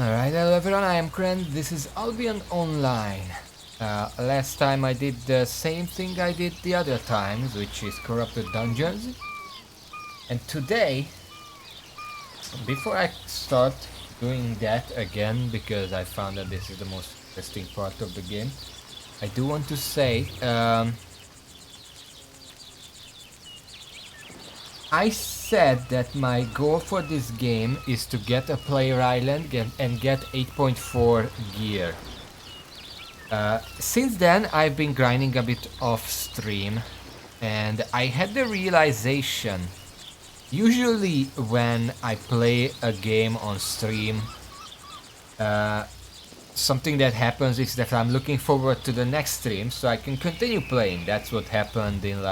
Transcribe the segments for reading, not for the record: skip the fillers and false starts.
Alright, hello everyone, I am Kren, this is Albion Online. Last time I did the same thing I did the other times, which is Corrupted Dungeons. And today, before I start doing that again, because I found that this is the most interesting part of the game, I do want to say, I said that my goal for this game is to get a player island and get 8.4 gear. Since then, I've been grinding a bit off stream, and I had the realization, usually when I play a game on stream, something that happens is that I'm looking forward to the next stream so I can continue playing. That's what happened in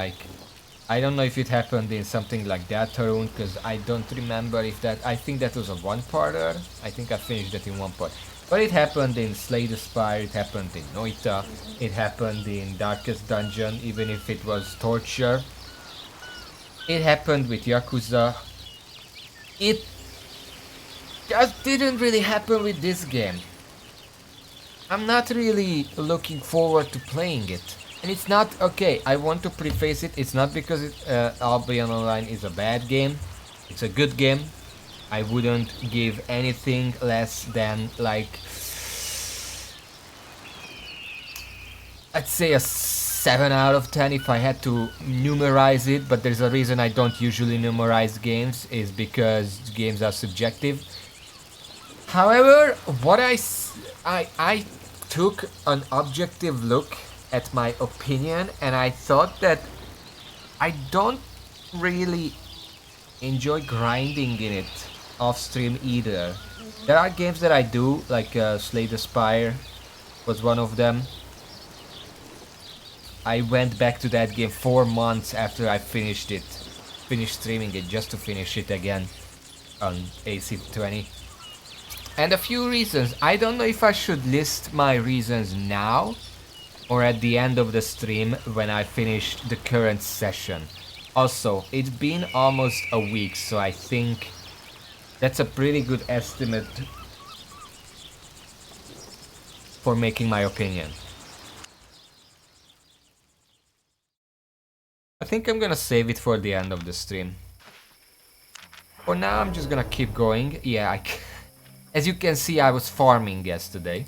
I don't know if it happened in something like that Tarun, because I don't remember if that, I think that was a one-parter. I think I finished that in one part. But it happened in Slay the Spire, it happened in Noita, it happened in Darkest Dungeon, even if it was torture. It happened with Yakuza. It just didn't really happen with this game. I'm not really looking forward to playing it. And it's not, okay, I want to preface it, it's not because Albion Online is a bad game. It's a good game. I wouldn't give anything less than I'd say a 7 out of 10 if I had to numerize it, but there's a reason I don't usually numerize games, is because games are subjective. However, what I took an objective look at my opinion, and I thought that I don't really enjoy grinding in it off stream either. There are games that I do, like Slay the Spire was one of them. I went back to that game 4 months after I finished streaming it just to finish it again on AC20. And a few reasons. I don't know if I should list my reasons now or at the end of the stream when I finish the current session. Also, it's been almost a week, so I think that's a pretty good estimate for making my opinion. I think I'm gonna save it for the end of the stream. For now, I'm just gonna keep going. Yeah, as you can see, I was farming yesterday.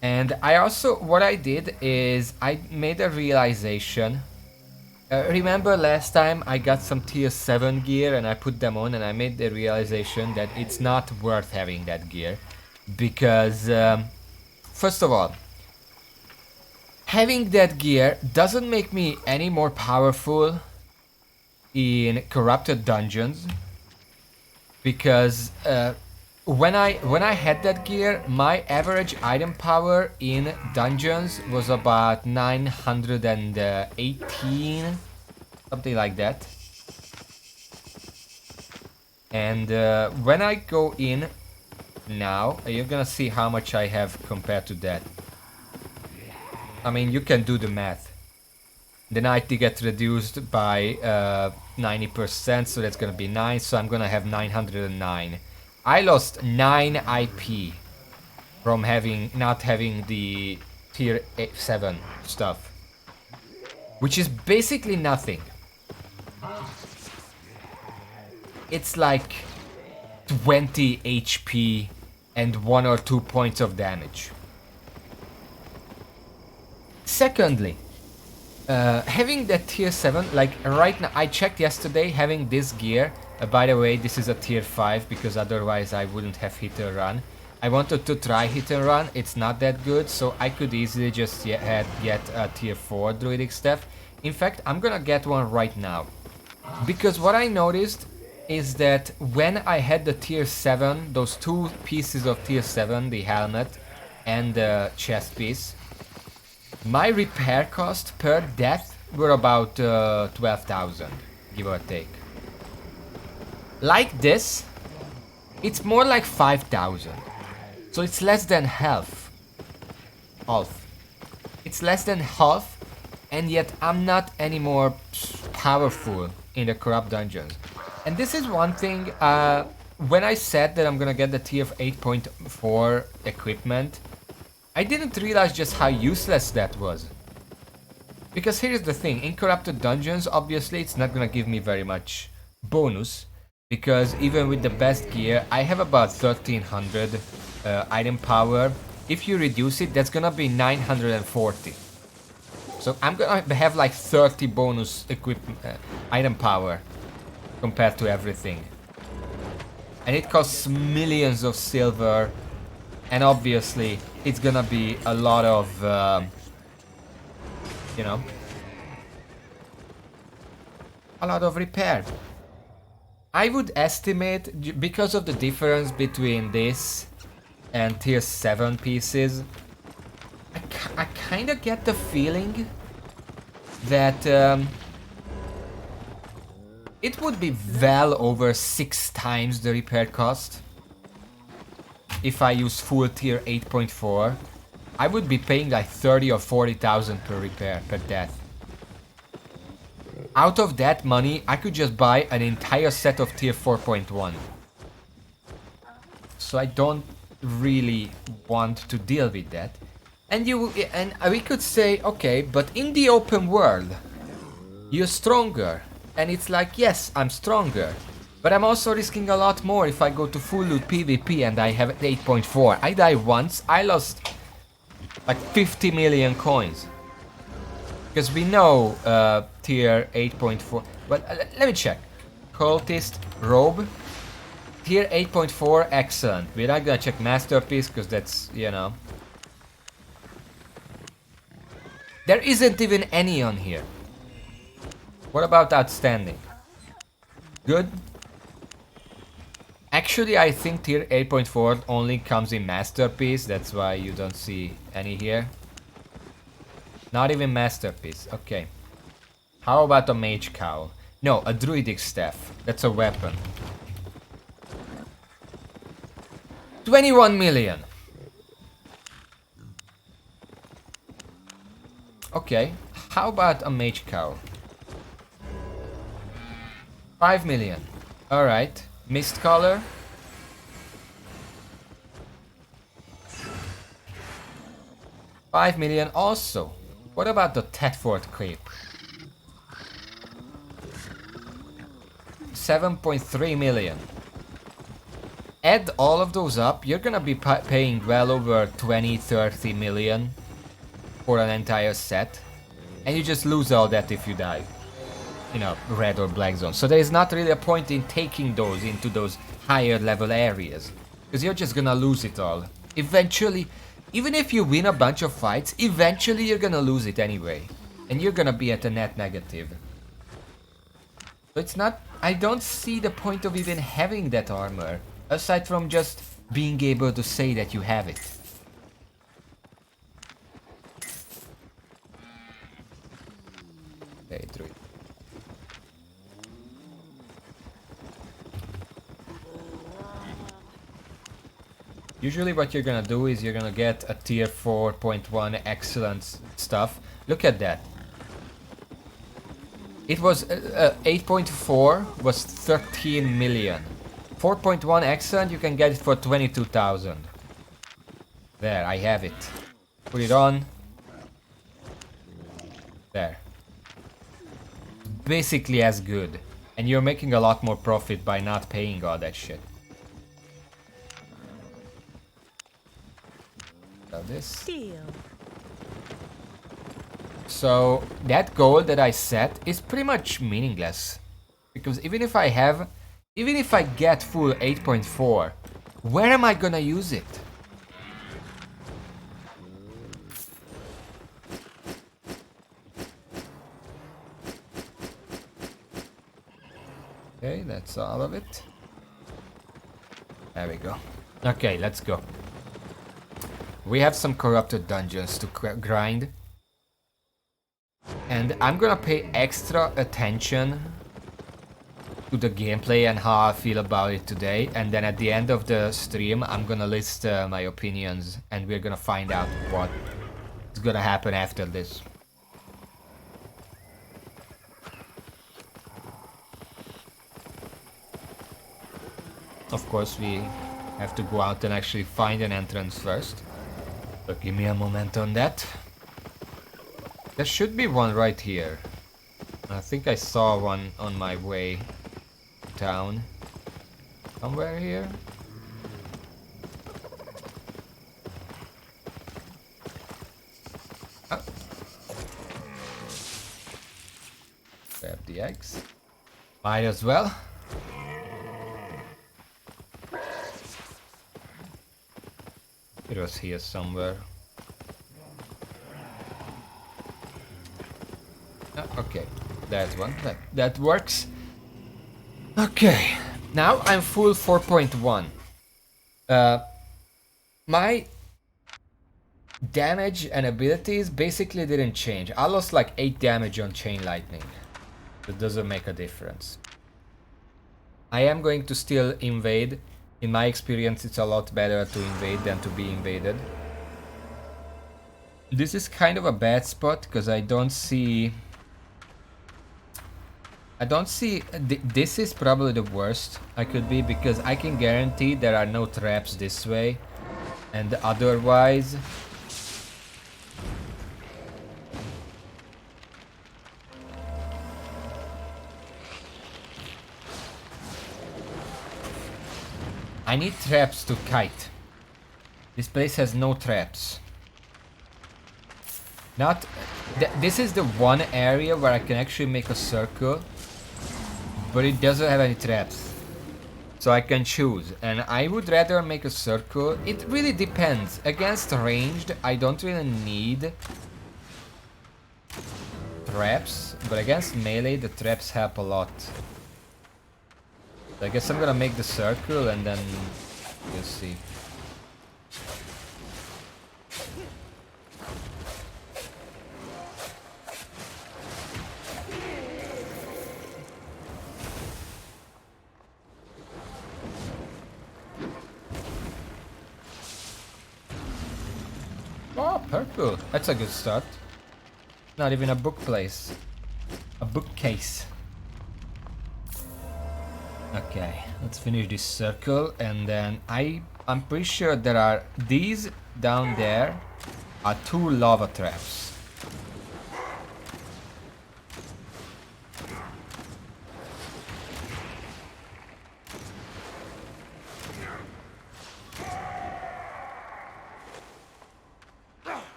And I also, what I did is I made a realization. Remember last time I got some tier 7 gear and I put them on, and I made the realization that it's not worth having that gear. Because, first of all, having that gear doesn't make me any more powerful in corrupted dungeons. Because when I had that gear, my average item power in dungeons was about 918, something like that. And when I go in now, you're gonna see how much I have compared to that. I mean, you can do the math. The 90 gets reduced by 90%, so that's gonna be 9, so I'm gonna have 909. I lost 9 IP from not having the tier 7 stuff, which is basically nothing. It's like 20 HP and 1 or 2 points of damage. Secondly, having that tier 7, like right now, I checked yesterday, having this gear, by the way, this is a tier 5, because otherwise I wouldn't have hit and run. I wanted to try hit and run, it's not that good, so I could easily just get a tier 4 druidic staff. In fact, I'm gonna get one right now. Because what I noticed is that when I had the tier 7, those 2 pieces of tier 7, the helmet and the chest piece, my repair cost per death were about 12,000, give or take. Like this, it's more like 5,000. So it's less than half. It's less than half, and yet I'm not any more powerful in the corrupt dungeons. And this is one thing, when I said that I'm gonna get the tier 8.4 equipment, I didn't realize just how useless that was. Because here's the thing, in corrupted dungeons, obviously it's not gonna give me very much bonus, because even with the best gear, I have about 1300 item power. If you reduce it, that's gonna be 940. So I'm gonna have like 30 bonus item power compared to everything. And it costs millions of silver, and obviously it's gonna be a lot of, you know, a lot of repair. I would estimate, because of the difference between this and tier 7 pieces, I kind of get the feeling that it would be well over 6 times the repair cost. If I use full tier 8.4, I would be paying like 30 or 40,000 per repair, per death. Out of that money, I could just buy an entire set of tier 4.1. So I don't really want to deal with that. And we could say, okay, but in the open world, you're stronger. And it's like, yes, I'm stronger. But I'm also risking a lot more if I go to full loot PvP and I have 8.4. I die once, I lost like 50 million coins. Because we know tier 8.4. Well, let me check. Cultist robe. Tier 8.4, excellent. We're not gonna check masterpiece because that's, you know. There isn't even any on here. What about outstanding? Good. Actually, I think tier 8.4 only comes in masterpiece. That's why you don't see any here. Not even masterpiece. Okay. How about a mage cowl? No, a druidic staff. That's a weapon. 21 million. Okay. How about a mage cowl? 5 million. Alright. Mist color. $5 million also. What about the Thetford cape? 7.3 million. Add all of those up, you're gonna be paying well over 20-30 million for an entire set. And you just lose all that if you die. You know, red or black zone. So there is not really a point in taking those into those higher level areas. Because you're just gonna lose it all. Eventually, even if you win a bunch of fights, eventually you're gonna lose it anyway. And you're gonna be at a net negative. So it's not... I don't see the point of even having that armor. Aside from just being able to say that you have it. Okay, druid. Usually what you're gonna do is you're gonna get a tier 4.1 excellent stuff. Look at that. It was 8.4 was 13 million. 4.1 excellent, you can get it for 22,000. There, I have it. Put it on. There. Basically as good. And you're making a lot more profit by not paying all that shit. So this. Deal. So that goal that I set is pretty much meaningless. Because even if I get full 8.4, where am I gonna use it? Okay, that's all of it. There we go. Okay, let's go. We have some corrupted dungeons to grind. And I'm gonna pay extra attention to the gameplay and how I feel about it today. And then at the end of the stream, I'm gonna list my opinions. And we're gonna find out what is gonna happen after this. Of course, we have to go out and actually find an entrance first. So give me a moment on that. There should be one right here. I think I saw one on my way down. Somewhere here? Oh. Grab the eggs. Might as well. It was here somewhere. Okay, that one. That works. Okay, now I'm full 4.1. My damage and abilities basically didn't change. I lost like 8 damage on Chain Lightning. That doesn't make a difference. I am going to still invade. In my experience, it's a lot better to invade than to be invaded. This is kind of a bad spot because I don't see... this is probably the worst I could be, because I can guarantee there are no traps this way, and otherwise I need traps to kite. This place has no traps. Not this is the one area where I can actually make a circle, but it doesn't have any traps. So I can choose, and I would rather make a circle. It really depends. Against ranged, I don't really need traps, but against melee, the traps help a lot. So I guess I'm gonna make the circle and then we'll see. Oh, purple. That's a good start. Not even a book place. A bookcase. Okay, let's finish this circle, and then I'm pretty sure there are these down there are 2 lava traps.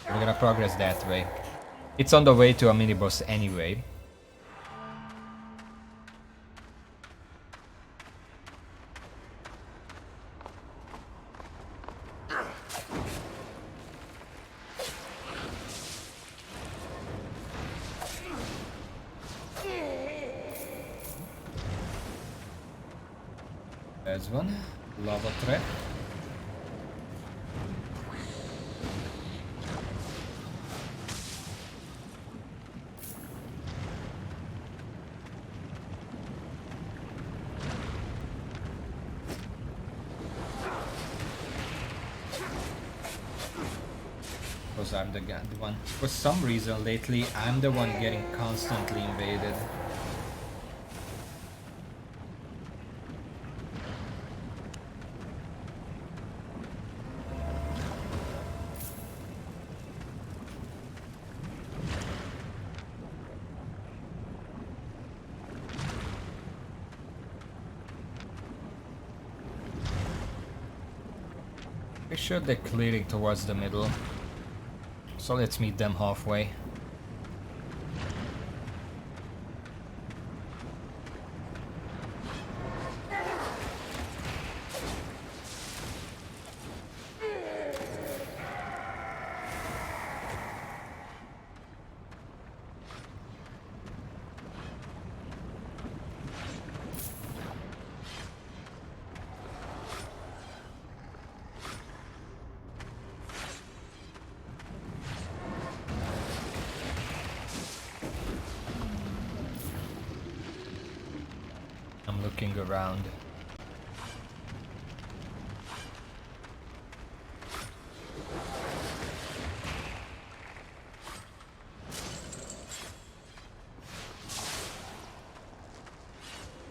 We're gonna progress that way. It's on the way to a mini boss anyway. There's one lava trap. Because I'm the one. For some reason lately, I'm the one getting constantly invaded. Pretty sure they're clearing towards the middle. So let's meet them halfway. Looking around.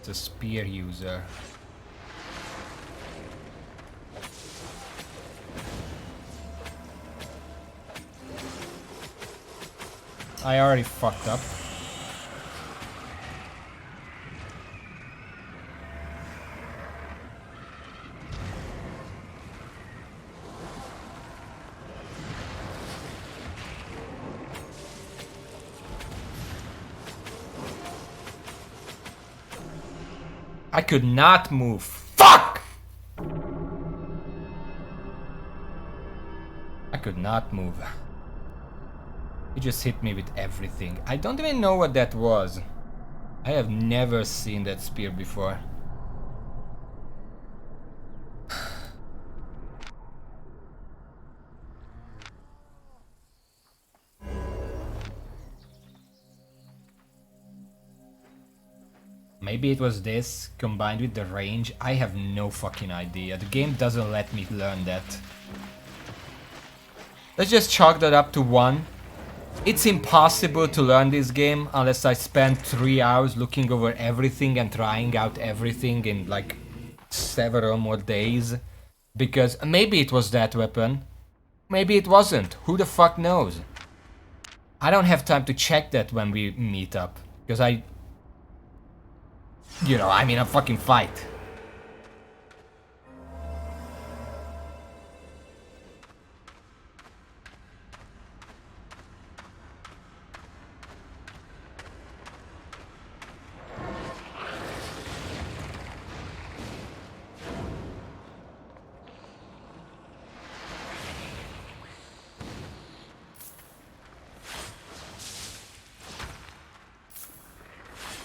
It's a spear user. I already fucked up. I could not move. Fuck! I could not move. He just hit me with everything. I don't even know what that was. I have never seen that spear before. Maybe it was this, combined with the range. I have no fucking idea. The game doesn't let me learn that. Let's just chalk that up to 1. It's impossible to learn this game unless I spend 3 hours looking over everything and trying out everything in like several more days. Because maybe it was that weapon. Maybe it wasn't. Who the fuck knows? I don't have time to check that when we meet up. Because I'm in a fucking fight.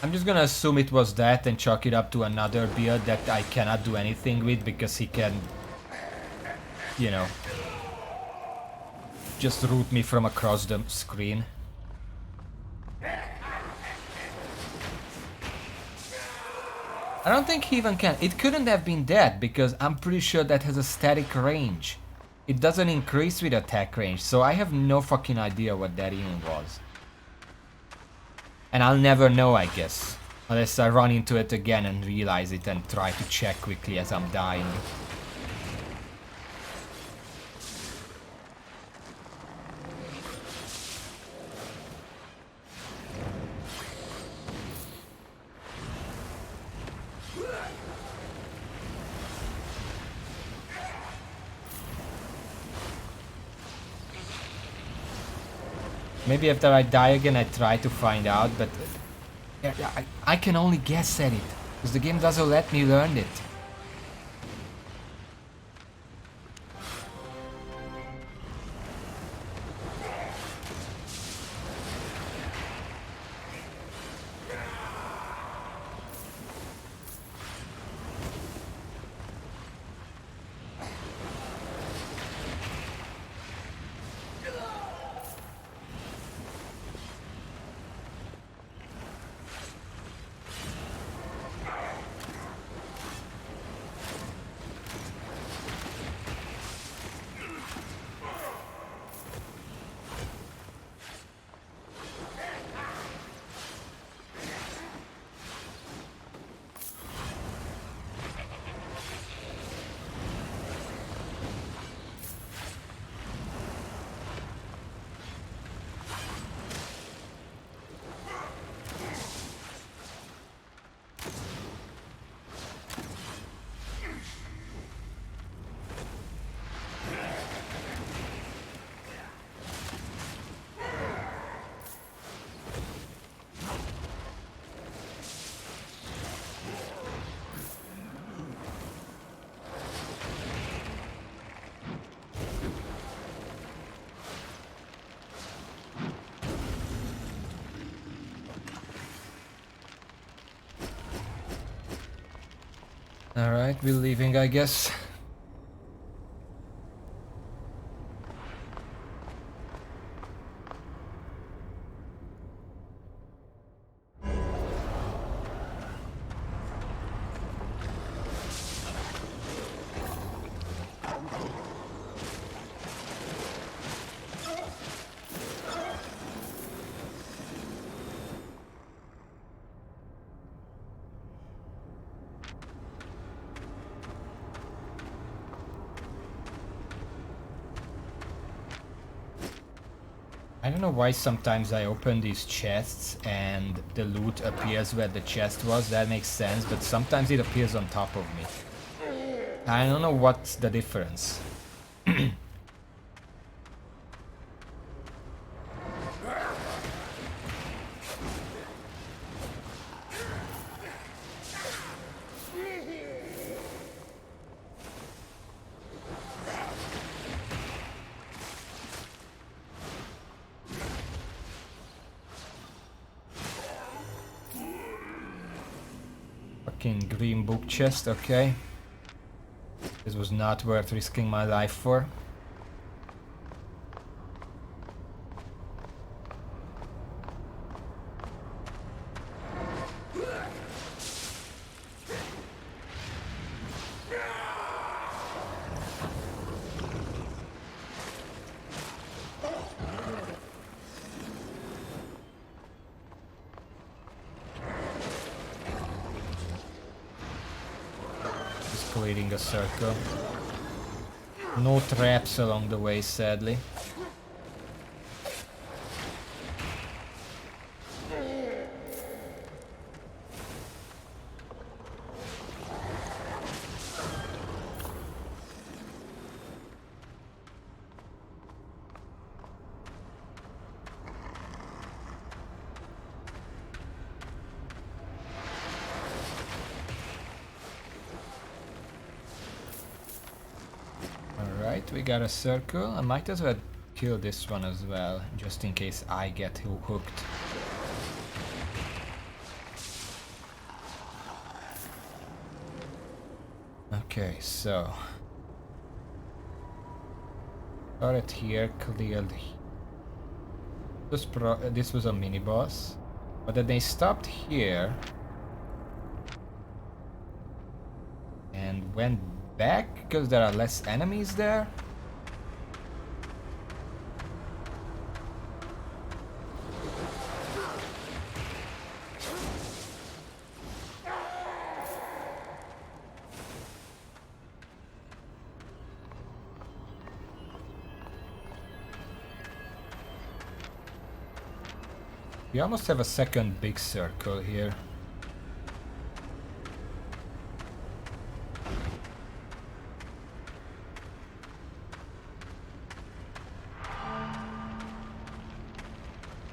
I'm just gonna assume it was that and chalk it up to another build that I cannot do anything with because he can, just root me from across the screen. I don't think he even can. It couldn't have been that because I'm pretty sure that has a static range. It doesn't increase with attack range, so I have no fucking idea what that even was. And I'll never know, I guess. Unless I run into it again and realize it and try to check quickly as I'm dying. Maybe after I die again I try to find out, but I can only guess at it, because the game doesn't let me learn it. Alright, we're leaving, I guess. don't know why sometimes I open these chests and the loot appears where the chest was. That makes sense, but sometimes it appears on top of me. I don't know what's the difference. Fucking green book chest, okay. This was not worth risking my life for. Creating a circle. No traps along the way, sadly. We got a circle. I might as well kill this one as well, just in case I get hooked. Okay, so turret here cleared. This was a mini boss, but then they stopped here and went back because there are less enemies there. We almost have a second big circle here.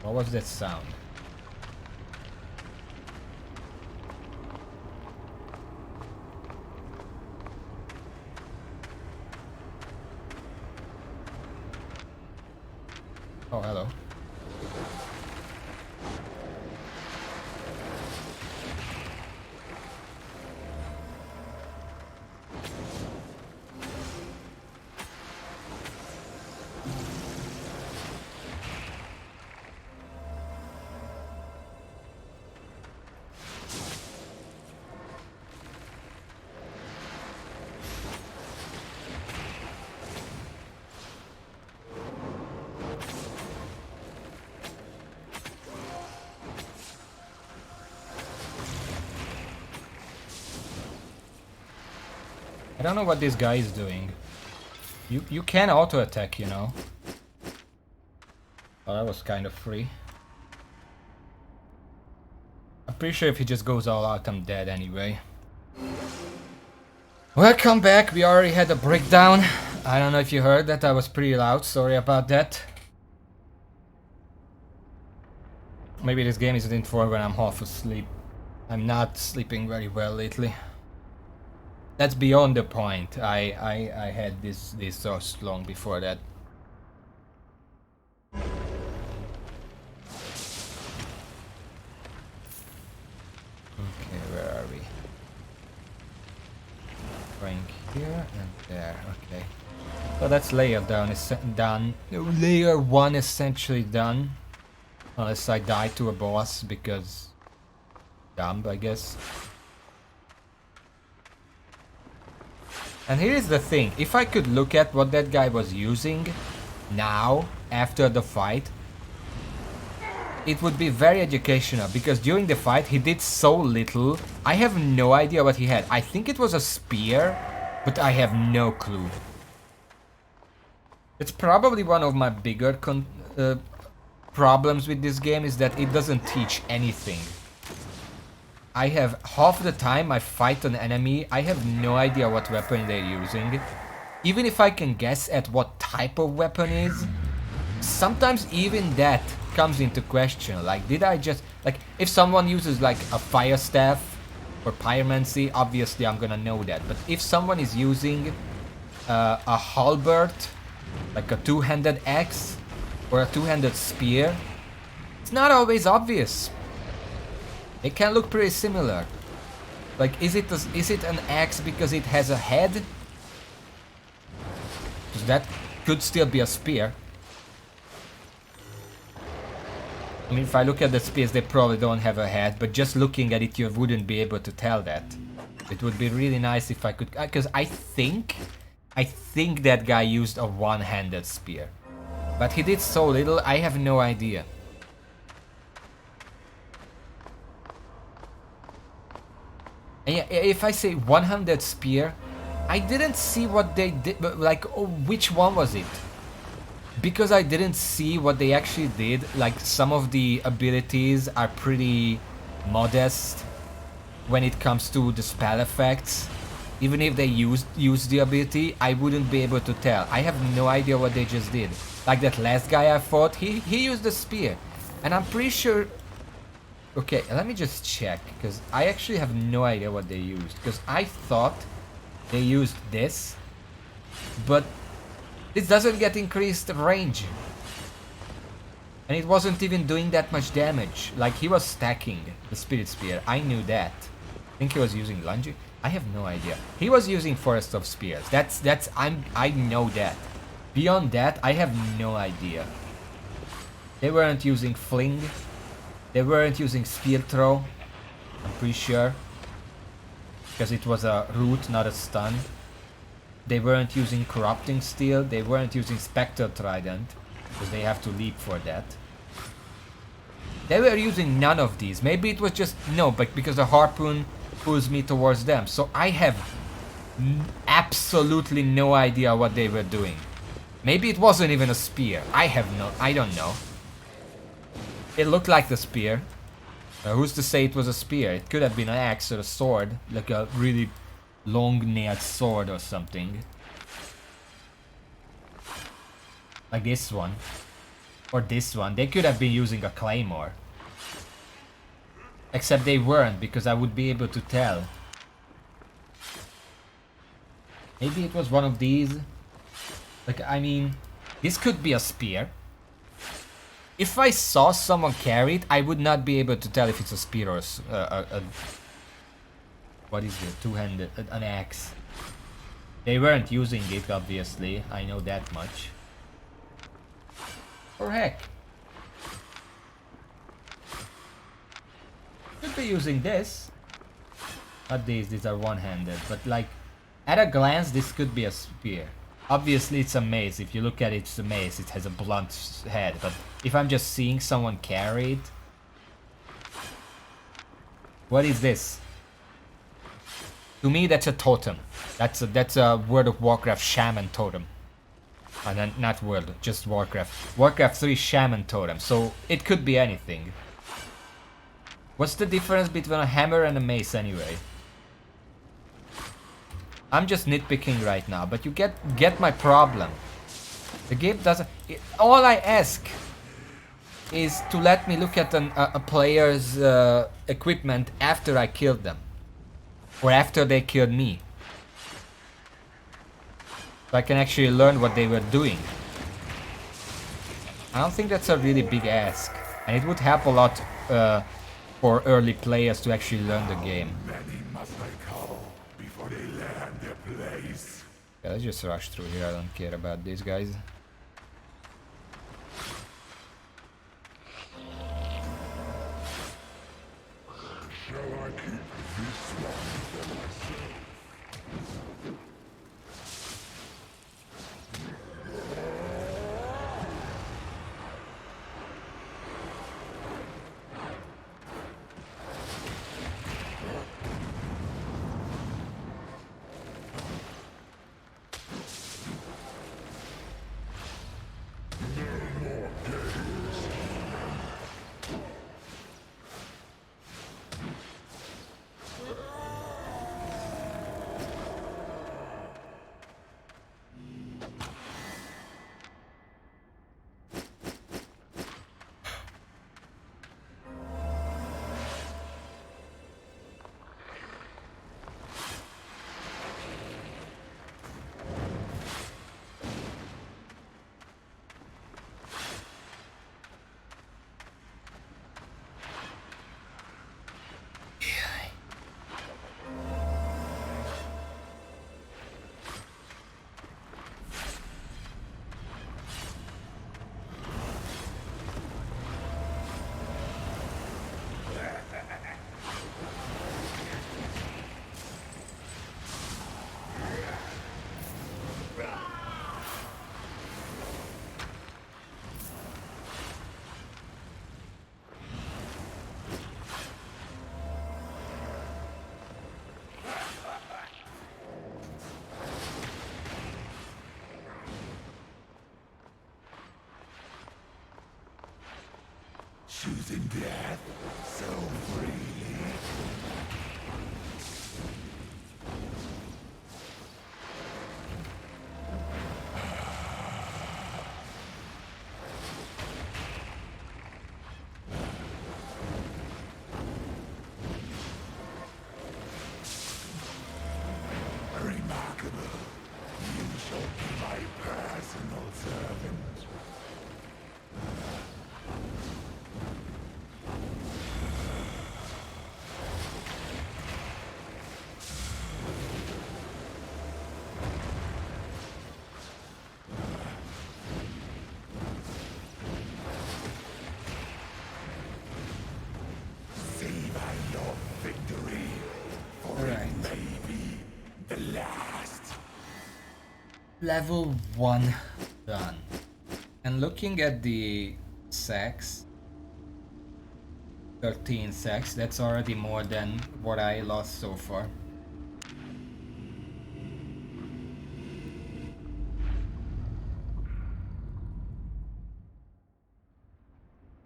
What was that sound? Oh, hello. I don't know what this guy is doing. You can auto attack, you know. Oh, that was kind of free. I'm pretty sure if he just goes all out, I'm dead anyway. Welcome back. We already had a breakdown. I don't know if you heard that. I was pretty loud. Sorry about that. Maybe this game isn't for when I'm half asleep. I'm not sleeping very well lately. That's beyond the point. I had this thoughts long before that. Okay, where are we? Going here and there. Okay. So that's layer down is done. Layer 1 essentially done. Unless I die to a boss because dumb, I guess. And here's the thing, if I could look at what that guy was using now, after the fight, it would be very educational, because during the fight he did so little. I have no idea what he had. I think it was a spear, but I have no clue. It's probably one of my bigger problems with this game is that it doesn't teach anything. I have half the time I fight an enemy, I have no idea what weapon they're using. Even if I can guess at what type of weapon is, sometimes even that comes into question. Like, did I just... Like, if someone uses like a fire staff or pyromancy, obviously I'm gonna know that. But if someone is using a halberd, like a two-handed axe or a two-handed spear, it's not always obvious. It can look pretty similar. Like, is it an axe because it has a head? Because that could still be a spear. I mean, if I look at the spears, they probably don't have a head, but just looking at it, you wouldn't be able to tell that. It would be really nice if I could, because I think that guy used a one-handed spear. But he did so little, I have no idea. And yeah, if I say one-handed spear, I didn't see what they did, like, oh, which one was it? Because I didn't see what they actually did, like, some of the abilities are pretty modest when it comes to the spell effects. Even if they use the ability, I wouldn't be able to tell. I have no idea what they just did. Like that last guy I fought, he used the spear. And I'm pretty sure... Okay, let me just check, because I actually have no idea what they used. Because I thought they used this, but this doesn't get increased range. And it wasn't even doing that much damage. Like, he was stacking the Spirit Spear, I knew that. I think he was using Lunge. I have no idea. He was using Forest of Spears. I know that. Beyond that, I have no idea. They weren't using Fling. They weren't using Spear Throw. I'm pretty sure. Because it was a root, not a stun. They weren't using Corrupting Steel. They weren't using Spectre Trident. Because they have to leap for that. They were using none of these. Maybe it was just... No, but because the Harpoon pulls me towards them. So I have absolutely no idea what they were doing. Maybe it wasn't even a spear. I don't know. It looked like the spear. Who's to say it was a spear? It could have been an axe or a sword. Like a really long-nailed sword or something. Like this one. Or this one. They could have been using a claymore. Except they weren't, because I would be able to tell. Maybe it was one of these. Like, I mean, this could be a spear. If I saw someone carry it, I would not be able to tell if it's a spear or a what is it? Two-handed, an axe. They weren't using it, obviously. I know that much. Or heck. Could be using this. Not these are one-handed, but like, at a glance, this could be a spear. Obviously, it's a mace. If you look at it, it's a mace. It has a blunt head. But if I'm just seeing someone carry it... What is this? To me, that's a totem. That's a World of Warcraft Shaman totem. Not World, just Warcraft. Warcraft 3 Shaman totem. So, it could be anything. What's the difference between a hammer and a mace anyway? I'm just nitpicking right now, but you get my problem. The game doesn't... all I ask is to let me look at a player's equipment after I killed them. Or after they killed me. So I can actually learn what they were doing. I don't think that's a really big ask. And it would help a lot for early players to actually learn the game. Yeah, let's just rush through here, I don't care about these guys. Shall I keep this one for myself? choosing death so freely. Remarkable. You shall be my personal servant. Savor your victory, for Alright. it may be the last. Level 1 done. And looking at the sacks, 13 sacks, that's already more than what I lost so far.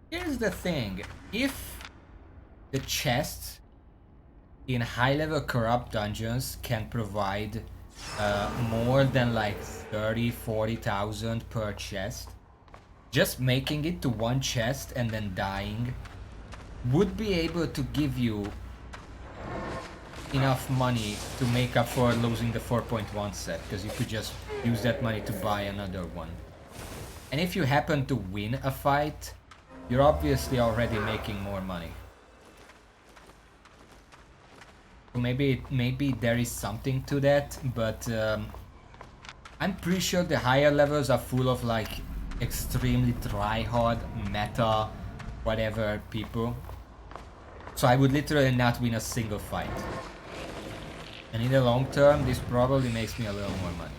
Here's the thing, if the chests in high level corrupt dungeons can provide more than like 30,000-40,000 per chest, just making it to one chest and then dying would be able to give you enough money to make up for losing the 4.1 set, because you could just use that money to buy another one. And if you happen to win a fight, you're obviously already making more money. So maybe there is something to that, but I'm pretty sure the higher levels are full of like extremely try-hard, meta, whatever people. So I would literally not win a single fight. And in the long term, this probably makes me a little more money.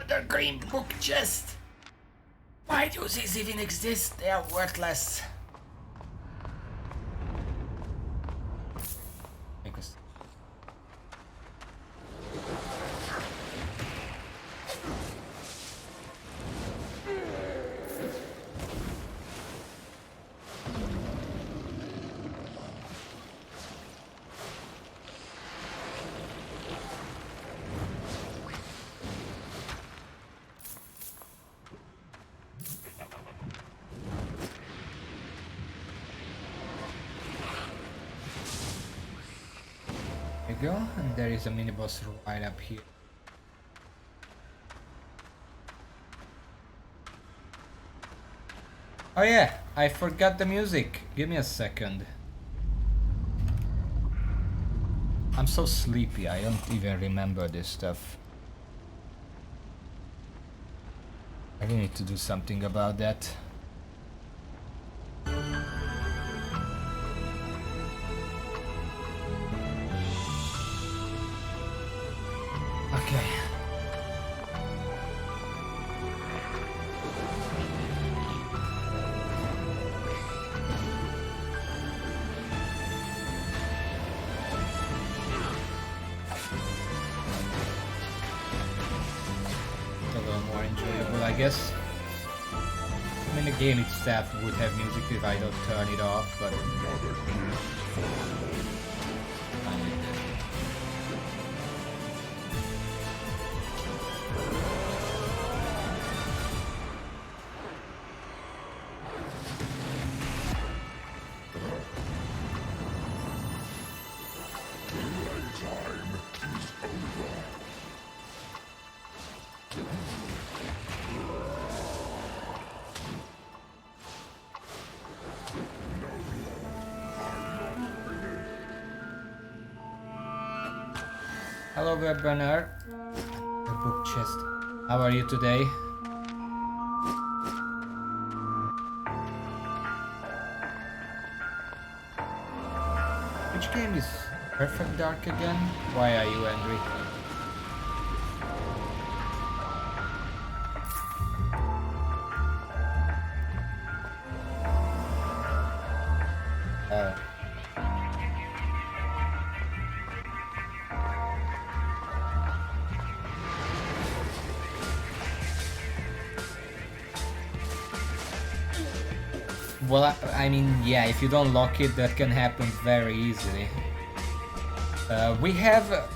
Another green book chest! Why do these even exist? They are worthless. There you go, and there is a mini boss right up here. Oh yeah, I forgot the music. Give me a second. I'm so sleepy, I don't even remember this stuff. I really need to do something about that. Okay. A little more enjoyable, I guess. I mean, the game itself would have music if I don't turn it off, but... Hello, Webinar. The book chest. How are you today? Which game is Perfect Dark again? Why are you angry? Oh. Well, I mean, yeah, if you don't lock it, that can happen very easily. We have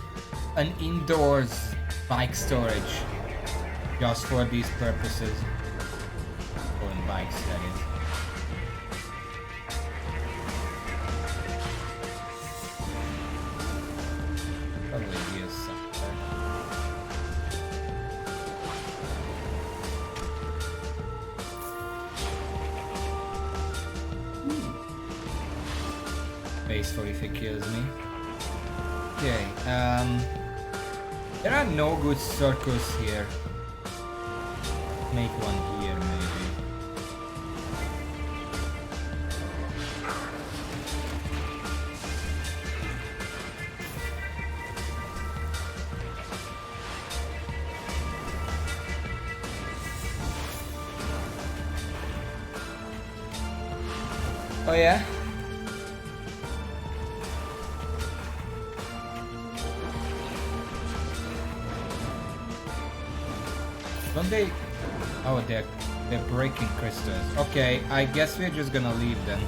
an indoors bike storage just for these purposes. Going bikes, that is. Probably is somewhere. Base for if it kills me. Okay, there are no good circles here. Make one here, maybe. Oh yeah? Don't they? Oh, they're breaking crystals. Okay, I guess we're just gonna leave then.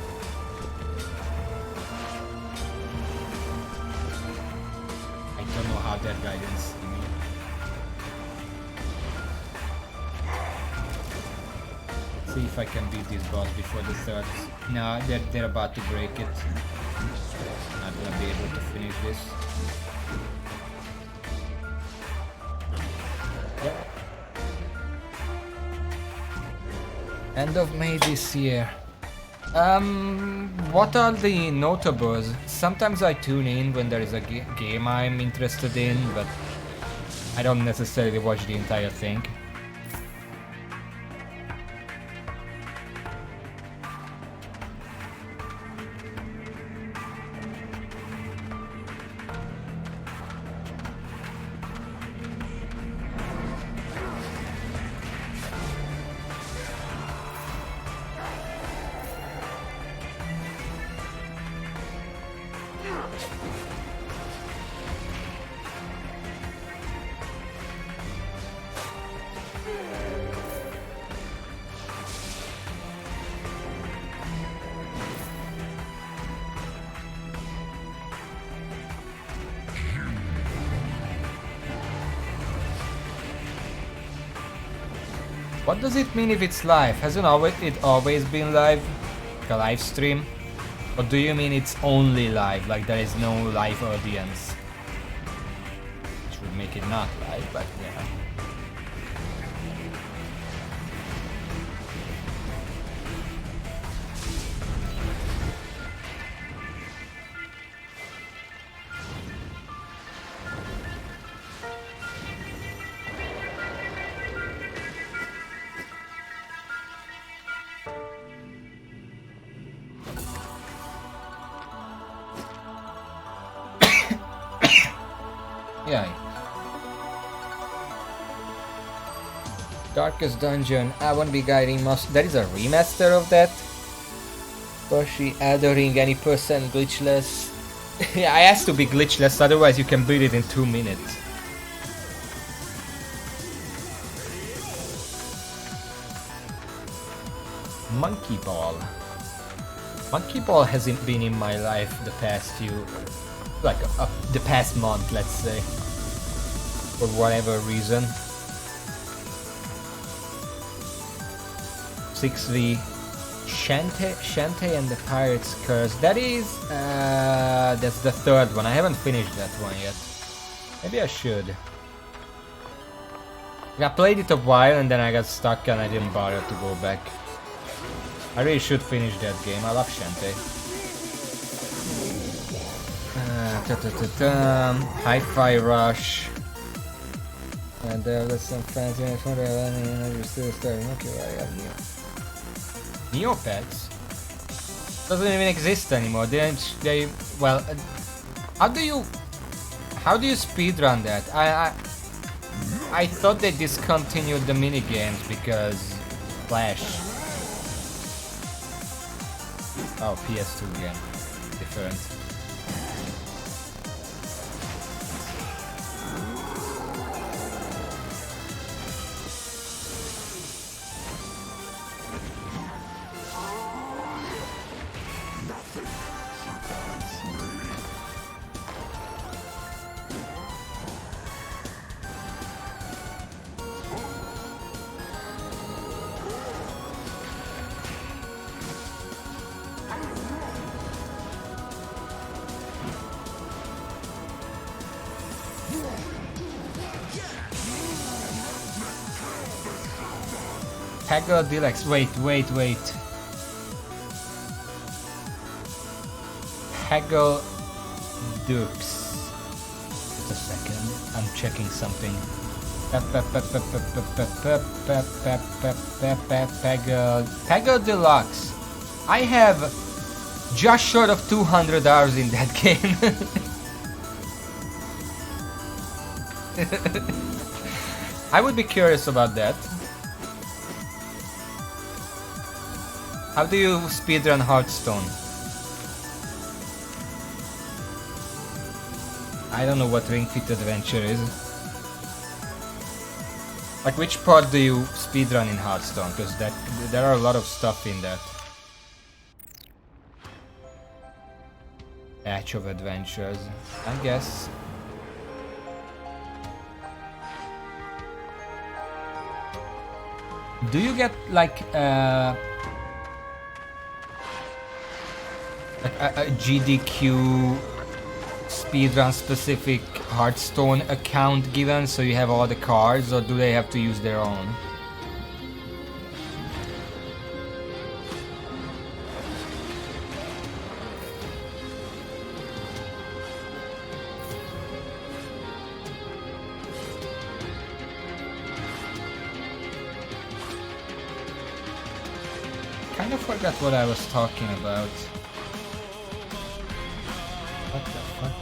I don't know how that guy didn't see me. See if I can beat this boss before the third. No, they're about to break it. Not gonna be able to finish this. Yep. End of May this year. What are the notables? Sometimes I tune in when there is a game I'm interested in, but I don't necessarily watch the entire thing. What does it mean if it's live? Hasn't it always been live? Like a live stream? Or do you mean it's only live, like there is no live audience? Which would make it not live, but yeah. Yeah. Darkest Dungeon, I won't be guiding most. There is a remaster of that. Boshi, Elden Ring, any percent glitchless. Yeah, I has to be glitchless, otherwise you can beat it in 2 minutes. Monkey Ball. Monkey Ball hasn't been in my life the past few, like the past month, let's say, for whatever reason. 6v Shantae and the Pirate's Curse. That is, that's the third one. I haven't finished that one yet. Maybe I should. I played it a while and then I got stuck and I didn't bother to go back. I really should finish that game. I love Shantae. Hi-Fi Rush. And there's some fancy and you're still starting. Okay, I have Neopets? Doesn't even exist anymore. Didn't they? Well, how do you speedrun that? I thought they discontinued the mini games because Flash. Oh, PS2 game, different. Haggle Deluxe. Wait. Haggle Dukes. Just a second. I'm checking something. Haggle Deluxe. I have just short of 200 hours in that game. I would be curious about that. How do you speedrun Hearthstone? I don't know what Ring Fit Adventure is. Like, which part do you speedrun in Hearthstone? Because there are a lot of stuff in that. Patch of Adventures, I guess. Do you get like a GDQ speedrun specific Hearthstone account given so you have all the cards, or do they have to use their own? Kind of forgot what I was talking about. What the fuck?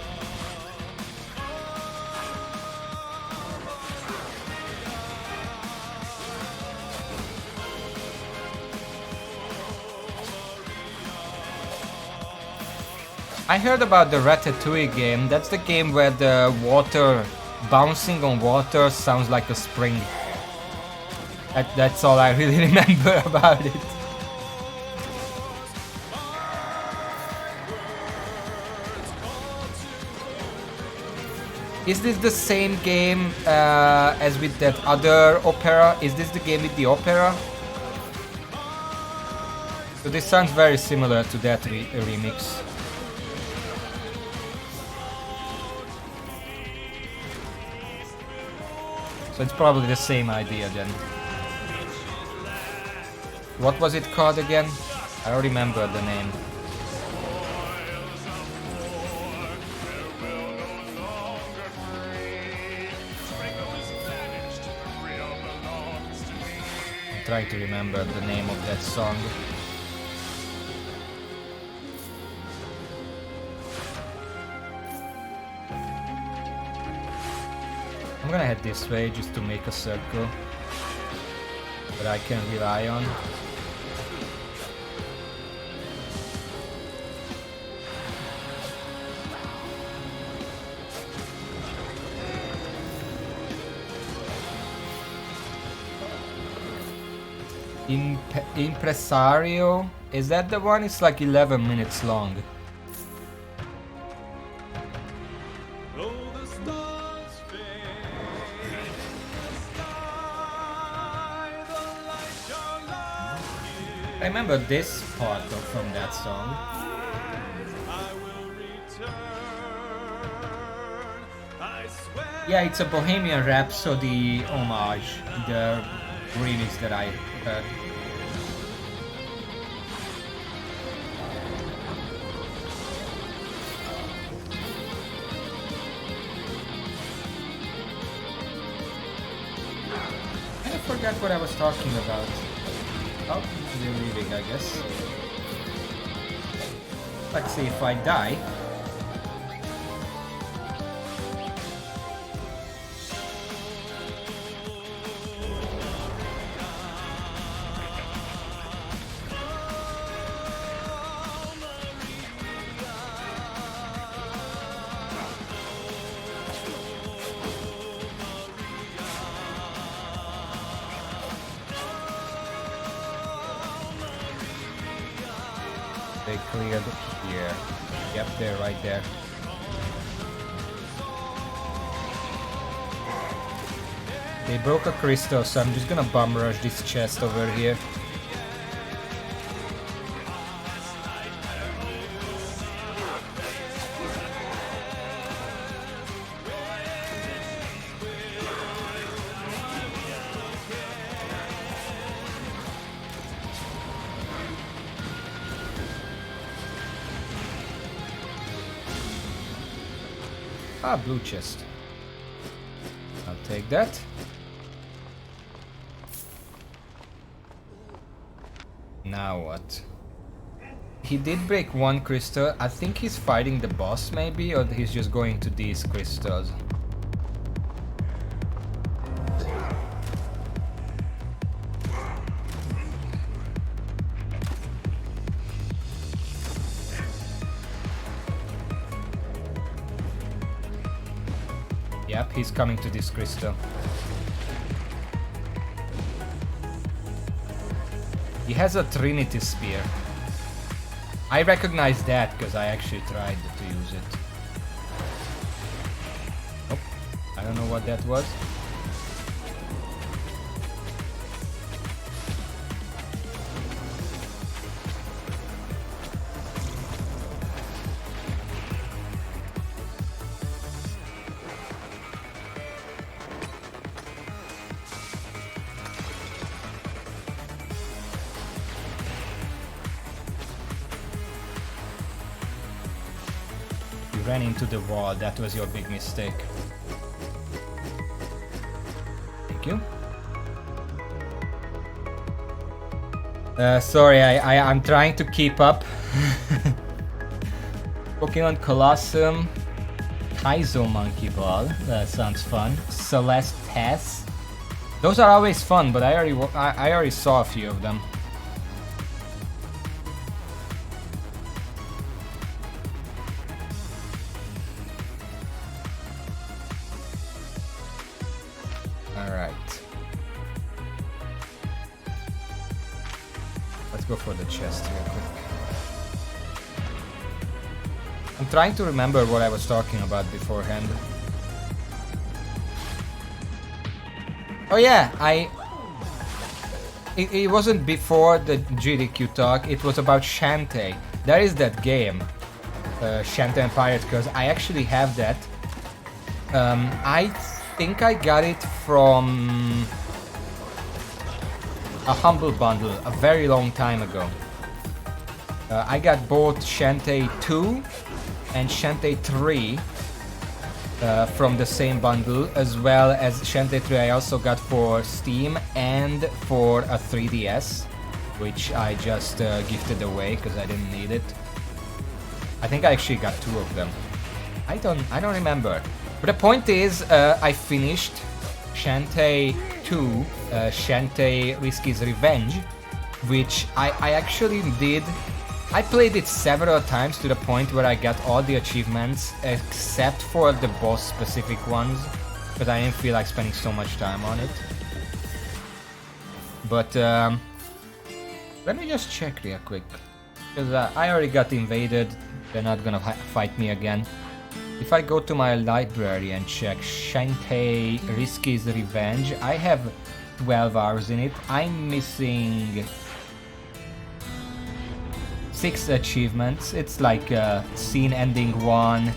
I heard about the Ratatouille game. That's the game where the water bouncing on water sounds like a spring. That's all I really remember about it. Is this the same game as with that other opera? Is this the game with the opera? So this sounds very similar to that remix. So it's probably the same idea then. What was it called again? I don't remember the name. Try to remember the name of that song. I'm gonna head this way just to make a circle that I can rely on. Impresario, is that the one? It's like 11 minutes long. I remember this part from that song. Yeah, it's a Bohemian Rhapsody homage, the remix that I heard. forgot what I was talking about. Oh, we're leaving, I guess. Let's see if I die. They cleared here. Yep, they're right there. They broke a crystal, so I'm just gonna bum rush this chest over here. Ah, blue chest. I'll take that. Now what? He did break one crystal. I think he's fighting the boss maybe, or he's just going to these crystals. Yep, he's coming to this crystal. He has a Trinity Spear. I recognize that because I actually tried to use it. Oh, I don't know what that was. Ran into the wall, that was your big mistake. Thank you. Sorry, I'm trying to keep up. Pokemon Colosseum, Kaizo Monkey Ball, that sounds fun. Celeste Tess. Those are always fun, but I already saw a few of them. Go for the chest real quick. I'm trying to remember what I was talking about beforehand. Oh yeah, it wasn't before the GDQ talk, it was about Shantae. There is that game, Shantae and Pirate Curse. I actually have that. I think I got it from a Humble Bundle a very long time ago. I got both Shantae 2 and Shantae 3 from the same bundle, as well as Shantae 3 I also got for Steam and for a 3DS, which I just gifted away because I didn't need it. I think I actually got 2 of them. I don't remember. But the point is, I finished Shantae 2, Shantae Risky's Revenge, which I actually did. I played it several times to the point where I got all the achievements except for the boss specific ones, because I didn't feel like spending so much time on it. But let me just check real quick, because I already got invaded. They're not gonna fight me again. If I go to my library and check Shantae Risky's Revenge, I have 12 hours in it. I'm missing 6 achievements. It's like scene ending 1,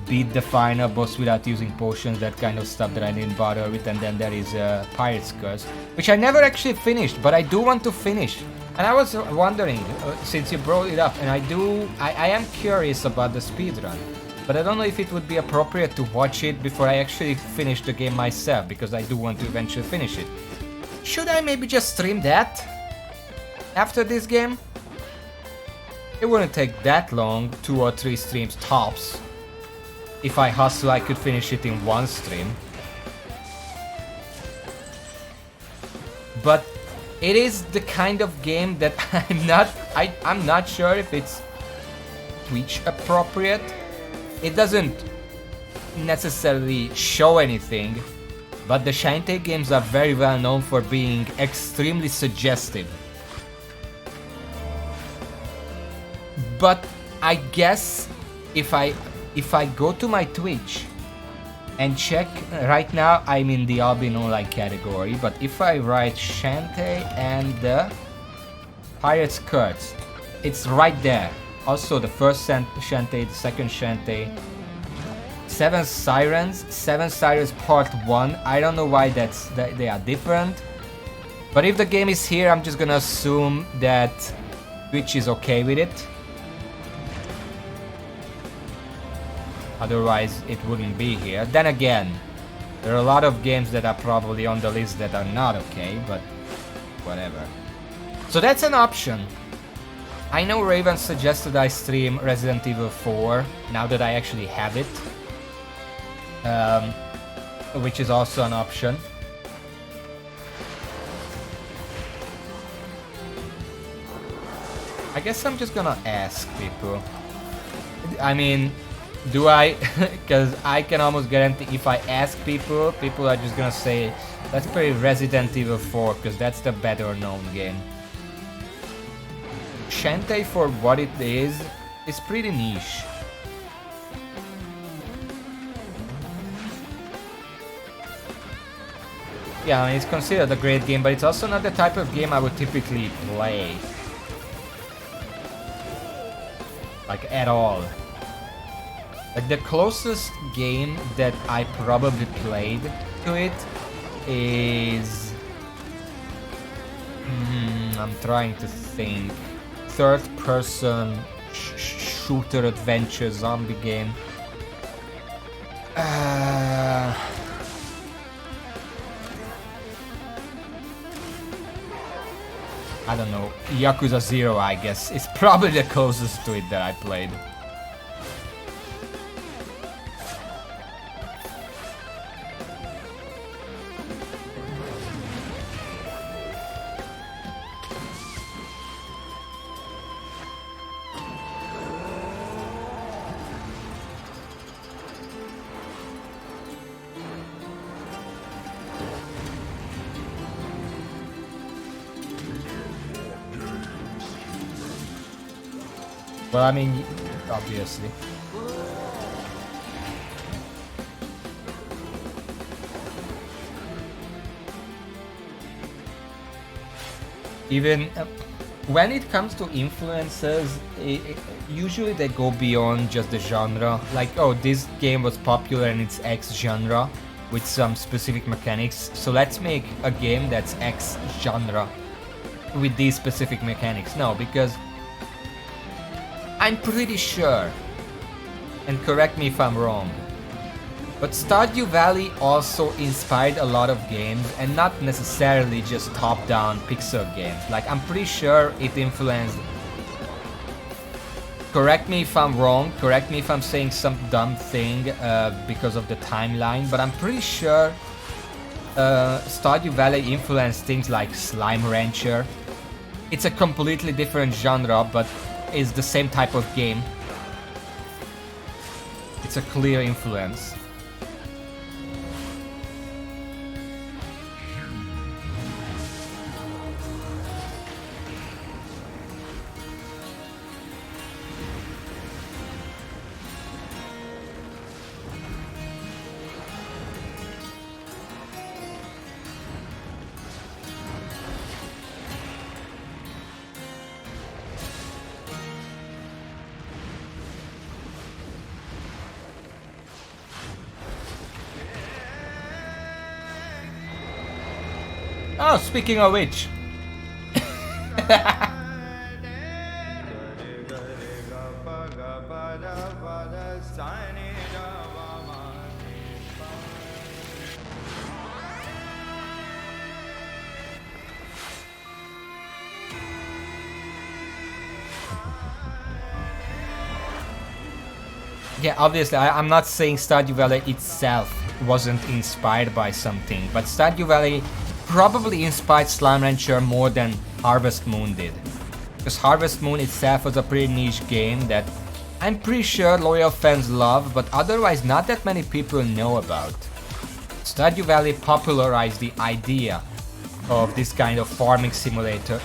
beat the final boss without using potions, that kind of stuff that I didn't bother with, and then there is Pirate's Curse, which I never actually finished, but I do want to finish. And I was wondering, since you brought it up, and I am curious about the speedrun. But I don't know if it would be appropriate to watch it before I actually finish the game myself, because I do want to eventually finish it. Should I maybe just stream that after this game? It wouldn't take that long, 2 or 3 streams tops. If I hustle, I could finish it in one stream. But it is the kind of game that I'm not sure if it's Twitch appropriate. It doesn't necessarily show anything, but the Shantae games are very well known for being extremely suggestive. But I guess if I go to my Twitch and check, right now I'm in the Albion online category, but if I write Shantae and the Pirate's Curse, it's right there. Also the first Shantae, the second Shantae, Seven Sirens Part 1. I don't know why they are different, but if the game is here, I'm just gonna assume that Twitch is okay with it. Otherwise, it wouldn't be here. Then again, there are a lot of games that are probably on the list that are not okay, but whatever. So that's an option. I know Raven suggested I stream Resident Evil 4, now that I actually have it. Which is also an option. I guess I'm just gonna ask people. I mean, do I? Because I can almost guarantee if I ask people, people are just gonna say, let's play Resident Evil 4, because that's the better known game. Shantae, for what it is pretty niche. Yeah, I mean, it's considered a great game, but it's also not the type of game I would typically play. Like, at all. Like, the closest game that I probably played to it is... I'm trying to think. Third-person shooter adventure zombie game. I don't know. Yakuza 0, I guess. It's probably the closest to it that I played. Well, I mean, obviously. Even when it comes to influences, usually they go beyond just the genre. Like, oh, this game was popular in its X genre with some specific mechanics, so let's make a game that's X genre with these specific mechanics. No, because I'm pretty sure, and correct me if I'm wrong, but Stardew Valley also inspired a lot of games, and not necessarily just top-down pixel games. Like, I'm pretty sure it influenced... Correct me if I'm wrong, correct me if I'm saying some dumb thing because of the timeline, but I'm pretty sure Stardew Valley influenced things like Slime Rancher. It's a completely different genre, but is the same type of game. It's a clear influence. Oh, speaking of which. Yeah, obviously, I'm not saying Stardew Valley itself wasn't inspired by something, but Stardew Valley probably inspired Slime Rancher more than Harvest Moon did. Because Harvest Moon itself was a pretty niche game that I'm pretty sure loyal fans love, but otherwise not that many people know about. Stardew Valley popularized the idea of this kind of farming simulator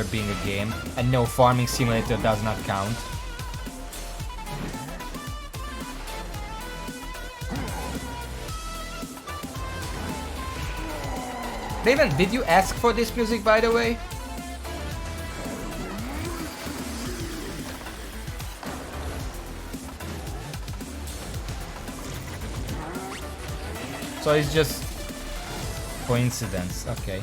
being a game, and no, farming simulator does not count. Raven, did you ask for this music, by the way? So it's just coincidence, okay.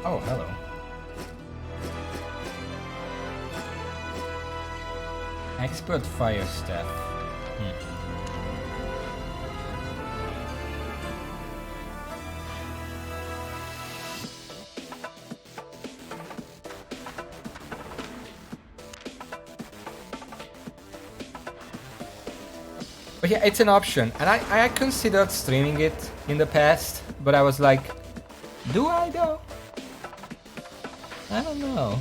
Oh, hello. Expert fire staff. But yeah, it's an option, and I considered streaming it in the past, but I was like, do I though? I don't know.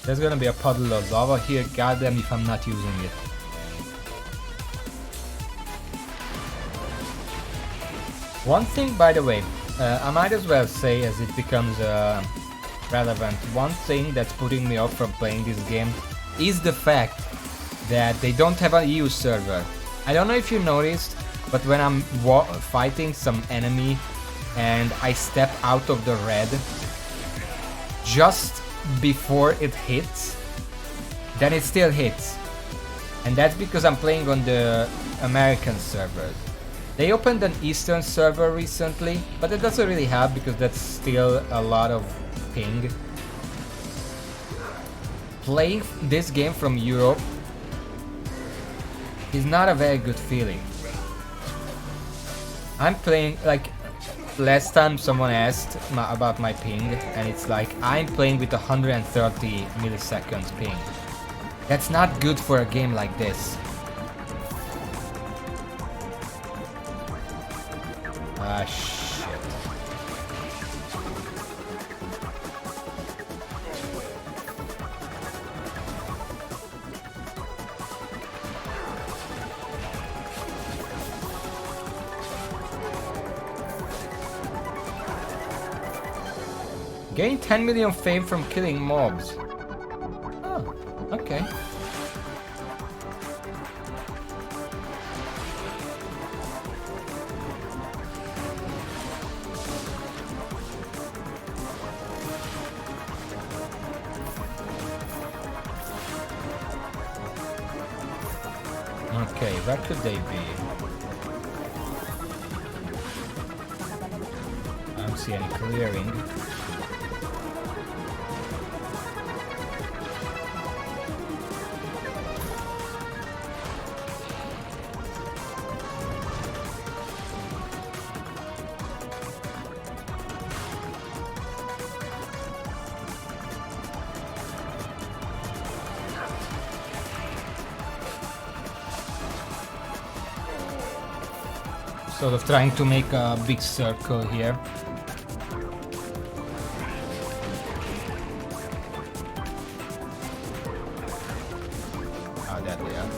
There's gonna be a puddle of lava here, goddamn if I'm not using it. One thing, by the way, I might as well say as it becomes relevant, one thing that's putting me off from playing this game is the fact that they don't have a EU server. I don't know if you noticed, but when I'm fighting some enemy and I step out of the red, just before it hits, then it still hits. And that's because I'm playing on the American server. They opened an Eastern server recently, but it doesn't really help because that's still a lot of ping. Playing this game from Europe is not a very good feeling. I'm playing, like, last time someone asked about my ping, and it's like, I'm playing with 130 milliseconds ping. That's not good for a game like this. Ah, shit. Gain 10 million fame from killing mobs. Oh, okay. Okay, where could they be? I don't see any clearing. Sort of trying to make a big circle here. Ah, there they are.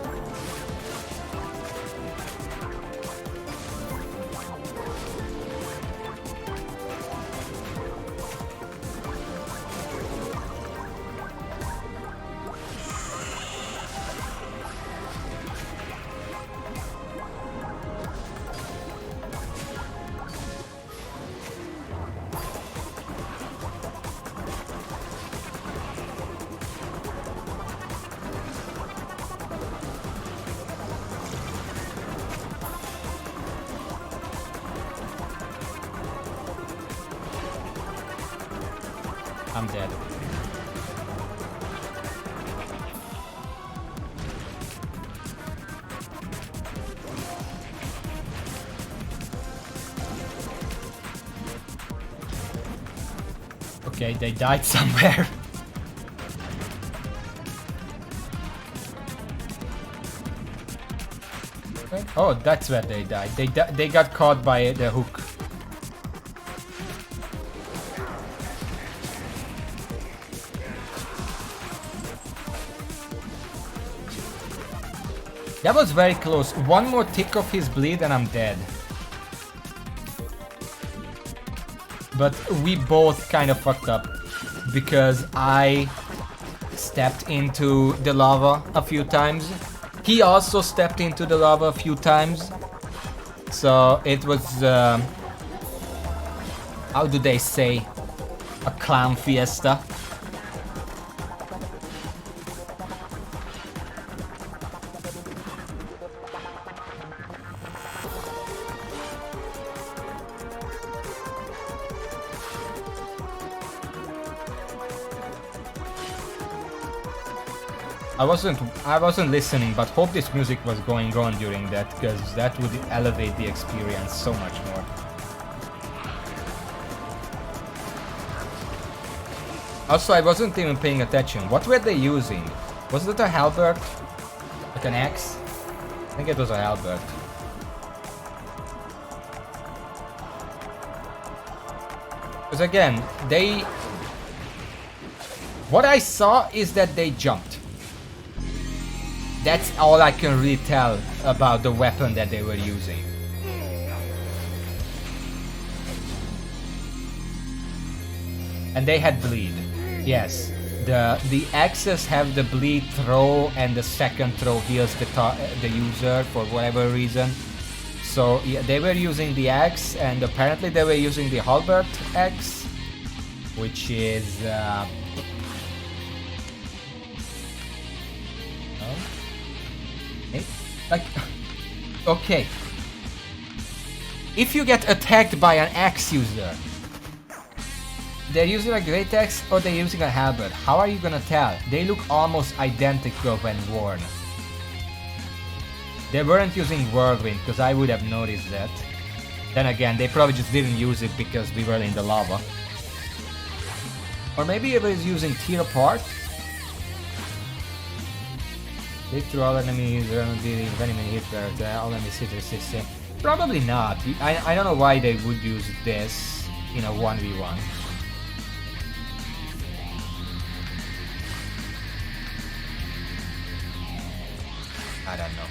I'm dead. Okay, they died somewhere. Oh, that's where they died. They got caught by the hook. That was very close. One more tick of his bleed and I'm dead. But we both kind of fucked up because I stepped into the lava a few times. He also stepped into the lava a few times. So it was, how do they say, a clown fiesta. I wasn't listening, but hope this music was going on during that, because that would elevate the experience so much more. Also, I wasn't even paying attention. What were they using? Was it a halberd? Like an axe? I think it was a halberd. Because again, what I saw is that they jumped. That's all I can really tell about the weapon that they were using. And they had bleed. Yes. The axes have the bleed throw, and the second throw heals the user for whatever reason. So yeah, they were using the axe, and apparently they were using the halberd axe, which is like, okay. If you get attacked by an axe user, they're using a great axe or they're using a halberd. How are you gonna tell? They look almost identical when worn. They weren't using whirlwind, because I would have noticed that. Then again, they probably just didn't use it because we were in the lava. Or maybe it was using tear apart. Hit through all enemies, dealing very many hit where all enemies hit resist. Probably not. I don't know why they would use this in a 1v1. I don't know.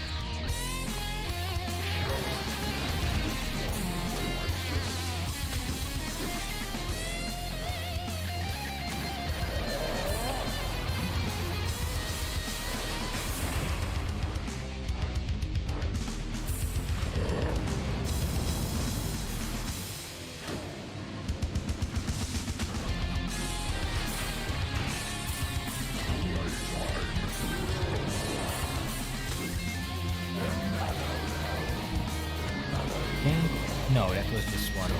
No, that was this one.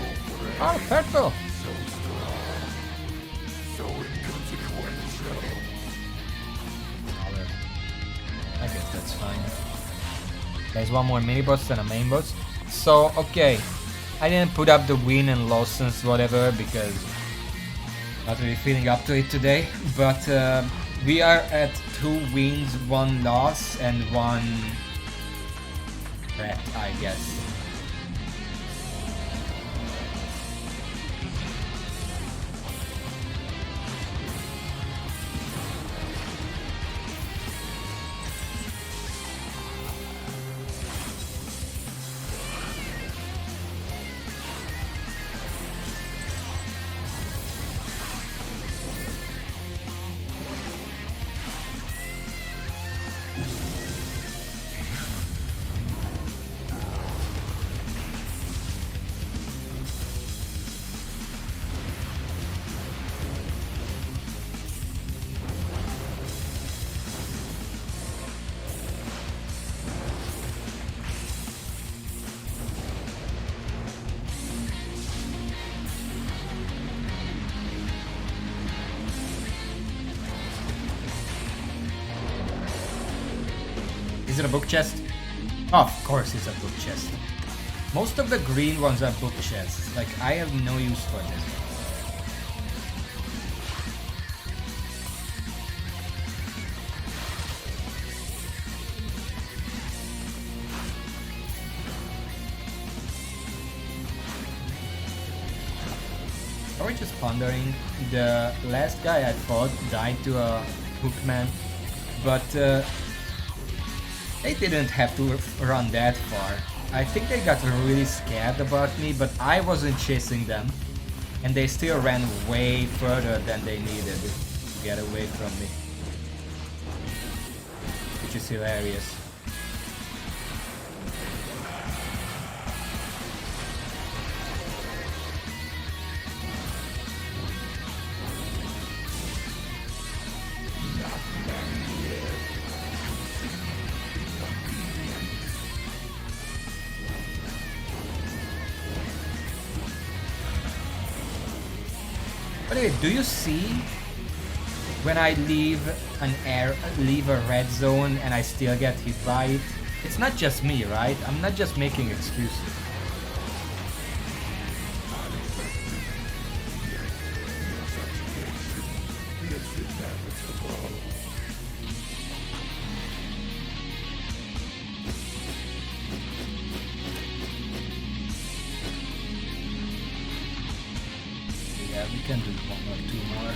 Oh, purple! I guess that's fine. There's one more mini boss than a main boss. So, okay. I didn't put up the win and losses, whatever, because not really feeling up to it today. But we are at 2 wins, 1 loss, and 1 threat, I guess. it a book chest? Of course it's a book chest. Most of the green ones are book chests. Like, I have no use for this. I was just pondering, the last guy I fought died to a hookman, but they didn't have to run that far. I think they got really scared about me, but I wasn't chasing them, and they still ran way further than they needed to get away from me, which is hilarious. By the way, do you see when I leave a red zone and I still get hit by it? It's not just me, right? I'm not just making excuses. We can do one or two more.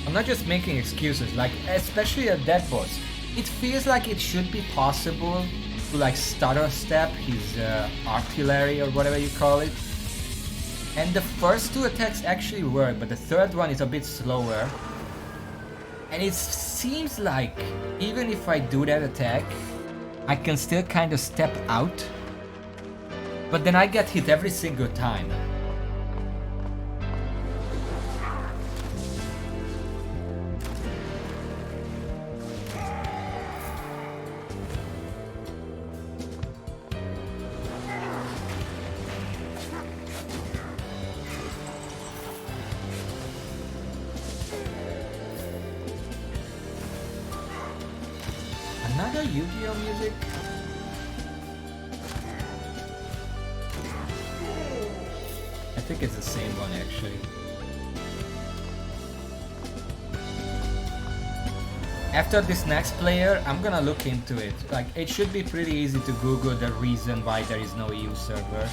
I'm not just making excuses, like, especially at that boss. It feels like it should be possible to, like, stutter step his artillery or whatever you call it. And the first two attacks actually work, but the third one is a bit slower. And it seems like even if I do that attack, I can still kind of step out. But then I get hit every single time. Another Yu-Gi-Oh music? I think it's the same one actually. After this next player, I'm gonna look into it. Like, it should be pretty easy to Google the reason why there is no EU server.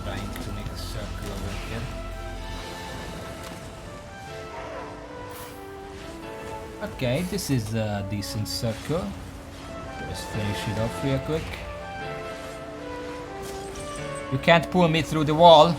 Trying to make a circle over here. Okay, this is a decent circle. Just finish it off real quick. You can't pull me through the wall.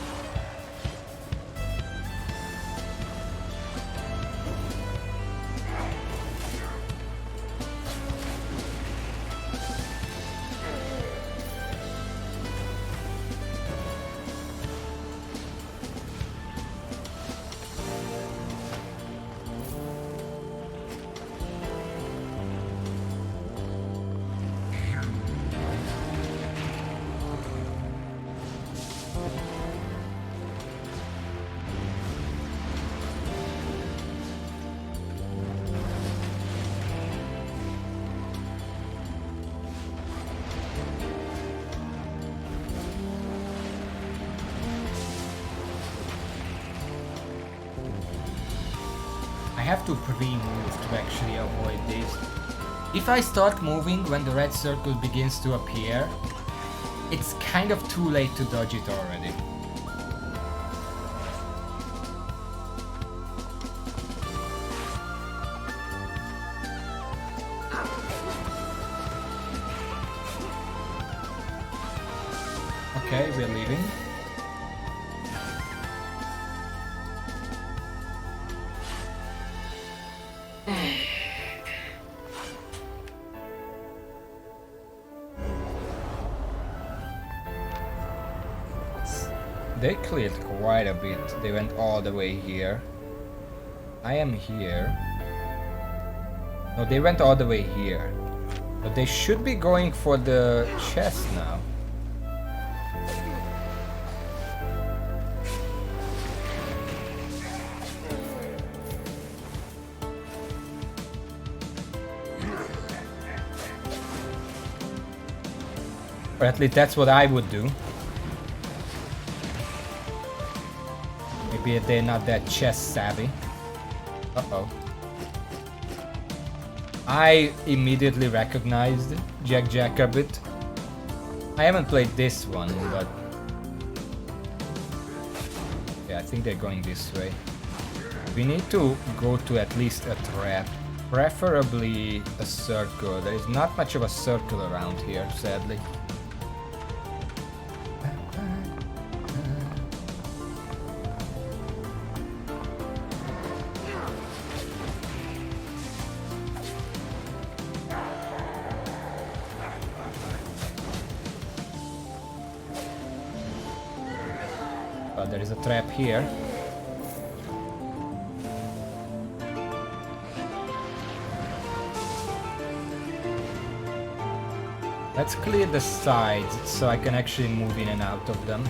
I have to pre-move to actually avoid this. If I start moving when the red circle begins to appear, it's kind of too late to dodge it already. Okay, we're leaving. They cleared quite a bit. They went all the way here. I am here. No, they went all the way here. But they should be going for the chest now. Or at least that's what I would do. Maybe they're not that chest savvy. Uh-oh. I immediately recognized Jack Jackrabbit. I haven't played this one, but... yeah, I think they're going this way. We need to go to at least a trap. Preferably a circle. There is not much of a circle around here, sadly. There is a trap here. Let's clear the sides so I can actually move in and out of them.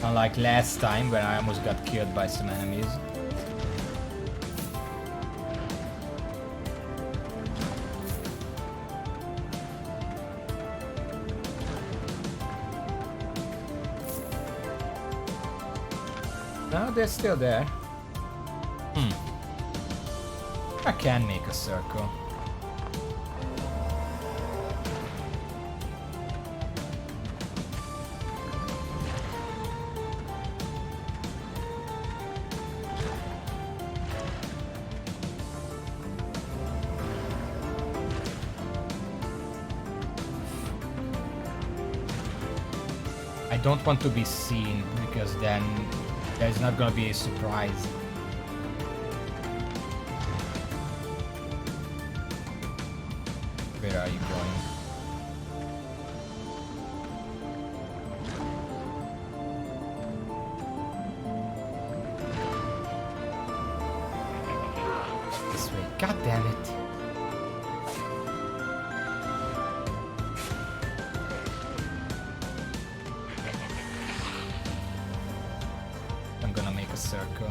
Unlike last time when I almost got killed by some enemies. No, they're still there. I can make a circle. I don't want to be seen because then there's not gonna be a surprise. Where are you going? This way. God damn it. I'm gonna make a circle.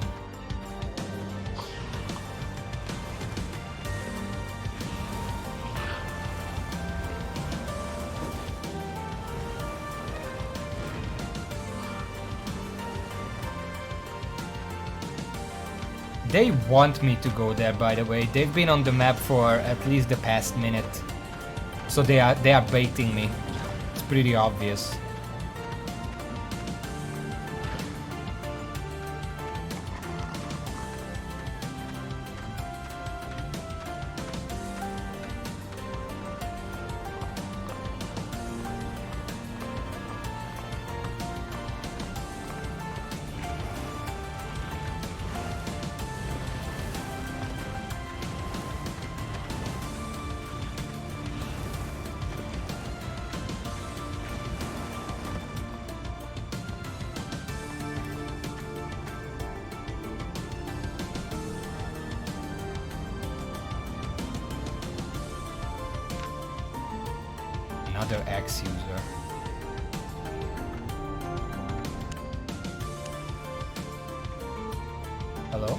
They want me to go there, by the way. They've been on the map for at least the past minute. So they are baiting me. It's pretty obvious. Another X user. Hello?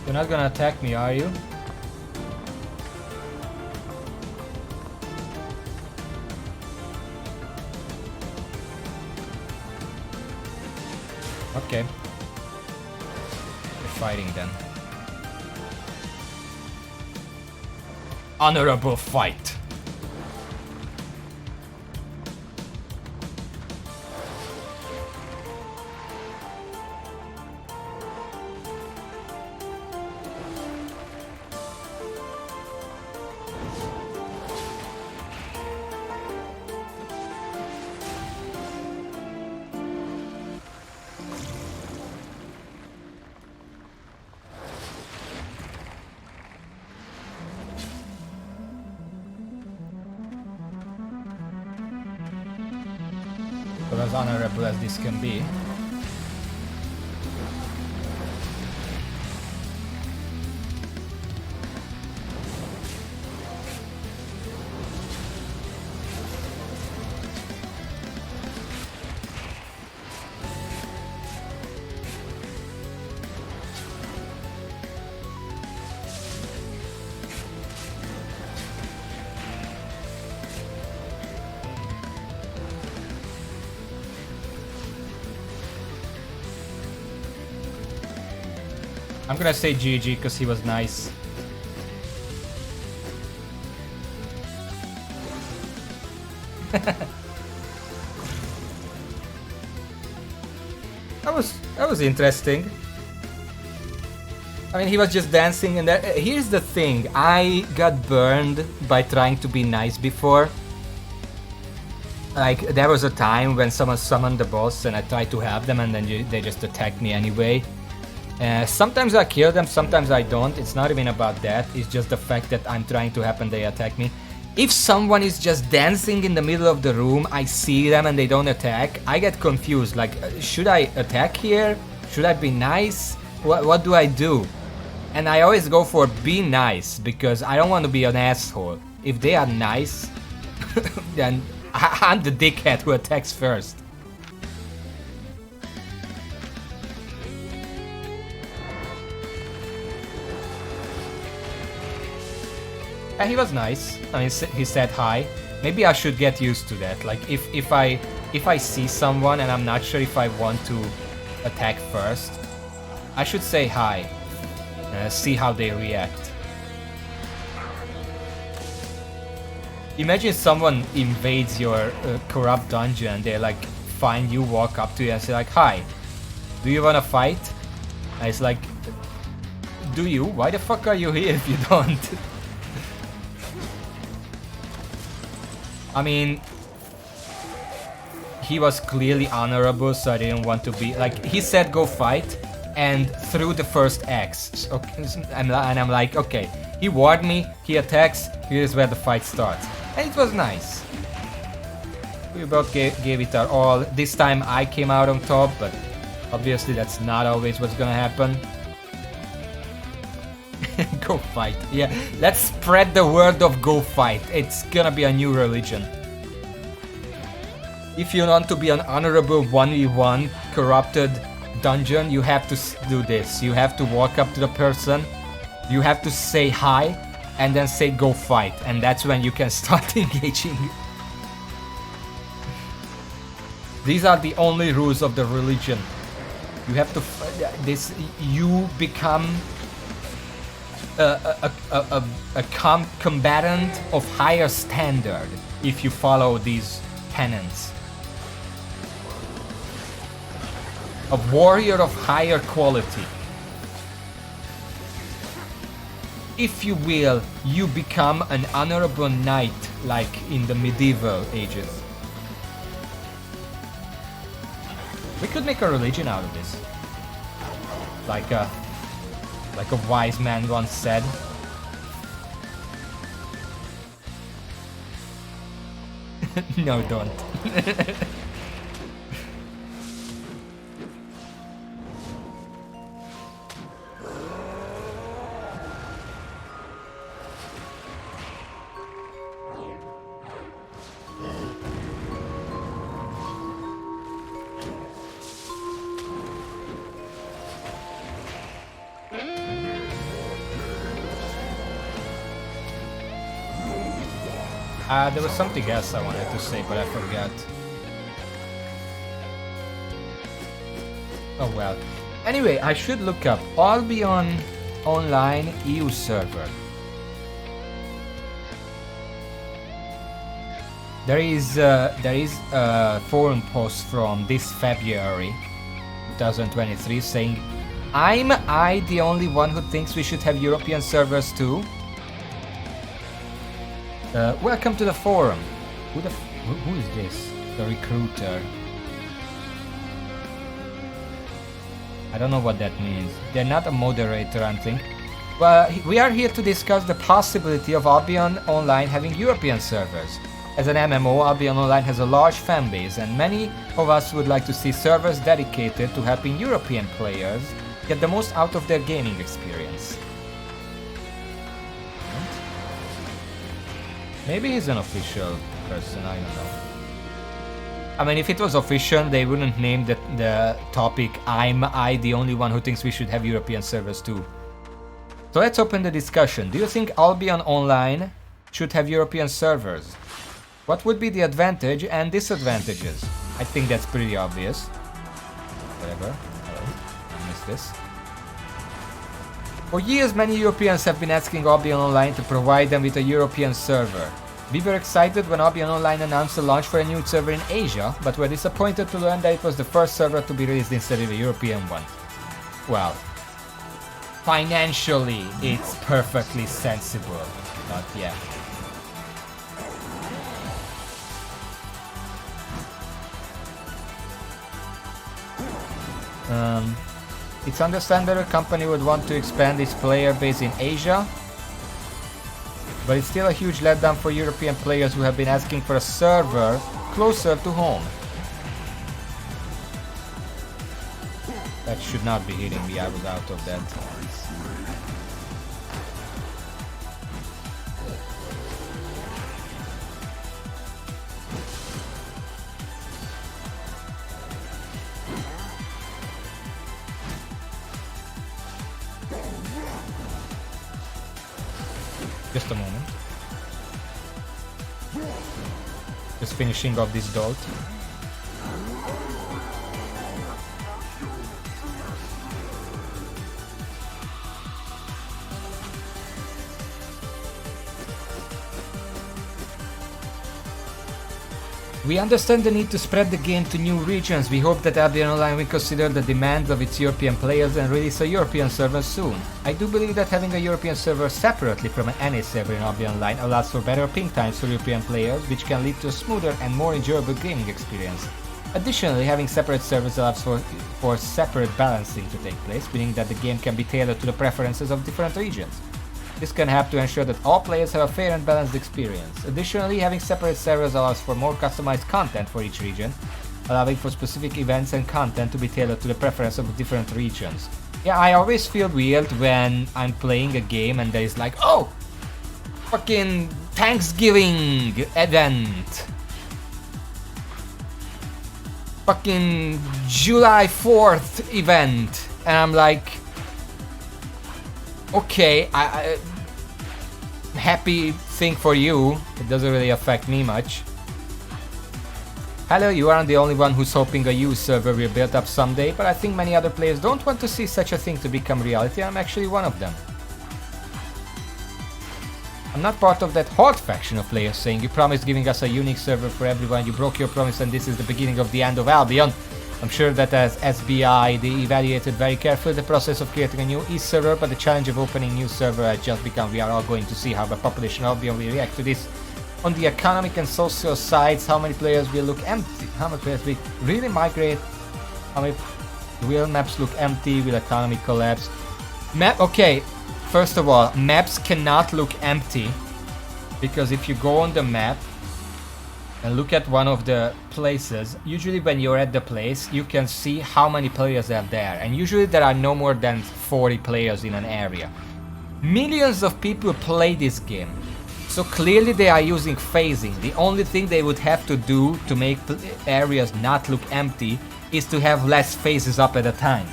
You're not gonna attack me, are you? Okay. We're fighting then. Honorable fight. honorable as this can be. I'm gonna say GG because he was nice. That was interesting. I mean, he was just dancing, and here's the thing: I got burned by trying to be nice before. Like, there was a time when someone summoned the boss, and I tried to help them, and then they just attacked me anyway. Sometimes I kill them, sometimes I don't. It's not even about that. It's just the fact that I'm trying to help and they attack me. If someone is just dancing in the middle of the room, I see them and they don't attack, I get confused. Like, should I attack here? Should I be nice? What do I do? And I always go for be nice, because I don't want to be an asshole. If they are nice, then I'm the dickhead who attacks first. And he was nice. I mean, he said hi. Maybe I should get used to that. Like, if I see someone and I'm not sure if I want to attack first, I should say hi. See how they react. Imagine someone invades your corrupt dungeon and they like find you, walk up to you and say like, hi, do you wanna fight? And it's like, do you? Why the fuck are you here if you don't? I mean, he was clearly honorable, so I didn't want to be like, he said go fight and threw the first axe. And I'm like, okay, he warned me, he attacks, here's where the fight starts. And it was nice. We both gave it our all. This time I came out on top, but obviously that's not always what's gonna happen. Go fight. Yeah, let's spread the word of go fight. It's gonna be a new religion. If you want to be an honorable 1v1 corrupted dungeon, you have to do this. You have to walk up to the person, you have to say hi, and then say go fight. And that's when you can start engaging. These are the only rules of the religion. You have to... you become a combatant of higher standard if you follow these tenets. A warrior of higher quality. If you will, you become an honorable knight like in the medieval ages. We could make a religion out of this. Like a wise man once said. No, don't. There was something else I wanted to say, but I forgot. Oh well. Anyway, I should look up Albion online EU server. There is a forum post from this February 2023 saying, "Am I the only one who thinks we should have European servers too? Welcome to the forum." Who is this? The recruiter. I don't know what that means. They're not a moderator, I think. Well, we are here to discuss the possibility of Albion Online having European servers. As an MMO, Albion Online has a large fan base, and many of us would like to see servers dedicated to helping European players get the most out of their gaming experience. Maybe he's an official person, I don't know. I mean, if it was official, they wouldn't name the topic I the only one who thinks we should have European servers too. So let's open the discussion. Do you think Albion Online should have European servers? What would be the advantage and disadvantages? I think that's pretty obvious. Whatever. Hello. I missed this. For years, many Europeans have been asking Albion Online to provide them with a European server. We were excited when Albion Online announced the launch for a new server in Asia, but were disappointed to learn that it was the first server to be released instead of a European one. Well, financially, it's perfectly sensible, but yeah. It's understandable a company would want to expand its player base in Asia, but it's still a huge letdown for European players who have been asking for a server closer to home. That should not be hitting me, I was out of that. Just a moment. Just finishing off this dot. We understand the need to spread the game to new regions. We hope that Albion Online will consider the demands of its European players and release a European server soon. I do believe that having a European server separately from an NA server in Albion Online allows for better ping times for European players, which can lead to a smoother and more enjoyable gaming experience. Additionally, having separate servers allows for separate balancing to take place, meaning that the game can be tailored to the preferences of different regions. This can help to ensure that all players have a fair and balanced experience. Additionally, having separate servers allows for more customized content for each region, allowing for specific events and content to be tailored to the preference of different regions. Yeah, I always feel weird when I'm playing a game and there is like, oh, fucking Thanksgiving event, fucking July 4th event, and I'm like, okay, I happy thing for you. It doesn't really affect me much. Hello, you aren't the only one who's hoping a U server will build up someday, but I think many other players don't want to see such a thing to become reality. I'm actually one of them. I'm not part of that horde faction of players saying you promised giving us a unique server for everyone, you broke your promise and this is the beginning of the end of Albion. I'm sure that as SBI, they evaluated very carefully the process of creating a new East server, but the challenge of opening new server has just become we are all going to see how the population of Albion will react to this. On the economic and social sides, how many players will look empty? How many players will really migrate? How many will maps look empty? Will economy collapse? Okay, first of all, maps cannot look empty, because if you go on the map and look at one of the places, usually when you're at the place, you can see how many players are there, and usually there are no more than 40 players in an area. Millions of people play this game, so clearly they are using phasing. The only thing they would have to do to make areas not look empty is to have less phases up at a time.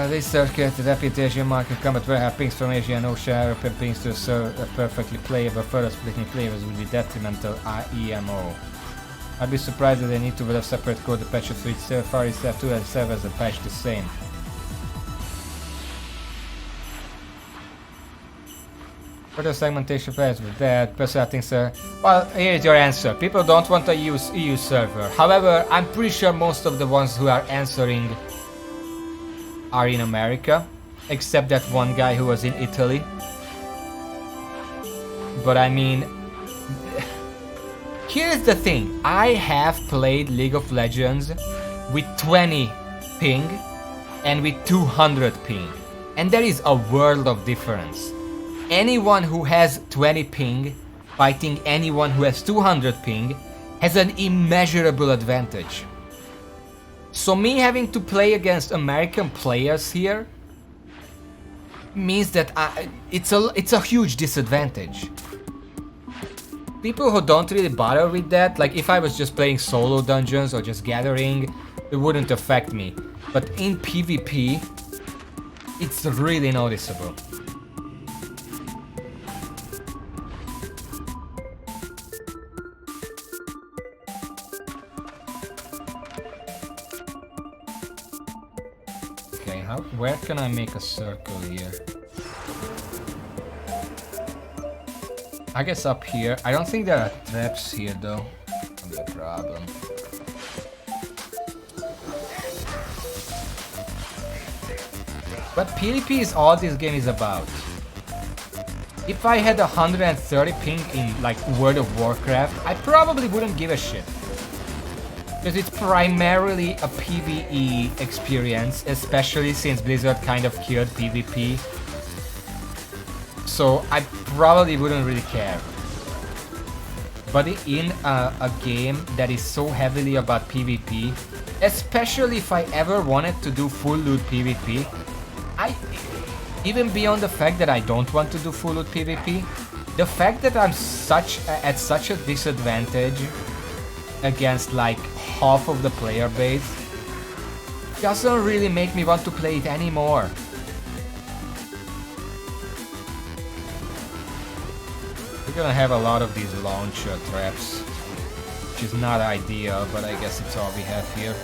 This circuit, the reputation market combat will have pings from Asia and Oceania, European pings to serve a perfectly playable, further splitting flavors would be detrimental IEMO. I'd be surprised that they need to have separate code to patch it for each server. Far East have 2 servers that patch the same. Further segmentation plans with that, personal things well, here's your answer. People don't want to use EU server. However, I'm pretty sure most of the ones who are answering are in America, except that one guy who was in Italy. But I mean, here's the thing. I have played League of Legends with 20 ping and with 200 ping. And there is a world of difference. Anyone who has 20 ping fighting anyone who has 200 ping has an immeasurable advantage. So me having to play against American players here means that it's a huge disadvantage. People who don't really bother with that, like if I was just playing solo dungeons or just gathering, it wouldn't affect me. But in PvP, it's really noticeable. Okay, where can I make a circle here? I guess up here. I don't think there are traps here though. That'll be a problem. But PvP is all this game is about. If I had 130 ping in like World of Warcraft, I probably wouldn't give a shit. Because it's primarily a PvE experience, especially since Blizzard kind of killed PvP. So I probably wouldn't really care. But in a game that is so heavily about PvP, especially if I ever wanted to do full loot PvP, even beyond the fact that I don't want to do full loot PvP, the fact that I'm at such a disadvantage against like half of the player base doesn't really make me want to play it anymore. We're gonna have a lot of these launcher traps, which is not ideal, but I guess it's all we have here.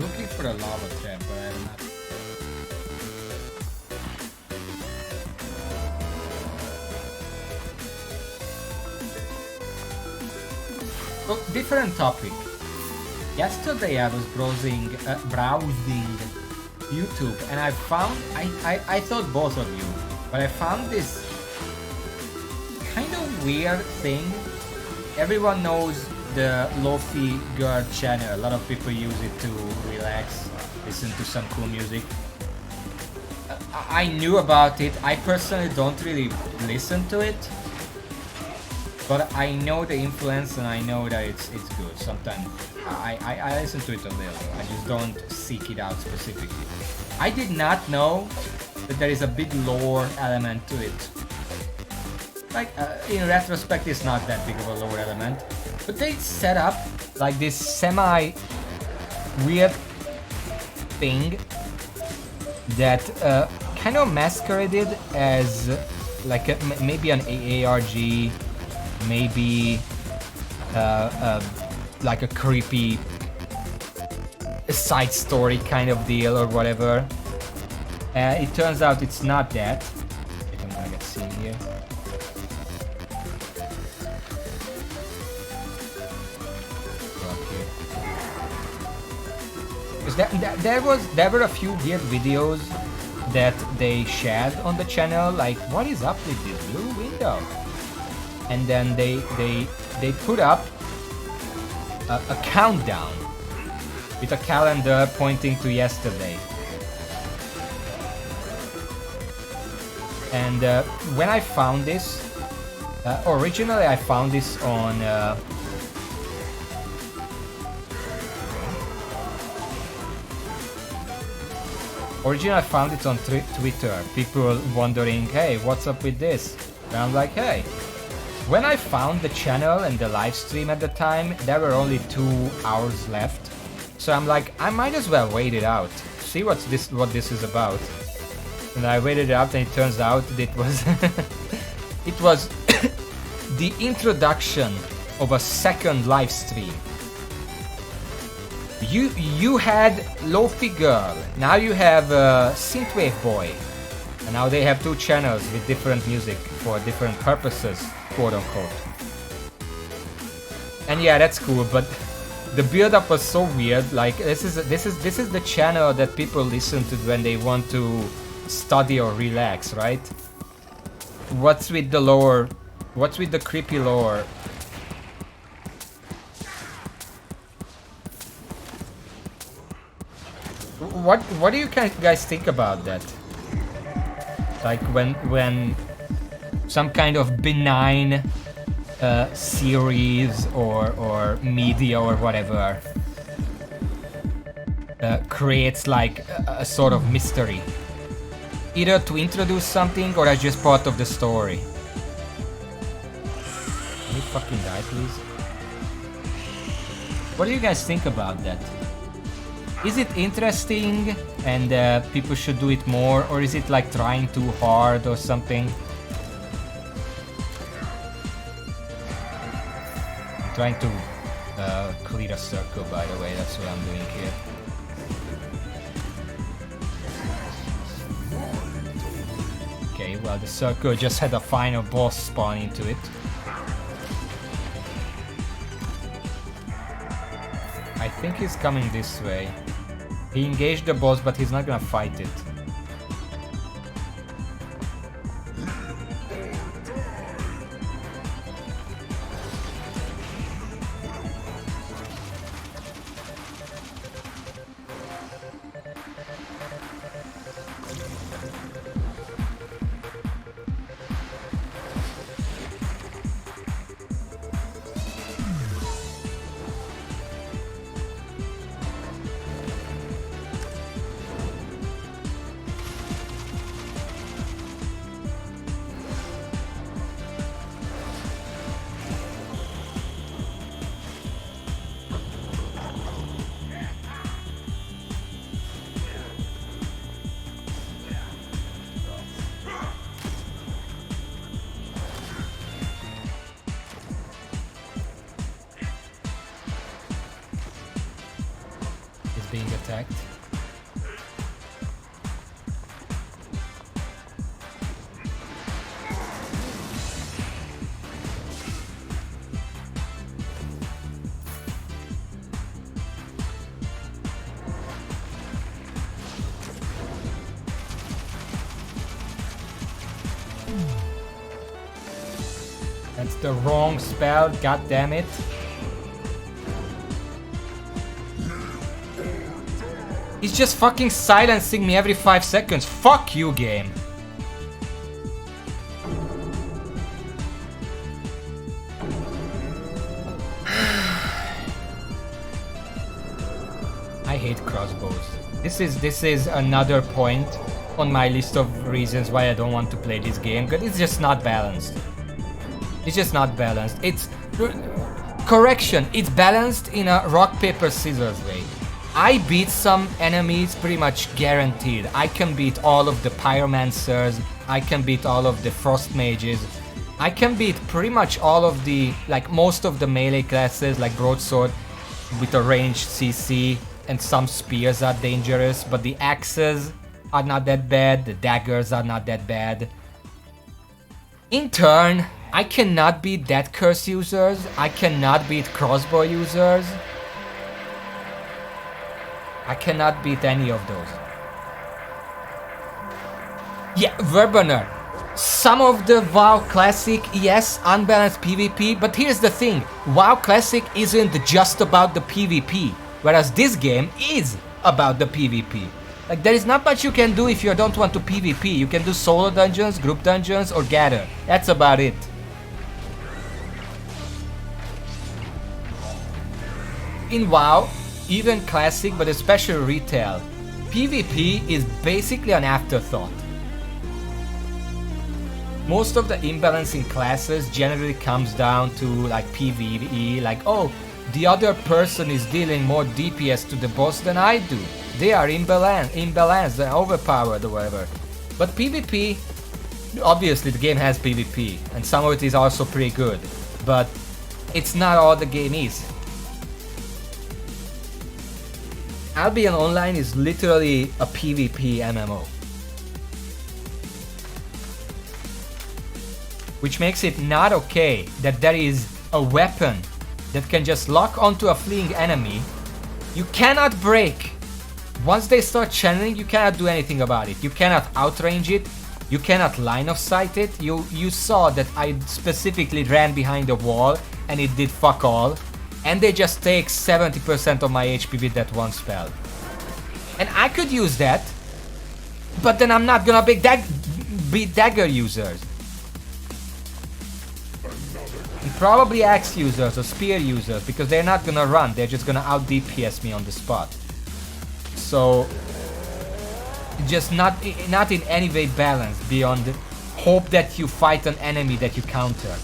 Looking for a lava trap, but I'm not. Oh, different topic. Yesterday I was browsing YouTube and I found, I thought both of you, but I found this kind of weird thing. Everyone knows the Lofi Girl channel. A lot of people use it to relax, listen to some cool music. I knew about it. I personally don't really listen to it, but I know the influence and I know that it's good. Sometimes I listen to it a little. I just don't seek it out specifically. I did not know that there is a big lore element to it. Like in retrospect, it's not that big of a lore element. But they set up like this semi-weird thing that kind of masqueraded as like maybe an AARG, maybe like a creepy side story kind of deal or whatever. It turns out it's not that. I'm gonna get seen here. There were a few weird videos that they shared on the channel, like what is up with this blue window? And then they put up a countdown with a calendar pointing to yesterday. And when I found this, originally I found this on originally I found it on Twitter. People wondering, hey, what's up with this? And I'm like, hey. When I found the channel and the live stream at the time, there were only 2 hours left. So I'm like, I might as well wait it out. see what this is about. And I waited it out, and it turns out it was it was the introduction of a second live stream. You had Lofi Girl, now you have Synthwave Boy, and now they have two channels with different music for different purposes, quote unquote. And yeah, that's cool, but the build-up was so weird. Like this is the channel that people listen to when they want to study or relax, right? What's with the lore? What's with the creepy lore? What do you guys think about that? Like when some kind of benign series or media or whatever creates like a sort of mystery, either to introduce something or as just part of the story. Can you fucking die, please? What do you guys think about that? Is it interesting and people should do it more, or is it like trying too hard or something? I'm trying to clear a circle, by the way, that's what I'm doing here. Okay, well, the circle just had a final boss spawn into it. I think he's coming this way. He engaged the boss, but he's not gonna fight it. Being attacked. That's the wrong spell, god damn it. He's just fucking silencing me every 5 seconds. Fuck you, game. I hate crossbows. This is another point on my list of reasons why I don't want to play this game, because it's just not balanced. It's just not balanced. It's correction. It's balanced in a rock paper scissors way. I beat some enemies pretty much guaranteed. I can beat all of the pyromancers, I can beat all of the frost mages, I can beat pretty much all of the, like most of the melee classes, like broadsword with a ranged CC, and some spears are dangerous, but the axes are not that bad, the daggers are not that bad. In turn, I cannot beat death curse users, I cannot beat crossbow users. I cannot beat any of those. Yeah, Verbaner. Some of the WoW Classic, yes, unbalanced PvP, but here's the thing. WoW Classic isn't just about the PvP, whereas this game is about the PvP. Like, there is not much you can do if you don't want to PvP. You can do solo dungeons, group dungeons, or gather. That's about it. In WoW, even Classic, but especially Retail, PvP is basically an afterthought. Most of the imbalance in classes generally comes down to like PvE, like, oh, the other person is dealing more DPS to the boss than I do. They are imbalanced, they're overpowered or whatever. But PvP, obviously the game has PvP, and some of it is also pretty good, but it's not all the game is. Albion Online is literally a PvP MMO. Which makes it not okay that there is a weapon that can just lock onto a fleeing enemy. You cannot break. Once they start channeling, you cannot do anything about it. You cannot outrange it. You cannot line of sight it. You saw that I specifically ran behind a wall and it did fuck all. And they just take 70% of my HP with that one spell. And I could use that, but then I'm not gonna be dagger users. And probably axe users or spear users, because they're not gonna run, they're just gonna out DPS me on the spot. So just not in any way balanced beyond hope that you fight an enemy that you counter.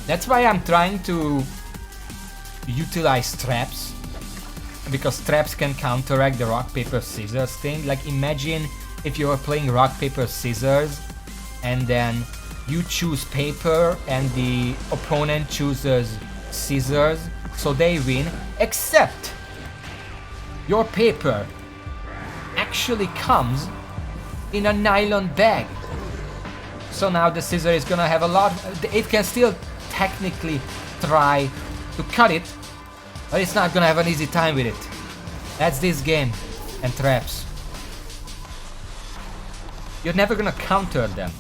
That's why I'm trying to utilize traps, because traps can counteract the rock paper scissors thing. Like, imagine if you were playing rock paper scissors and then you choose paper and the opponent chooses scissors, so they win, except your paper actually comes in a nylon bag. So now the scissor is gonna have a lot, it can still technically try to cut it, but it's not gonna have an easy time with it. That's this game and traps. You're never gonna counter them,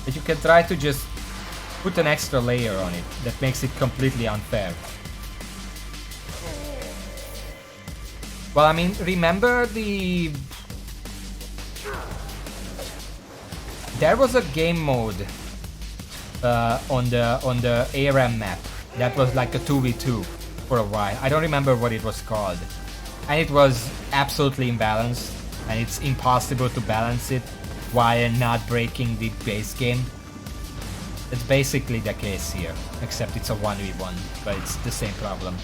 but you can try to just put an extra layer on it that makes it completely unfair. Well, I mean, remember there was a game mode on the ARAM map that was like a 2v2 for a while. I don't remember what it was called, and it was absolutely imbalanced, and it's impossible to balance it while not breaking the base game. It's basically the case here, except it's a 1v1, but it's the same problem.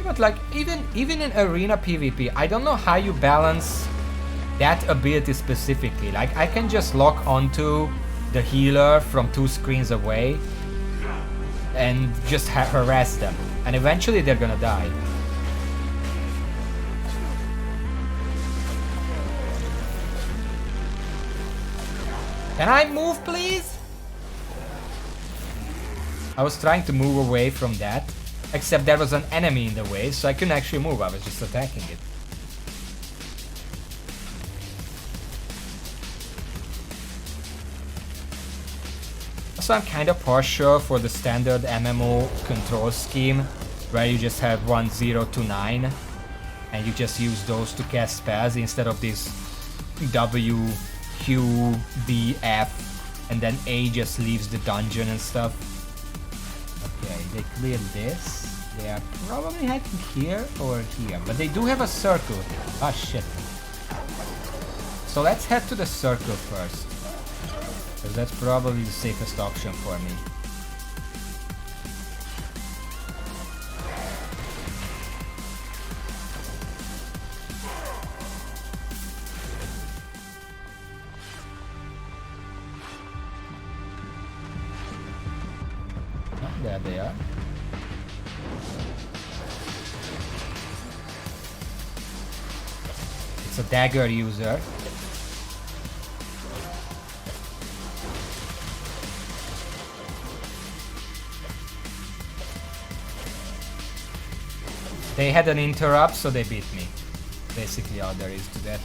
But like, even in arena PvP, I don't know how you balance that ability specifically. Like, I can just lock onto the healer from 2 screens away and just harass them, and eventually they're gonna die. Can I move, please? I was trying to move away from that, except there was an enemy in the way, so I couldn't actually move. I was just attacking it. So I'm kind of partial for the standard MMO control scheme, where you just have 1, 0 to 9, and you just use those to cast spells instead of this W, Q, B, F, and then A just leaves the dungeon and stuff. Okay, they cleared this. They are probably heading here or here, but they do have a circle. Ah, shit. So let's head to the circle first, because that's probably the safest option for me. Oh, there they are. It's a dagger user. They had an interrupt, so they beat me. Basically all there is to that.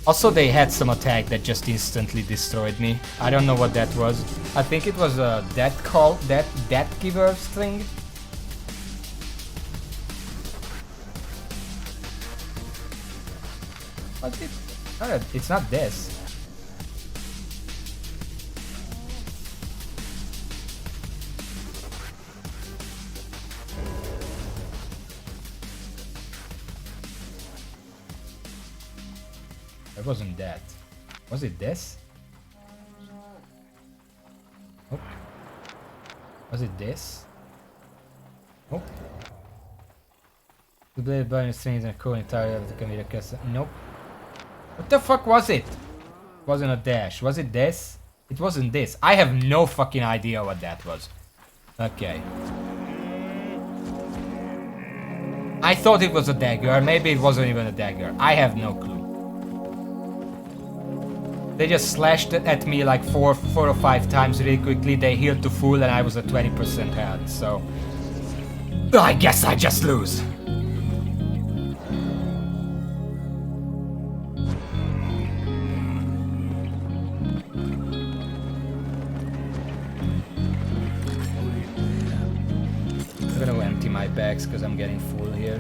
Also, they had some attack that just instantly destroyed me. I don't know what that was. I think it was a death giver thing. But it's not this. It wasn't that. Was it this? Nope. Was it this? Nope. The blade burning strings and cool entirely of the computer custom. Nope. What the fuck was it? It wasn't a dash. Was it this? It wasn't this. I have no fucking idea what that was. Okay. I thought it was a dagger. Maybe it wasn't even a dagger. I have no clue. They just slashed it at me like four or five times really quickly. They healed to full and I was at 20% health, so... I guess I just lose. I'm gonna empty my bags because I'm getting full here.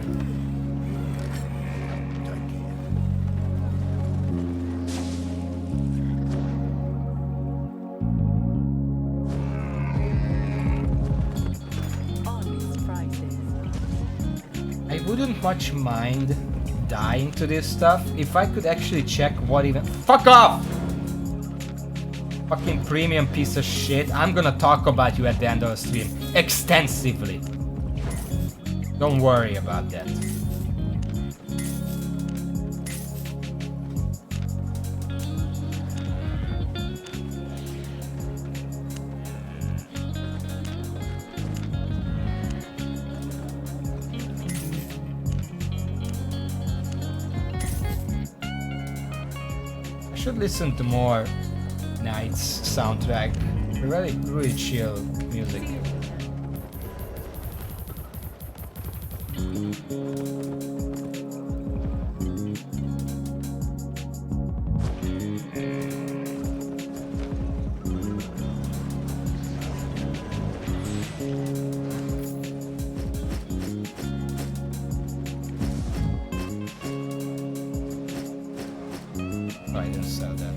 I wouldn't much mind dying to this stuff if I could actually check what even— Fuck off! Fucking premium piece of shit. I'm gonna talk about you at the end of the stream extensively. Don't worry about that. I should listen to more Knight's soundtrack. Really chill music. Oh, I didn't sell that.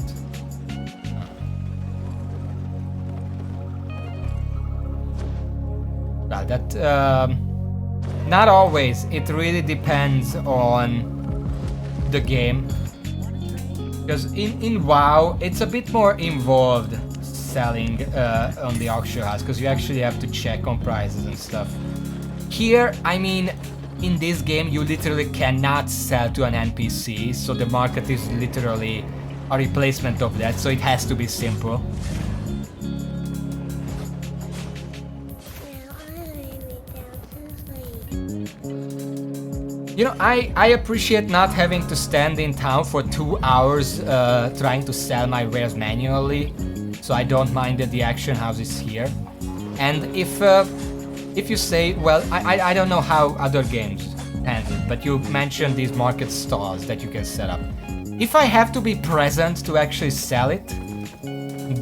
Well, that not always. It really depends on the game. Because in WoW, it's a bit more involved selling on the auction house, because you actually have to check on prices and stuff. Here, I mean, in this game, you literally cannot sell to an NPC, so the market is literally a replacement of that, so it has to be simple. You know, I appreciate not having to stand in town for 2 hours trying to sell my wares manually, so I don't mind that the auction house is here. And if you say, well, I don't know how other games handle it, but you mentioned these market stalls that you can set up. If I have to be present to actually sell it,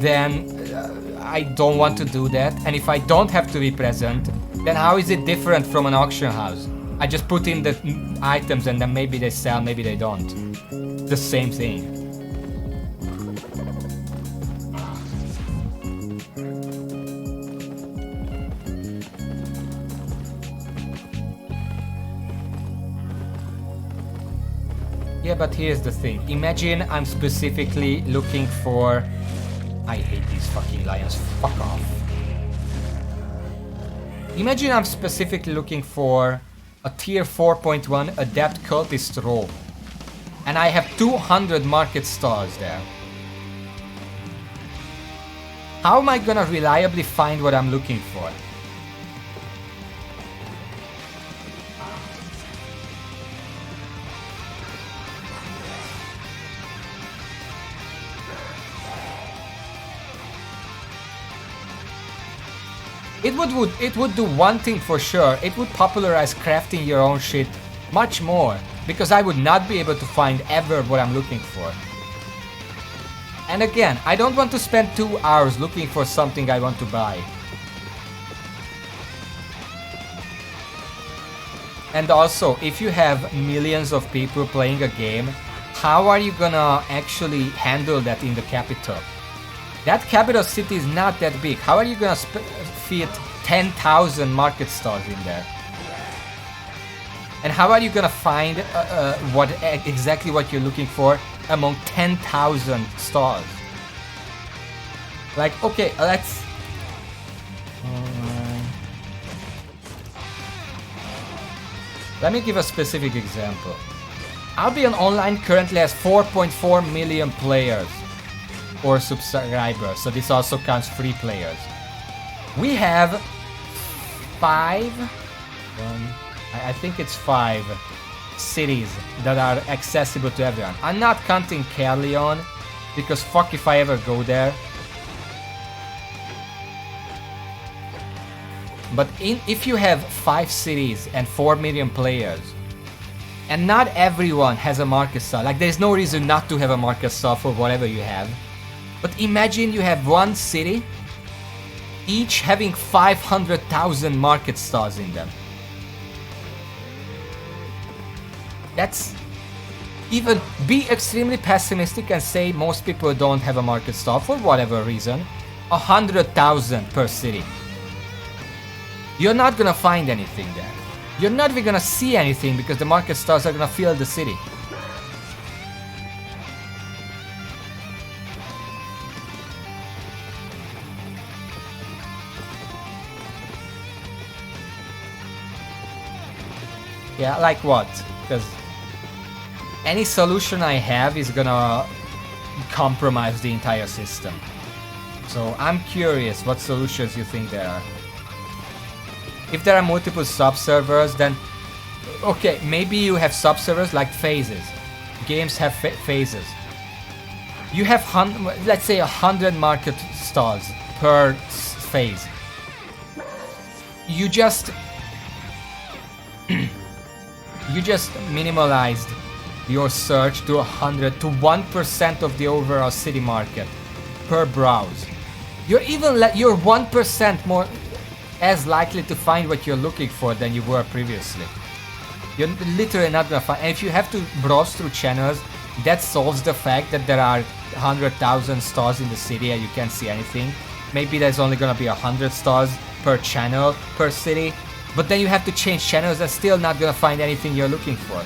then I don't want to do that. And if I don't have to be present, then how is it different from an auction house? I just put in the items and then maybe they sell, maybe they don't. The same thing. Yeah, but here's the thing. Imagine I'm specifically looking for... I hate these fucking lions. Fuck off. Imagine I'm specifically looking for a tier 4.1 adept cultist robe. And I have 200 market stalls there. How am I gonna reliably find what I'm looking for? It would do one thing for sure. It would popularize crafting your own shit much more, because I would not be able to find ever what I'm looking for. And again, I don't want to spend 2 hours looking for something I want to buy. And also, if you have millions of people playing a game, how are you gonna actually handle that in the capital? That capital city is not that big. How are you gonna fit 10,000 market stalls in there? And how are you gonna find exactly what you're looking for among 10,000 stars. Like, okay, let's... let me give a specific example. Albion Online currently has 4.4 million players or subscribers, so this also counts free players. We have I think it's 5 cities that are accessible to everyone. I'm not counting Carleon, because fuck if I ever go there. But if you have 5 cities and 4 million players, and not everyone has a market star, like there's no reason not to have a market star for whatever you have. But imagine you have one city, each having 500,000 market stars in them. That's... even be extremely pessimistic and say most people don't have a market star for whatever reason. 100,000 per city. You're not gonna find anything there. You're not even gonna see anything because the market stars are gonna fill the city. Yeah, like what? Because any solution I have is gonna compromise the entire system. So I'm curious what solutions you think there are. If there are multiple sub-servers, then... okay, maybe you have sub-servers like phases. Games have phases. You have, let's say, 100 market stars per phase. You just... you just minimalized your search to 100, to 1% of the overall city market per browse. You're even you're 1% more as likely to find what you're looking for than you were previously. You're literally not gonna find. And if you have to browse through channels, that solves the fact that there are 100,000 stars in the city and you can't see anything. Maybe there's only gonna be 100 stars per channel per city, but then you have to change channels and still not gonna find anything you're looking for.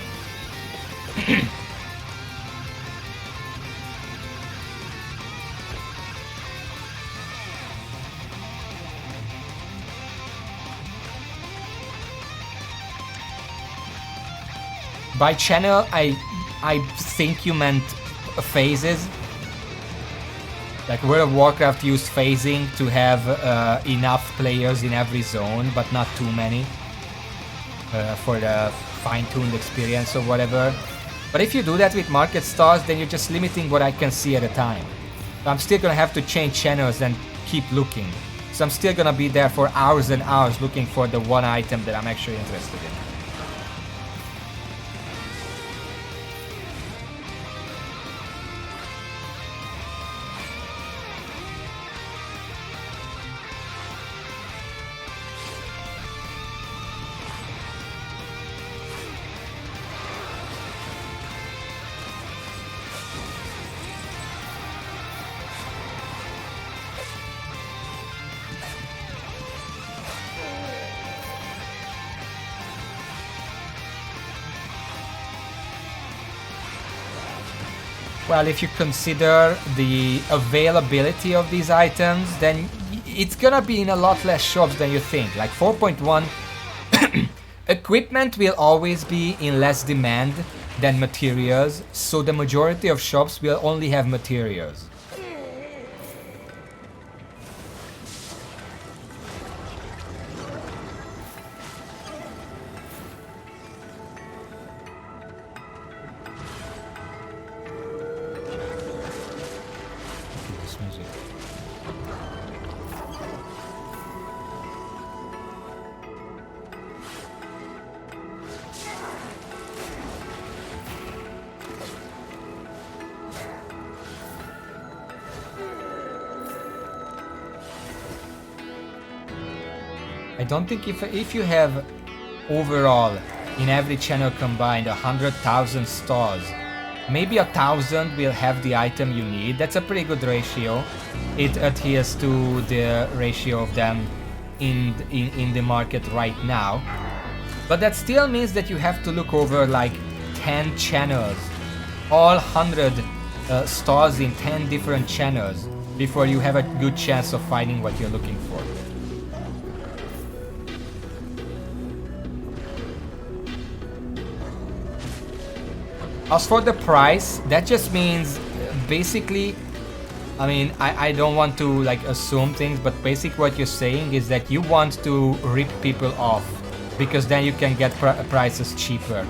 By channel, I think you meant phases. Like World of Warcraft used phasing to have enough players in every zone, but not too many for the fine-tuned experience or whatever. But if you do that with market stars, then you're just limiting what I can see at a time. So I'm still gonna have to change channels and keep looking. So I'm still gonna be there for hours and hours looking for the one item that I'm actually interested in. Well, if you consider the availability of these items, then it's gonna be in a lot less shops than you think. Like 4.1 equipment will always be in less demand than materials, so the majority of shops will only have materials. I don't think if you have overall in every channel combined 100,000 stars, maybe 1,000 will have the item you need. That's a pretty good ratio. It adheres to the ratio of them in the market right now. But that still means that you have to look over like 10 channels all 100 stars in 10 different channels before you have a good chance of finding what you're looking for. As for the price, that just means basically, I mean, I don't want to like assume things, but basically what you're saying is that you want to rip people off because then you can get prices cheaper.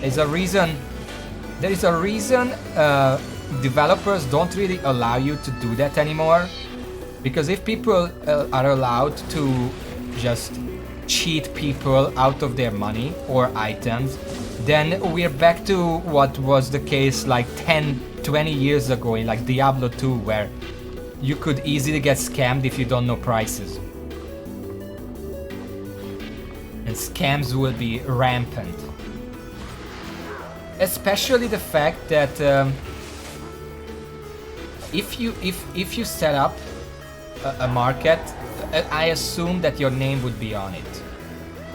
There is a reason developers don't really allow you to do that anymore, because if people are allowed to just cheat people out of their money or items, then we're back to what was the case like 10-20 years ago in like Diablo 2, where you could easily get scammed if you don't know prices. And scams will be rampant. Especially the fact that if you set up a market, I assume that your name would be on it.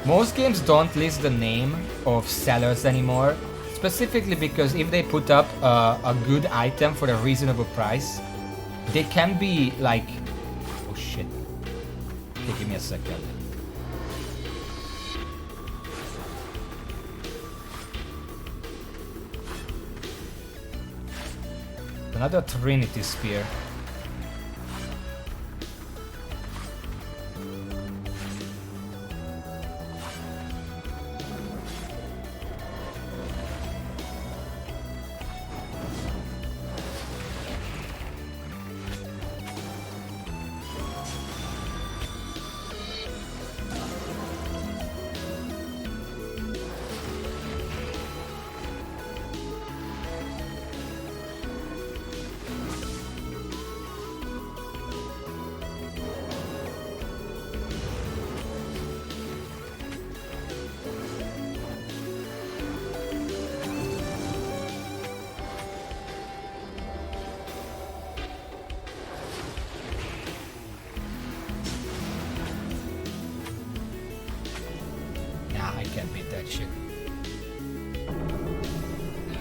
Most games don't list the name of sellers anymore, specifically because if they put up a good item for a reasonable price, they can be like... Oh shit. Okay, give me a second. Another Trinity Spear.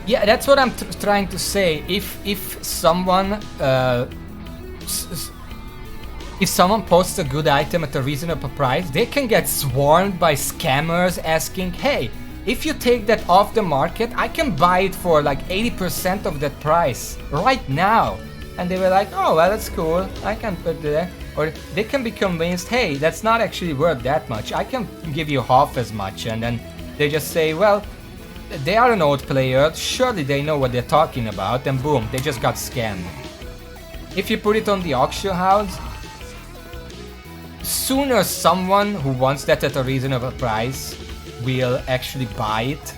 Yeah, that's what I'm trying to say. If someone posts a good item at a reasonable price, they can get swarmed by scammers asking, "Hey, if you take that off the market, I can buy it for like 80% of that price right now." And they were like, "Oh, well, that's cool. I can put that." Or they can be convinced, "Hey, that's not actually worth that much. I can give you half as much." And then they just say, "Well, they are an old player, surely they know what they're talking about," and boom, they just got scammed. If you put it on the auction house, sooner someone who wants that at a reasonable price will actually buy it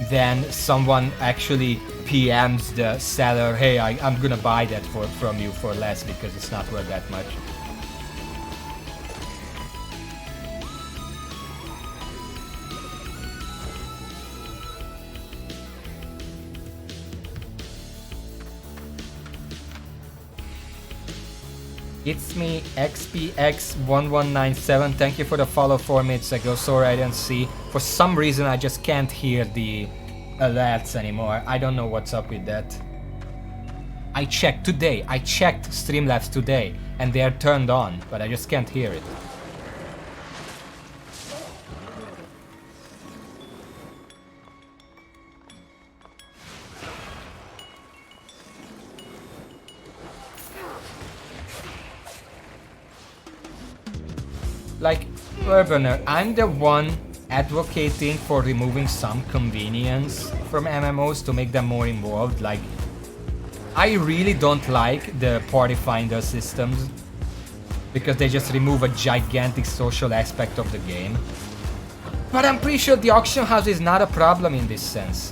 than someone actually PMs the seller, "Hey, I'm gonna buy that from you for less because it's not worth that much." It's me, XPX1197. Thank you for the follow 4 minutes ago. Sorry I didn't see. For some reason I just can't hear the alerts anymore. I don't know what's up with that. I checked today. I checked Streamlabs today and they are turned on, but I just can't hear it. Like, Urbaner, I'm the one advocating for removing some convenience from MMOs to make them more involved. Like, I really don't like the party finder systems because they just remove a gigantic social aspect of the game. But I'm pretty sure the auction house is not a problem in this sense.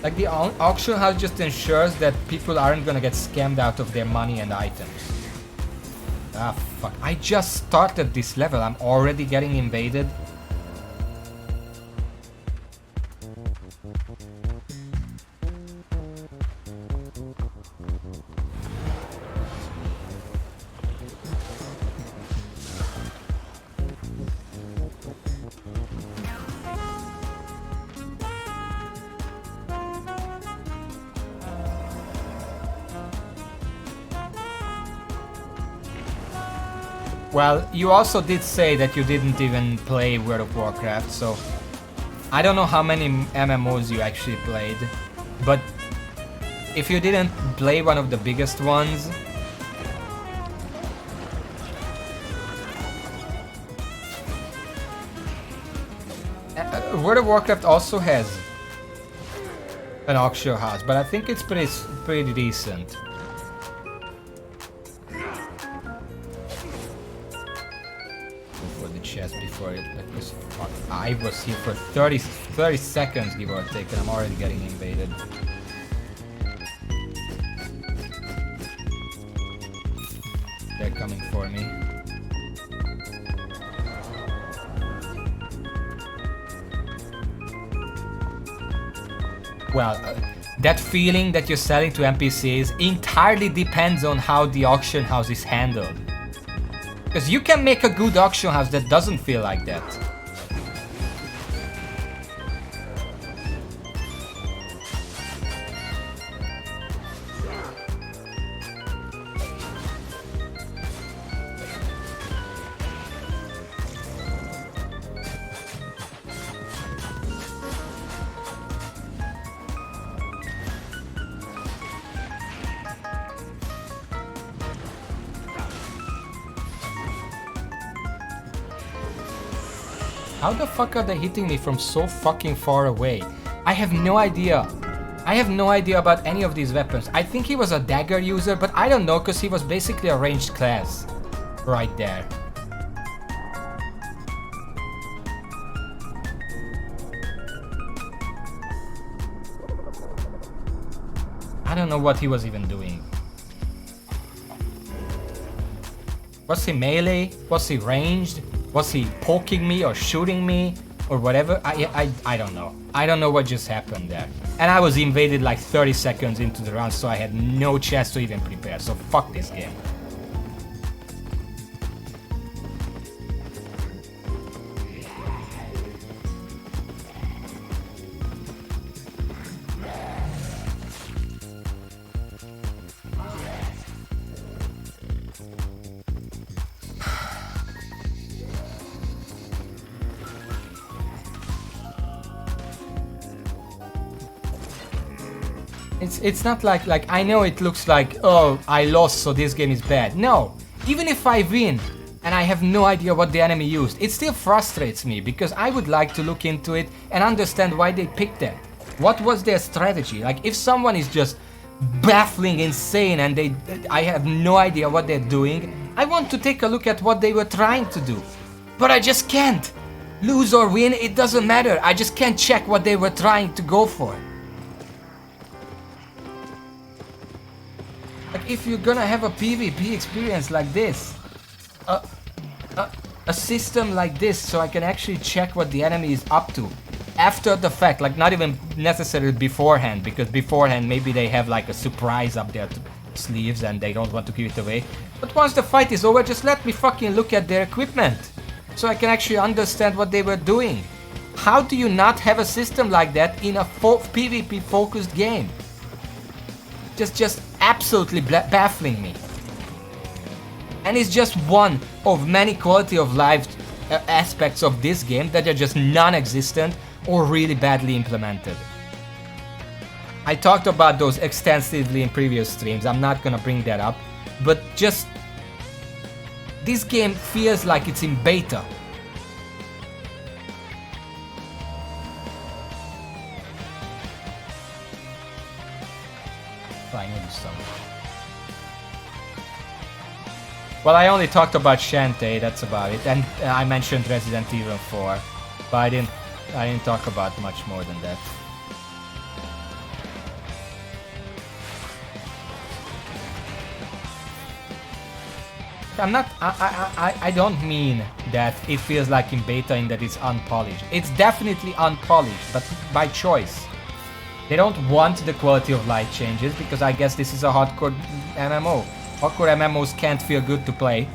Like, the auction house just ensures that people aren't gonna get scammed out of their money and items. Ah, fuck. I just started this level. I'm already getting invaded. Well, you also did say that you didn't even play World of Warcraft, so I don't know how many MMOs you actually played, but if you didn't play one of the biggest ones, World of Warcraft also has an auction house, but I think it's pretty decent. For the chest before it, because fuck, I was here for 30 seconds, give or take, and I'm already getting invaded. They're coming for me. Well, that feeling that you're selling to NPCs entirely depends on how the auction house is handled. Because you can make a good auction house that doesn't feel like that. How the fuck are they hitting me from so fucking far away? I have no idea. I have no idea about any of these weapons. I think he was a dagger user, but I don't know because he was basically a ranged class. Right there. I don't know what he was even doing. Was he melee? Was he ranged? Was he poking me or shooting me or whatever? I don't know. I don't know what just happened there. And I was invaded like 30 seconds into the round, so I had no chance to even prepare. So fuck this game. It's not like I know it looks like, oh, I lost so this game is bad. No, even if I win and I have no idea what the enemy used, it still frustrates me because I would like to look into it and understand why they picked that. What was their strategy? Like if someone is just baffling insane and I have no idea what they're doing, I want to take a look at what they were trying to do. But I just can't. Lose or win, it doesn't matter. I just can't check what they were trying to go for. Like if you're gonna have a PvP experience like this, a system like this, so I can actually check what the enemy is up to after the fact, like not even necessarily beforehand, because beforehand maybe they have like a surprise up their sleeves and they don't want to give it away. But once the fight is over, just let me fucking look at their equipment so I can actually understand what they were doing. How do you not have a system like that in a PvP focused game? Just absolutely baffling me. And it's just one of many quality of life aspects of this game that are just non-existent or really badly implemented. I talked about those extensively in previous streams, I'm not gonna bring that up, but just this game feels like it's in beta. Well, I only talked about Shantae, that's about it, and I mentioned Resident Evil 4, but I didn't talk about much more than that. I don't mean that it feels like in beta in that it's unpolished. It's definitely unpolished, but by choice. They don't want the quality of life changes because I guess this is a hardcore MMO. Hardcore MMOs can't feel good to play.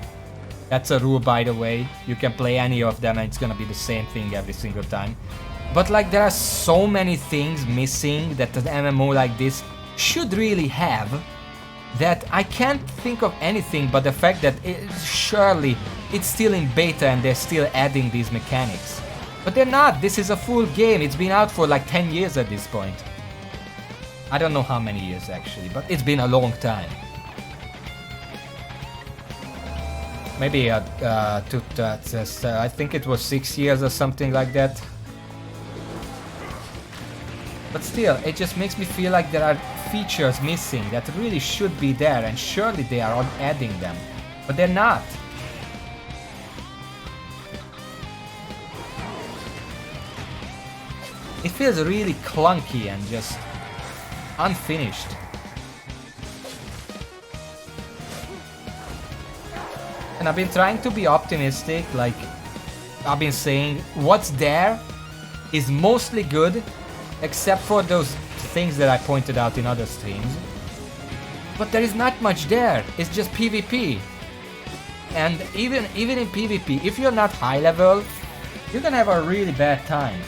That's a rule, by the way. You can play any of them and it's gonna be the same thing every single time. But like there are so many things missing that an MMO like this should really have, that I can't think of anything but the fact that surely it's still in beta and they're still adding these mechanics. But they're not. This is a full game. It's been out for like 10 years at this point. I don't know how many years actually, but it's been a long time. Maybe I think it was 6 years or something like that. But still, it just makes me feel like there are features missing that really should be there, and surely they are adding them. But they're not. It feels really clunky and just unfinished. And I've been trying to be optimistic, like I've been saying, what's there is mostly good, except for those things that I pointed out in other streams. But there is not much there, it's just PvP. And even in PvP, if you're not high level, you're gonna have a really bad time.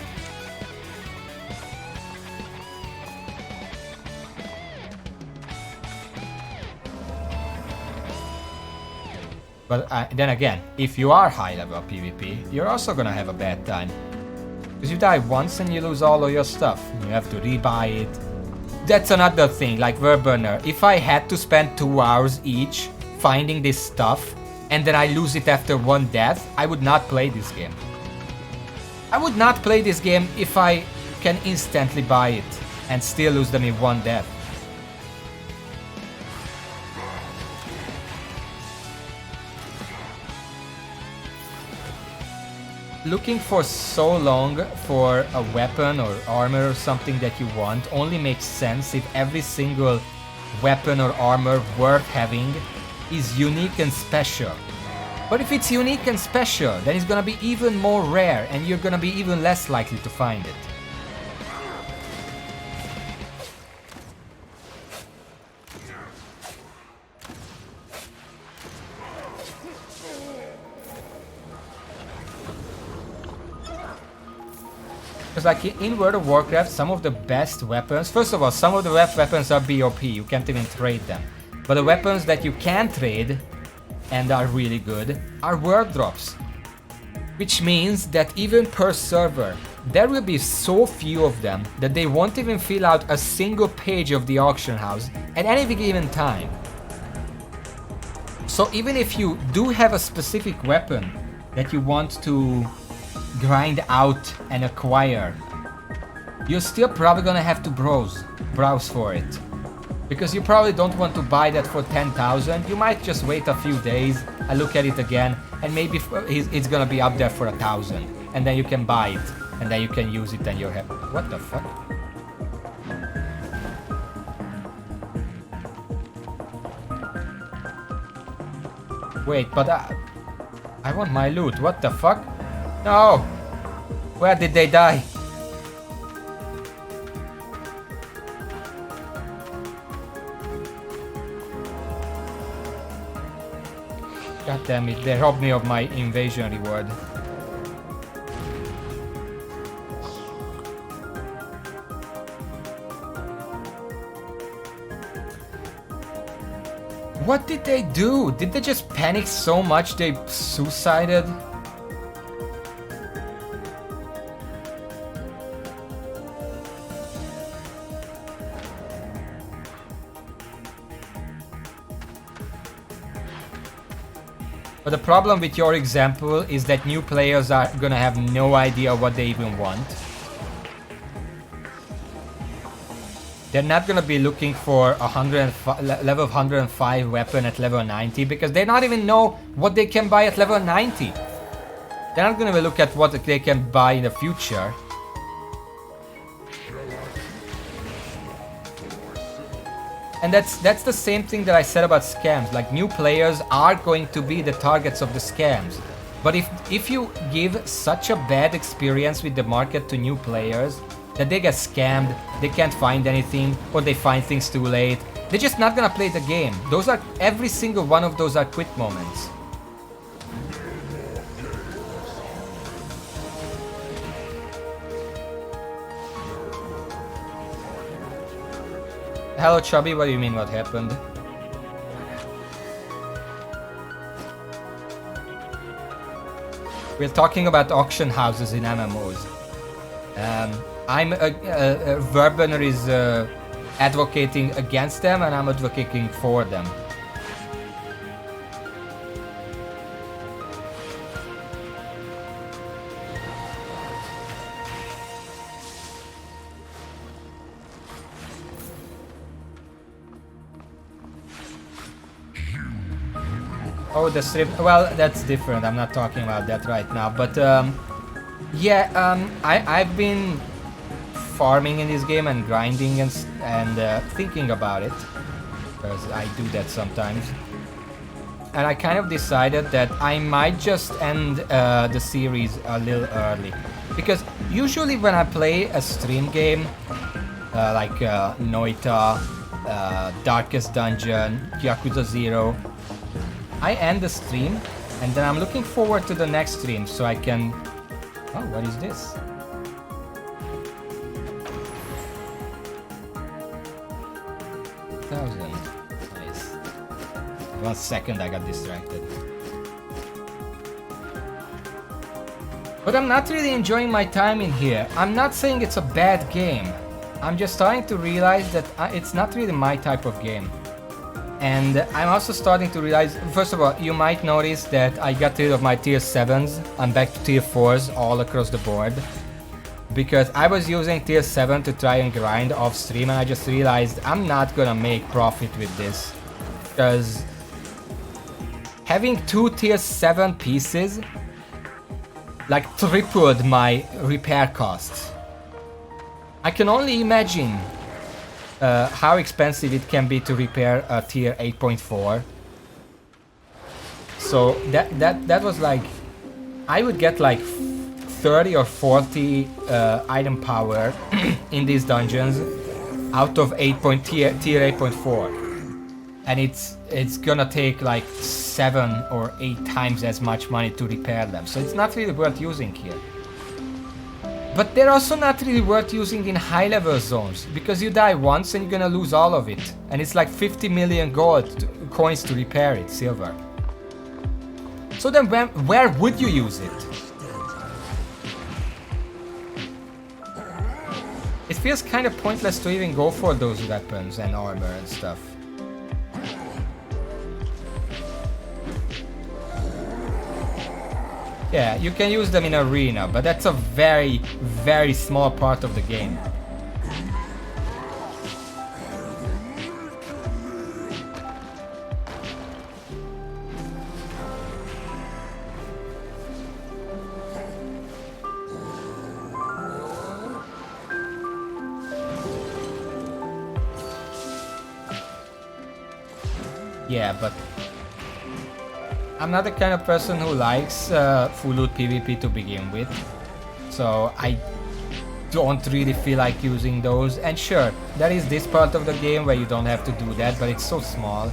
But then again, if you are high level PvP, you're also gonna have a bad time. Because you die once and you lose all of your stuff. You have to rebuy it. That's another thing, like Verburner. If I had to spend 2 hours each finding this stuff, and then I lose it after one death, I would not play this game. I would not play this game if I can instantly buy it and still lose them in one death. Looking for so long for a weapon or armor or something that you want only makes sense if every single weapon or armor worth having is unique and special. But if it's unique and special, then it's gonna be even more rare and you're gonna be even less likely to find it. Because like in World of Warcraft, some of the best weapons, first of all, some of the weapons are BOP, you can't even trade them. But the weapons that you can trade and are really good are world drops. Which means that even per server, there will be so few of them that they won't even fill out a single page of the auction house at any given time. So even if you do have a specific weapon that you want to grind out and acquire, you're still probably gonna have to browse for it. Because you probably don't want to buy that for 10,000, you might just wait a few days, I look at it again, and maybe it's gonna be up there for 1,000. And then you can buy it, and then you can use it and you're happy. What the fuck? Wait, but I want my loot, what the fuck? No! Where did they die? God damn it, they robbed me of my invasion reward. What did they do? Did they just panic so much they suicided? But the problem with your example is that new players are gonna have no idea what they even want. They're not gonna be looking for level 105 weapon at level 90 because they don't even know what they can buy at level 90. They're not gonna look at what they can buy in the future. And that's the same thing that I said about scams. Like, new players are going to be the targets of the scams. But if you give such a bad experience with the market to new players that they get scammed, they can't find anything, or they find things too late, they're just not gonna play the game. Every single one of those are quit moments. Hello Chubby, what do you mean what happened? We're talking about auction houses in MMOs. Verbener is advocating against them, and I'm advocating for them. Oh, the strip. Well, that's different. I'm not talking about that right now. But yeah, I've been farming in this game and grinding and thinking about it, because I do that sometimes. And I kind of decided that I might just end the series a little early, because usually when I play a stream game like Noita, Darkest Dungeon, Yakuza 0, I end the stream and then I'm looking forward to the next stream so I can... Oh, what is this? Nice. 1 second, I got distracted. But I'm not really enjoying my time in here. I'm not saying it's a bad game. I'm just starting to realize that it's not really my type of game. And I'm also starting to realize, first of all, you might notice that I got rid of my tier 7s. I'm back to tier 4s all across the board. Because I was using tier 7 to try and grind off stream, and I just realized I'm not gonna make profit with this. Because having 2 tier 7 pieces like tripled my repair costs. I can only imagine how expensive it can be to repair a tier 8.4. So that was like, I would get like 30 or 40 item power in these dungeons out of tier 8.4, and it's gonna take like 7 or 8 times as much money to repair them, so it's not really worth using here. But they're also not really worth using in high level zones, because you die once and you're gonna lose all of it, and it's like 50 million coins to repair it, silver. So then where would you use it? It feels kind of pointless to even go for those weapons and armor and stuff. Yeah, you can use them in arena, but that's a very, very small part of the game. Yeah, but I'm not the kind of person who likes full loot PvP to begin with, so I don't really feel like using those. And sure, there is this part of the game where you don't have to do that, but it's so small.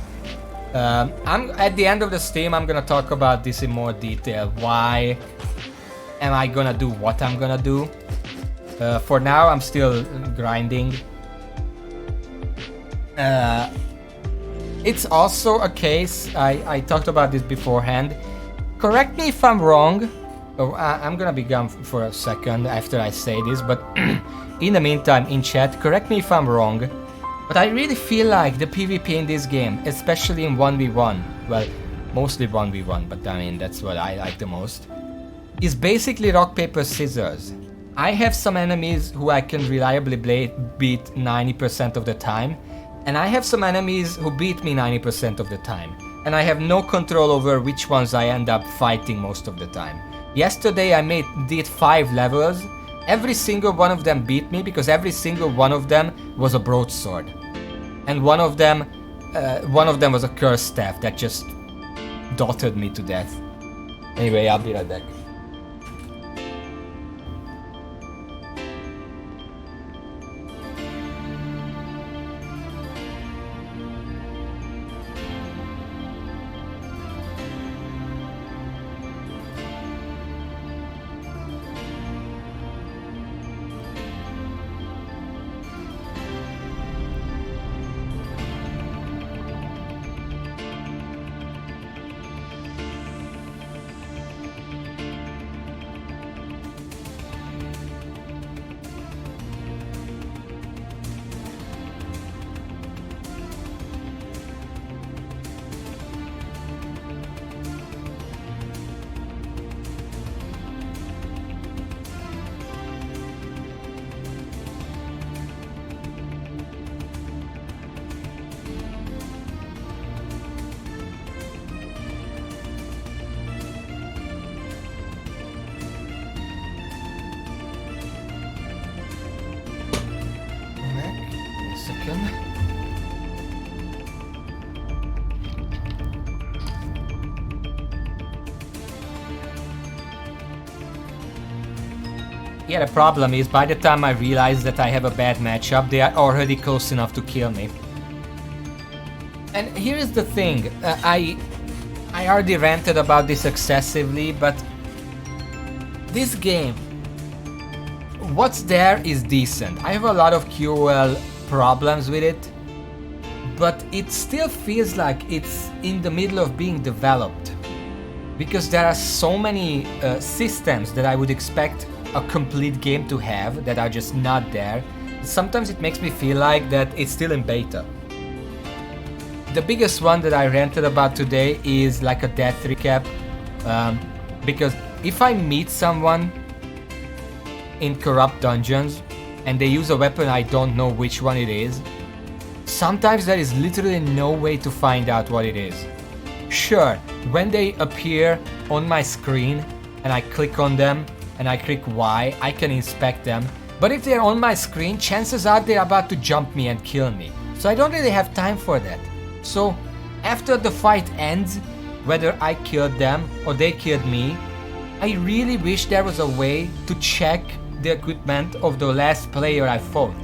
I'm at the end of the stream, I'm gonna talk about this in more detail. Why am I gonna do what I'm gonna do? For now, I'm still grinding. It's also a case, I talked about this beforehand. Correct me if I'm wrong. Oh, I'm gonna be gone for a second after I say this, but in the meantime, in chat, correct me if I'm wrong. But I really feel like the PvP in this game, especially in 1v1, well, mostly 1v1, but I mean, that's what I like the most, is basically rock, paper, scissors. I have some enemies who I can reliably beat 90% of the time, and I have some enemies who beat me 90% of the time, and I have no control over which ones I end up fighting most of the time. Yesterday I did 5 levels. Every single one of them beat me because every single one of them was a broadsword, and one of them was a cursed staff that just dotted me to death. Anyway, I'll be right back. second. Yeah, the problem is, by the time I realize that I have a bad matchup, they are already close enough to kill me. And here is the thing, I already ranted about this excessively, but this game, what's there is decent. I have a lot of QoL problems with it, but it still feels like it's in the middle of being developed. Because there are so many systems that I would expect a complete game to have that are just not there. Sometimes it makes me feel like that it's still in beta. The biggest one that I ranted about today is like a death recap, because if I meet someone in corrupt dungeons and they use a weapon I don't know which one it is, sometimes there is literally no way to find out what it is. Sure, when they appear on my screen and I click on them and I click Y, I can inspect them, but if they're on my screen, chances are they're about to jump me and kill me. So I don't really have time for that. So after the fight ends, whether I killed them or they killed me, I really wish there was a way to check the equipment of the last player I fought.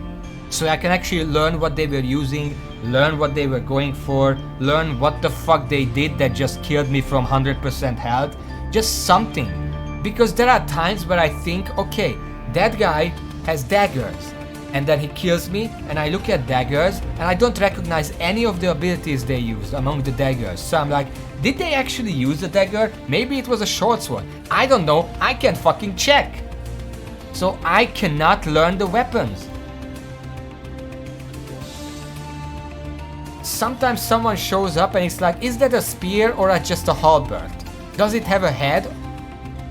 So I can actually learn what they were using, learn what they were going for, learn what the fuck they did that just killed me from 100% health. Just something. Because there are times where I think, okay, that guy has daggers. And then he kills me, and I look at daggers, and I don't recognize any of the abilities they used among the daggers. So I'm like, did they actually use the dagger? Maybe it was a short sword. I don't know, I can't fucking check. So I cannot learn the weapons. Sometimes someone shows up and it's like, is that a spear or just a halberd? Does it have a head?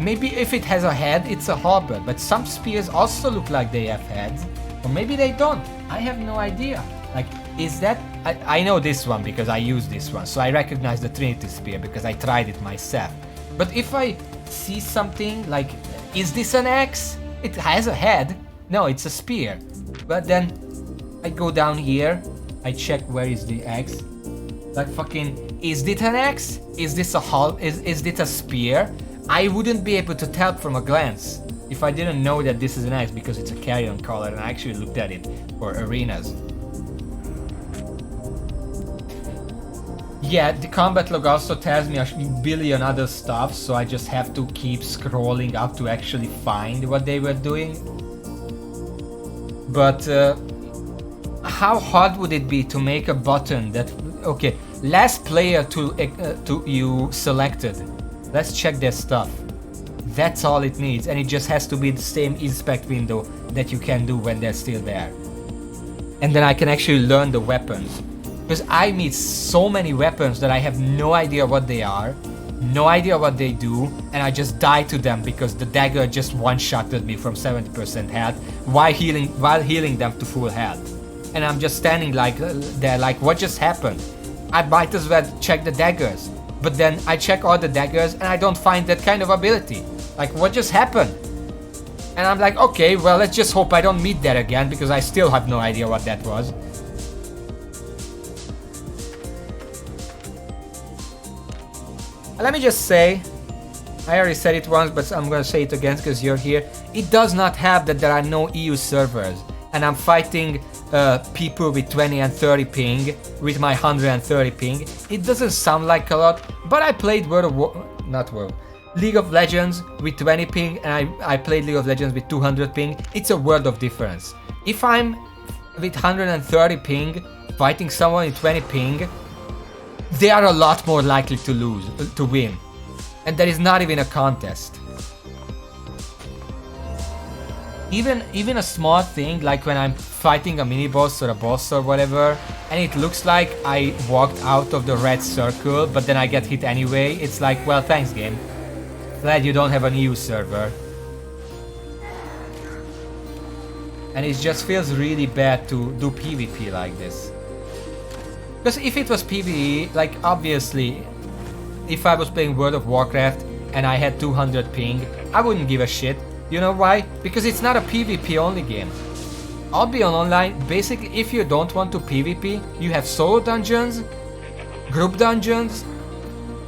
Maybe if it has a head, it's a halberd, but some spears also look like they have heads. Or maybe they don't. I have no idea. Like, is that... I know this one because I use this one, so I recognize the Trinity Spear because I tried it myself. But if I see something like, is this an axe? It has a head. No, it's a spear. But then I go down here, I check where is the axe. Like fucking, is this an axe? Is this a is this a spear? I wouldn't be able to tell from a glance if I didn't know that this is an axe because it's a carrion collar and I actually looked at it for arenas. Yeah, the combat log also tells me a billion other stuff, so I just have to keep scrolling up to actually find what they were doing. But how hard would it be to make a button that, okay, last player to you selected, let's check their stuff. That's all it needs, and it just has to be the same inspect window that you can do when they're still there. And then I can actually learn the weapons. Because I meet so many weapons that I have no idea what they are, no idea what they do, and I just die to them because the dagger just one-shotted me from 70% health while healing them to full health. And I'm just standing like there like, what just happened? I might as well check the daggers. But then I check all the daggers and I don't find that kind of ability. Like, what just happened? And I'm like, okay, well, let's just hope I don't meet that again because I still have no idea what that was. Let me just say, I already said it once, but I'm gonna say it again because you're here. It does not help that there are no EU servers. And I'm fighting people with 20 and 30 ping with my 130 ping. It doesn't sound like a lot, but I played League of Legends with 20 ping and I played League of Legends with 200 ping. It's a world of difference. If I'm with 130 ping fighting someone with 20 ping, they are a lot more likely to win. And there is not even a contest. Even a small thing like when I'm fighting a mini boss or a boss or whatever and it looks like I walked out of the red circle but then I get hit anyway, it's like, well, thanks game. Glad you don't have an EU server. And it just feels really bad to do PvP like this. Because if it was PvE, like obviously, if I was playing World of Warcraft and I had 200 ping, I wouldn't give a shit. You know why? Because it's not a PvP only game. Albion Online, basically, if you don't want to PvP, you have solo dungeons, group dungeons,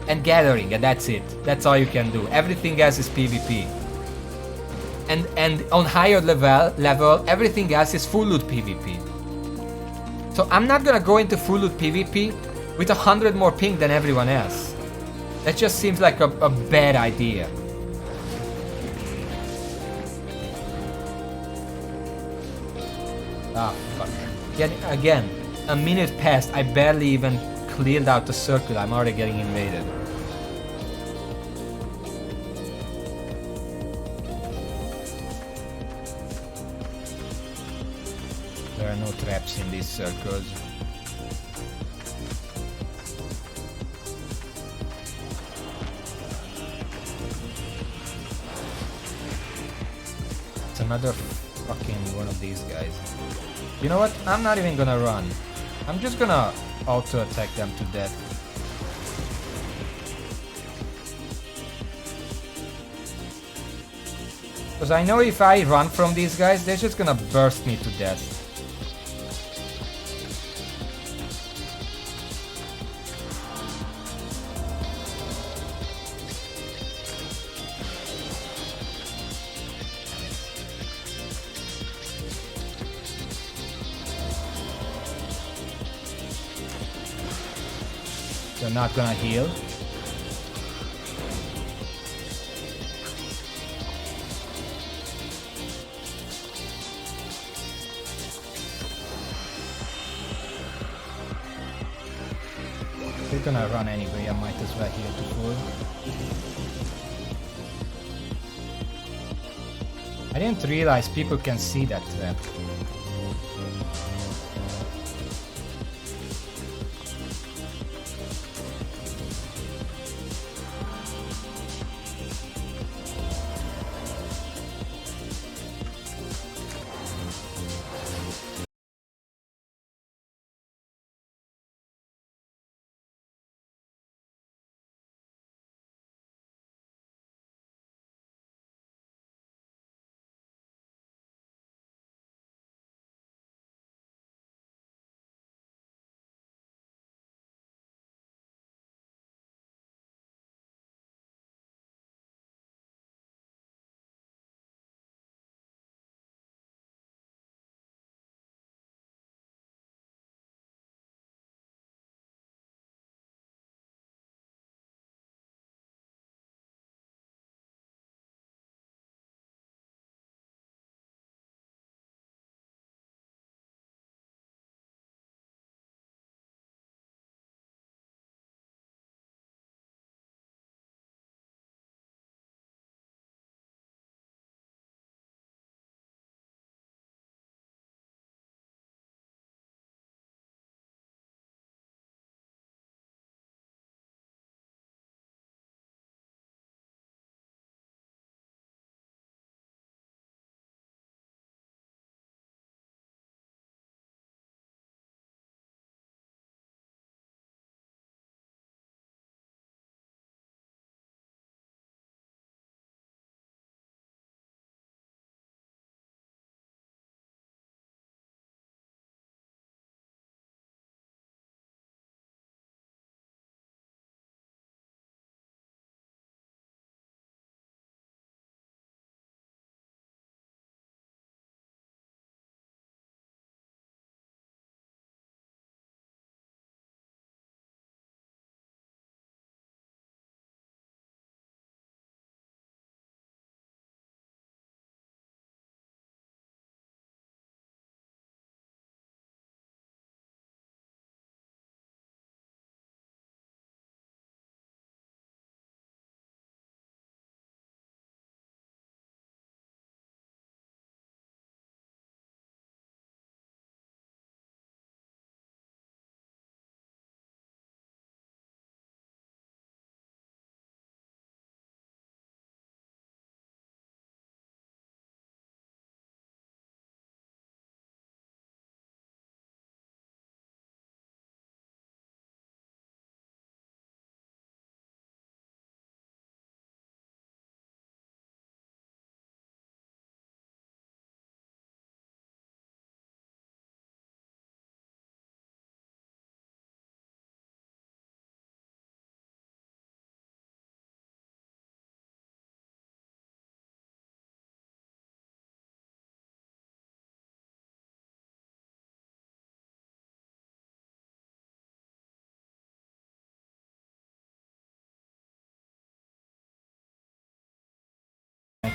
and gathering, and that's it. That's all you can do. Everything else is PvP. And on higher level, everything else is full loot PvP. So I'm not gonna go into full loot PvP with 100 more ping than everyone else. That just seems like a bad idea. Ah, fuck. Again, a minute passed, I barely even cleared out the circle, I'm already getting invaded. There are no traps in these circles. It's another fucking one of these guys. You know what? I'm not even gonna run. I'm just gonna auto attack them to death. Because I know if I run from these guys, they're just gonna burst me to death. They're not gonna heal. They're gonna run anyway, I might as well heal to full. I didn't realize people can see that trap.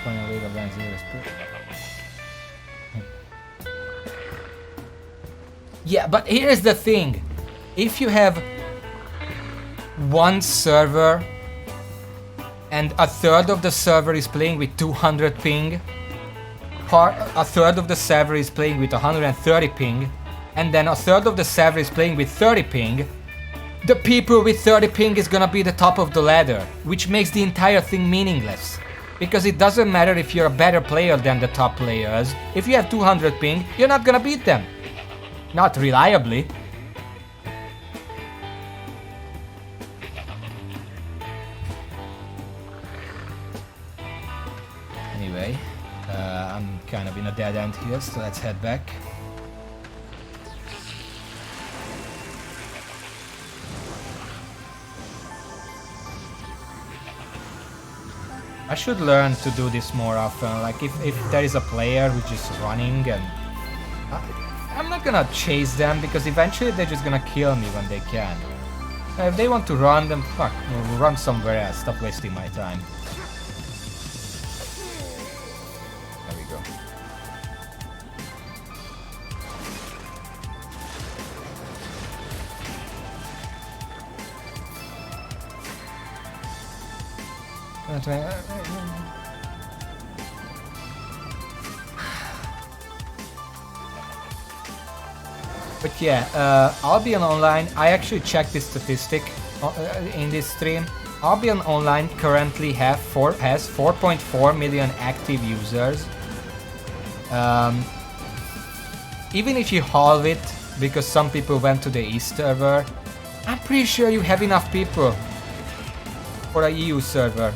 point of rate of land 0 is Yeah, but here's the thing. If you have one server and a third of the server is playing with 200 ping, a third of the server is playing with 130 ping, and then a third of the server is playing with 30 ping, the people with 30 ping is gonna be the top of the ladder, which makes the entire thing meaningless. Because it doesn't matter if you're a better player than the top players. If you have 200 ping, you're not gonna beat them. Not reliably. Anyway, I'm kind of in a dead end here, so let's head back. I should learn to do this more often. Like if there is a player who's just running, and I'm not gonna chase them because eventually they're just gonna kill me when they can. If they want to run, then fuck, run somewhere else. Stop wasting my time. There we go. But yeah, Albion Online, I actually checked this statistic in this stream. Albion Online currently has 4.4 million active users. Even if you halve it, because some people went to the East server, I'm pretty sure you have enough people for a EU server.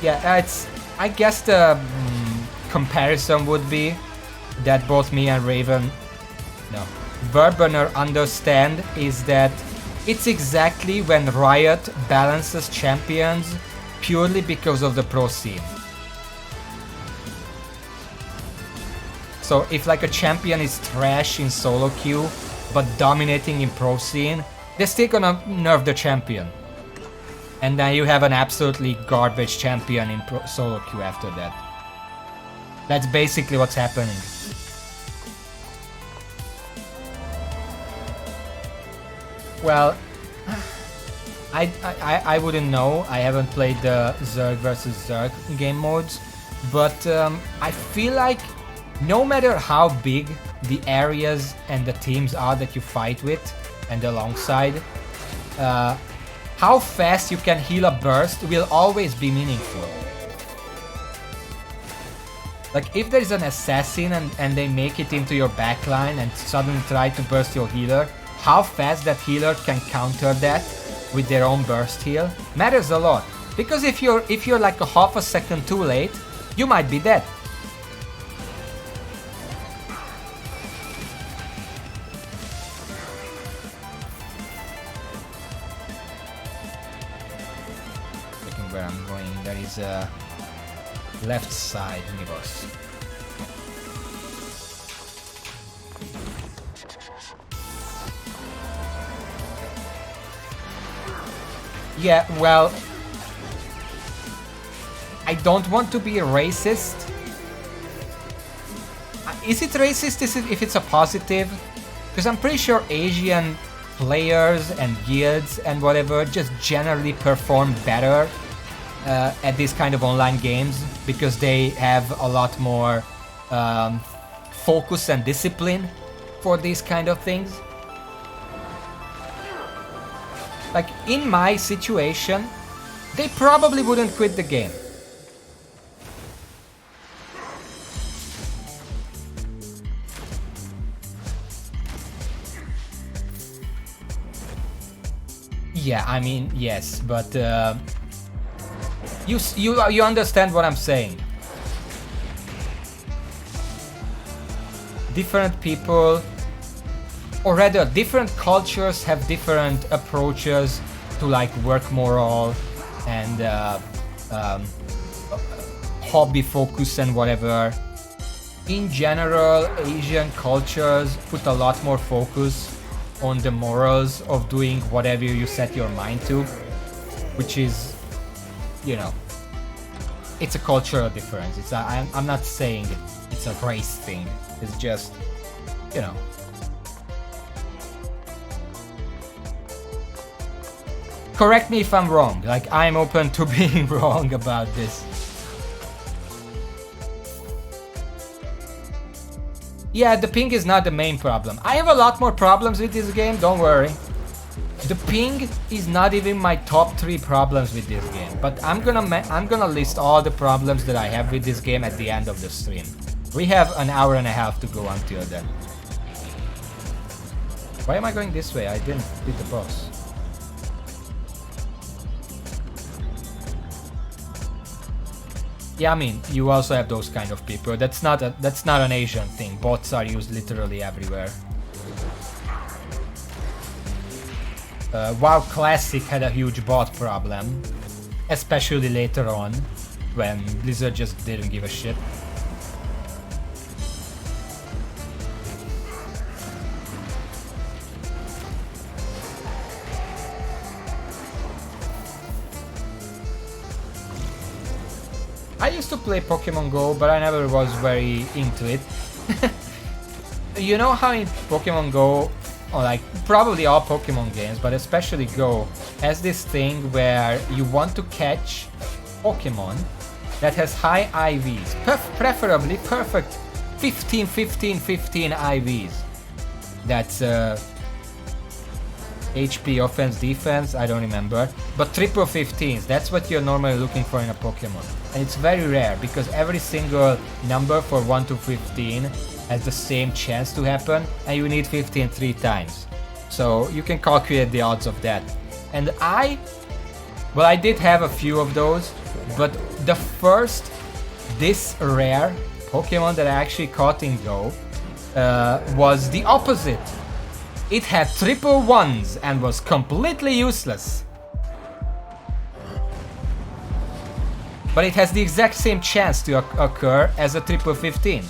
Yeah, I guess the comparison would be that both me and Verbener understand is that it's exactly when Riot balances champions purely because of the pro scene. So if like a champion is trash in solo queue but dominating in pro scene, they're still gonna nerf the champion. And then you have an absolutely garbage champion in solo queue after that. That's basically what's happening. Well, I wouldn't know. I haven't played the Zerg versus Zerg game modes, but I feel like no matter how big the areas and the teams are that you fight with and alongside, how fast you can heal a burst will always be meaningful. Like if there is an assassin and they make it into your backline and suddenly try to burst your healer, how fast that healer can counter that with their own burst heal matters a lot. Because if you're like a half a second too late, you might be dead. Looking where I'm going, there is a left side Nivos. Yeah, well, I don't want to be a racist. Is it racist if it's a positive? Because I'm pretty sure Asian players and guilds and whatever just generally perform better at these kind of online games because they have a lot more focus and discipline for these kind of things. Like, in my situation, they probably wouldn't quit the game. Yeah, I mean, yes, but you understand what I'm saying. Different people, or rather different cultures have different approaches to like work moral and hobby focus and whatever. In general, Asian cultures put a lot more focus on the morals of doing whatever you set your mind to, which is, you know, it's a cultural difference. It's I'm not saying it's a race thing. It's just, you know. Correct me if I'm wrong. Like, I'm open to being wrong about this. Yeah, the ping is not the main problem. I have a lot more problems with this game, don't worry. The ping is not even my top 3 problems with this game, but I'm gonna list all the problems that I have with this game at the end of the stream. We have an hour and a half to go until then. Why am I going this way? I didn't beat the boss. Yeah, I mean, you also have those kind of people. That's not an Asian thing. Bots are used literally everywhere. WoW Classic had a huge bot problem, especially later on, when Blizzard just didn't give a shit. I used to play Pokemon Go, but I never was very into it. You know how in Pokemon Go, or like probably all Pokemon games, but especially Go, has this thing where you want to catch Pokemon that has high IVs, preferably perfect 15, 15, 15 IVs. That's HP, offense, defense, I don't remember, but triple 15s, that's what you're normally looking for in a Pokemon. And it's very rare, because every single number for 1 to 15 has the same chance to happen, and you need 15 3 times. So you can calculate the odds of that. And I did have a few of those, but the first this rare Pokemon that I actually caught in Go was the opposite. It had triple 1s and was completely useless. But it has the exact same chance to occur as a triple 15.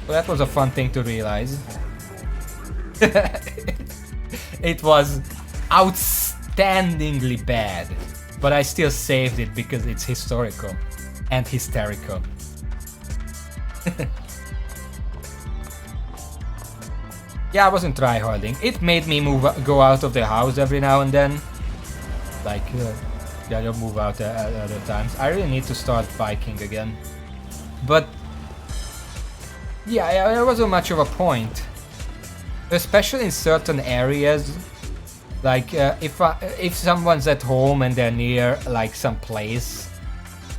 Well, that was a fun thing to realize. It was outstandingly bad, but I still saved it because it's historical and hysterical. Yeah, I wasn't tryharding. It made me go out of the house every now and then. Like, yeah, you'll move out at other times. I really need to start biking again. But yeah, there wasn't much of a point. Especially in certain areas. Like, if someone's at home and they're near, like, some place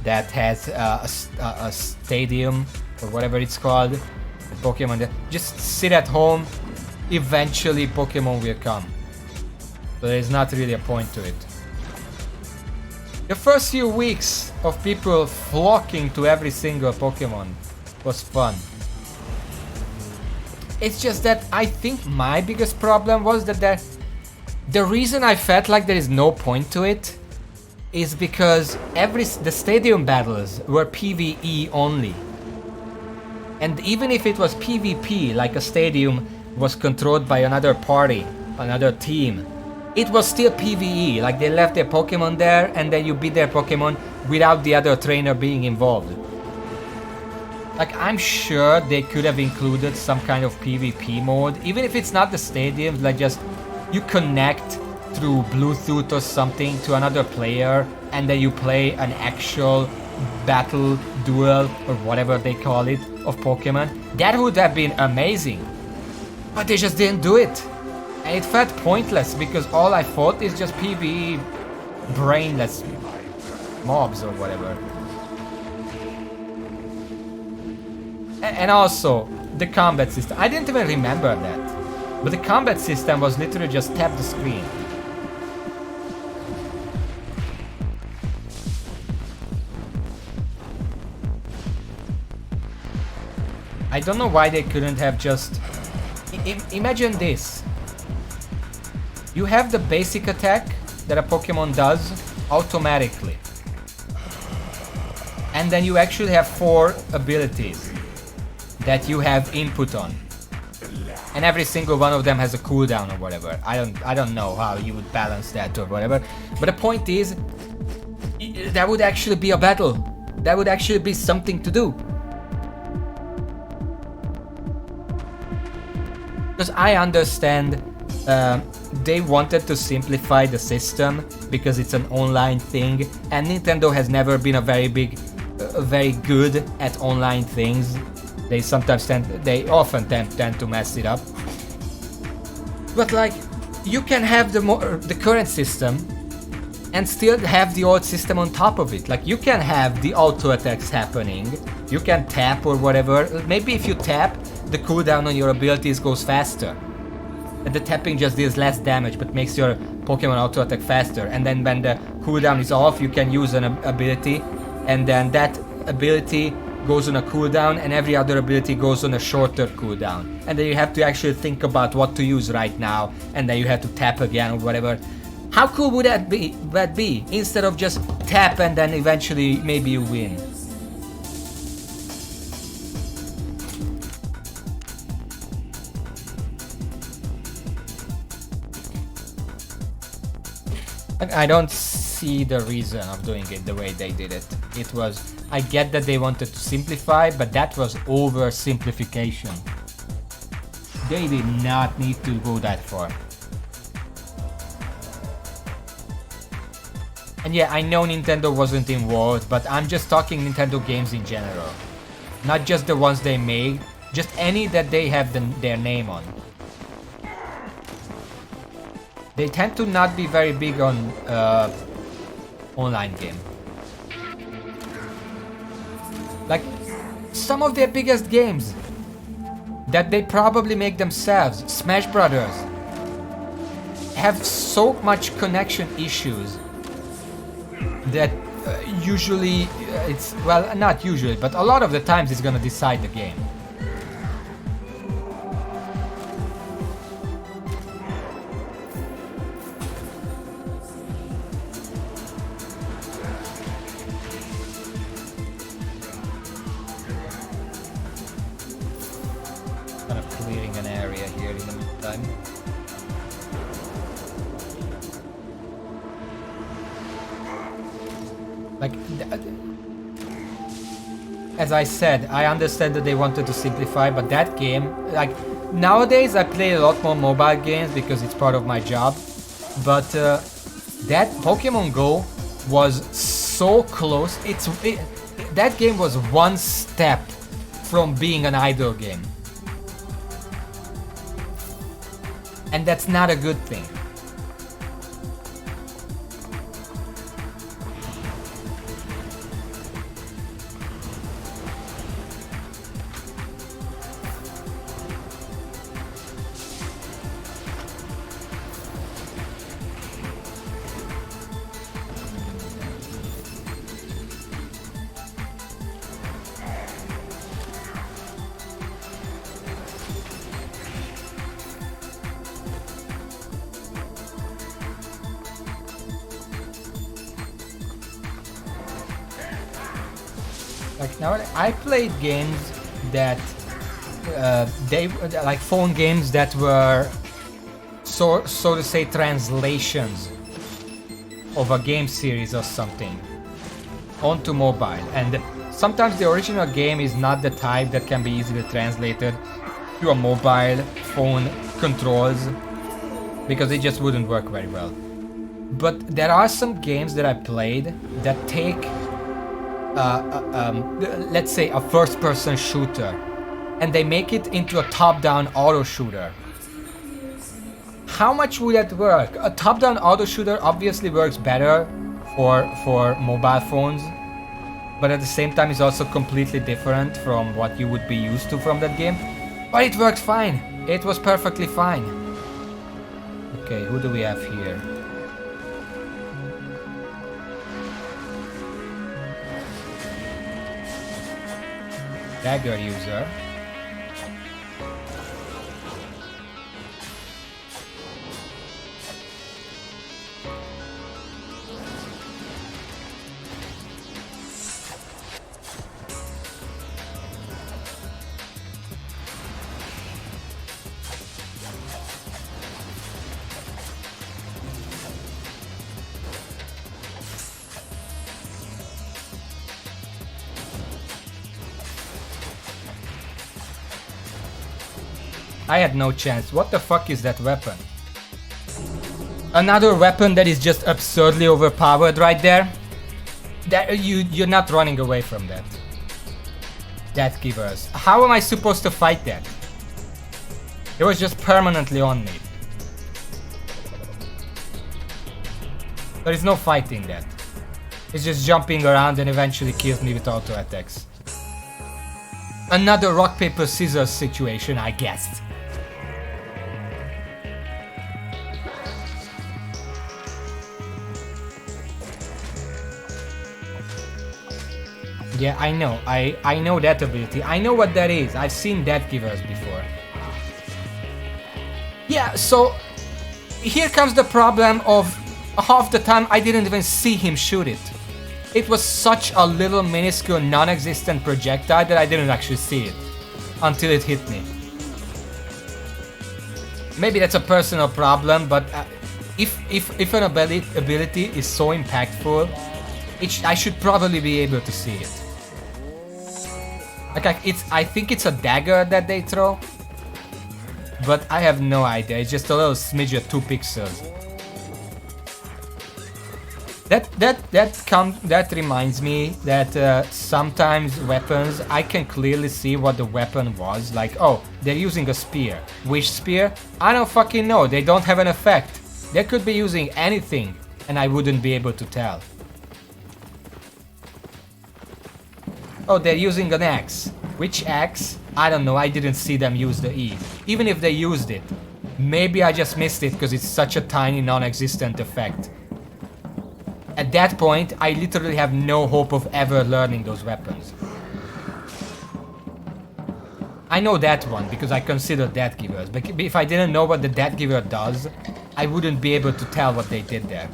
that has a stadium or whatever it's called, Pokemon, just sit at home. Eventually Pokemon will come. So there's not really a point to it. The first few weeks of people flocking to every single Pokemon was fun. It's just that I think my biggest problem was that the reason I felt like there is no point to it is because the stadium battles were PvE only. And even if it was PvP, like a stadium was controlled by another party, another team, it was still PvE, like they left their Pokemon there and then you beat their Pokemon without the other trainer being involved. Like, I'm sure they could have included some kind of PvP mode, even if it's not the stadiums, like just you connect through Bluetooth or something to another player and then you play an actual battle, duel, or whatever they call it, of Pokemon. That would have been amazing. But they just didn't do it. And it felt pointless because all I fought is just PvE brainless mobs or whatever. And also, the combat system. I didn't even remember that. But the combat system was literally just tap the screen. I don't know why they couldn't have just... Imagine this. You have the basic attack that a Pokemon does automatically. and then you actually have 4 abilities that you have input on, and every single one of them has a cooldown or whatever. I don't know how you would balance that or whatever, but the point is, that would actually be a battle. That would actually be something to do. Because I understand they wanted to simplify the system because it's an online thing, and Nintendo has never been a very good at online things. They often tend to mess it up. But like, you can have the current system and still have the old system on top of it. Like, you can have the auto attacks happening, you can tap or whatever. Maybe if you tap, the cooldown on your abilities goes faster. And the tapping just deals less damage but makes your Pokemon auto attack faster. And then when the cooldown is off, you can use an ability, and then that ability goes on a cooldown, and every other ability goes on a shorter cooldown. And then you have to actually think about what to use right now, and then you have to tap again or whatever. How cool would that be? Instead of just tap and then eventually maybe you win. I don't see the reason of doing it the way they did it. I get that they wanted to simplify, but that was oversimplification. They did not need to go that far. And yeah, I know Nintendo wasn't involved, but I'm just talking Nintendo games in general. Not just the ones they made, just any that they have their name on. They tend to not be very big on online game. Like, some of their biggest games that they probably make themselves, Smash Brothers, have so much connection issues that usually not usually, but a lot of the times it's gonna decide the game. Kind of clearing an area here in the meantime. Like, as I said, I understand that they wanted to simplify, but that game, like, nowadays I play a lot more mobile games because it's part of my job, but that Pokemon Go was so close. That game was one step from being an idle game. And that's not a good thing. Like, now I played games that they like phone games that were so to say translations of a game series or something onto mobile, and sometimes the original game is not the type that can be easily translated to a mobile phone controls because it just wouldn't work very well. But there are some games that I played that take let's say a first-person shooter, and they make it into a top-down auto shooter. How much would that work? A top-down auto shooter obviously works better for mobile phones, but at the same time is also completely different from what you would be used to from that game. But it worked fine. It was perfectly fine. Okay, who do we have here? Dagger user. I had no chance. What the fuck is that weapon? Another weapon that is just absurdly overpowered right there. That you're not running away from that. Death Givers. How am I supposed to fight that? It was just permanently on me. There is no fighting that. It's just jumping around and eventually kills me with auto attacks. Another rock, paper, scissors situation, I guess. Yeah, I know. I know that ability. I know what that is. I've seen Death Givers before. Yeah, so here comes the problem of half the time I didn't even see him shoot it. It was such a little minuscule non-existent projectile that I didn't actually see it until it hit me. Maybe that's a personal problem, but if an ability is so impactful, I should probably be able to see it. Like I think it's a dagger that they throw, but I have no idea. It's just a little smidge of 2 pixels. That reminds me that sometimes weapons, I can clearly see what the weapon was. Like, oh, they're using a spear. Which spear? I don't fucking know. They don't have an effect. They could be using anything, and I wouldn't be able to tell. Oh, they're using an axe. Which axe? I don't know. I didn't see them use the E. Even if they used it, maybe I just missed it because it's such a tiny non-existent effect. At that point, I literally have no hope of ever learning those weapons. I know that one because I consider Death Givers, but if I didn't know what the Death Giver does, I wouldn't be able to tell what they did there.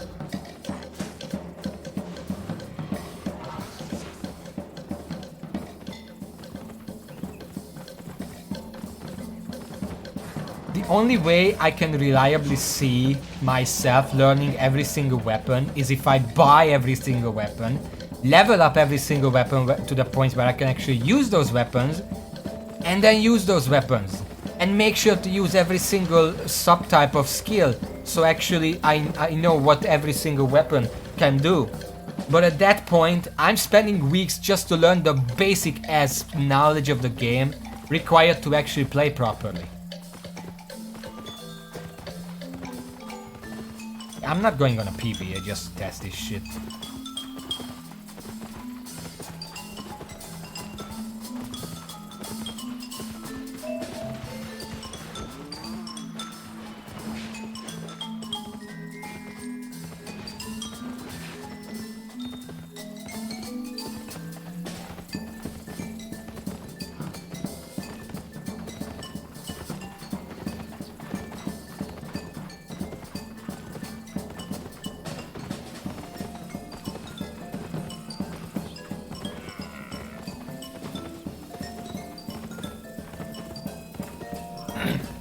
The only way I can reliably see myself learning every single weapon is if I buy every single weapon, level up every single weapon to the point where I can actually use those weapons, and then use those weapons. And make sure to use every single subtype of skill, so actually I know what every single weapon can do. But at that point, I'm spending weeks just to learn the basic ass knowledge of the game required to actually play properly. I'm not going on a PvE just to test this shit.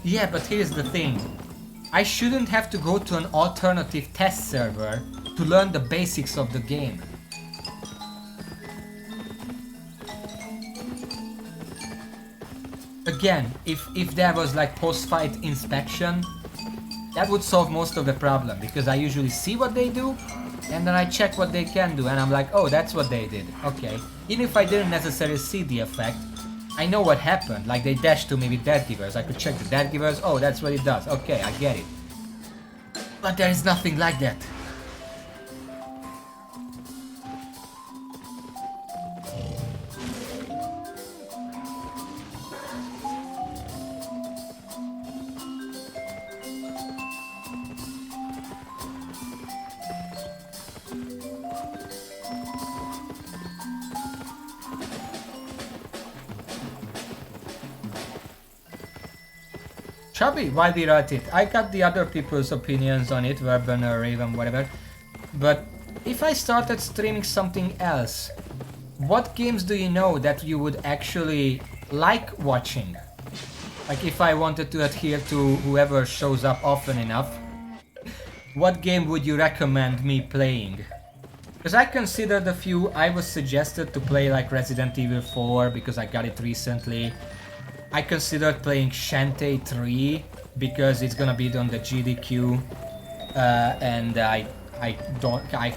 Yeah, but here's the thing. I shouldn't have to go to an alternative test server to learn the basics of the game. Again, if there was like post-fight inspection, that would solve most of the problem, because I usually see what they do and then I check what they can do and I'm like, oh, that's what they did. Okay. Even if I didn't necessarily see the effect, I know what happened. Like they dashed to me with Death Givers. I could check the Death Givers. Oh, that's what it does. Okay, I get it. But there is nothing like that. Chubby, while we're at it, I got the other people's opinions on it, Verben or Raven, whatever. But if I started streaming something else, what games do you know that you would actually like watching? Like if I wanted to adhere to whoever shows up often enough, what game would you recommend me playing? Because I considered a few. I was suggested to play like Resident Evil 4 because I got it recently. I considered playing Shantae 3 because it's gonna be on the GDQ, and I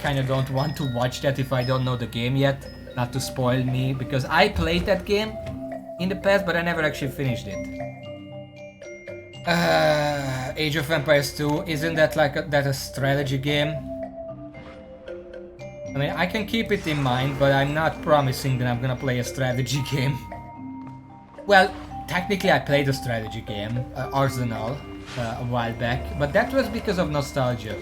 kind of don't want to watch that if I don't know the game yet, not to spoil me, because I played that game in the past, but I never actually finished it. Age of Empires 2, isn't that like a strategy game? I mean, I can keep it in mind, but I'm not promising that I'm gonna play a strategy game. Well, technically I played a strategy game, Arsenal, a while back, but that was because of nostalgia.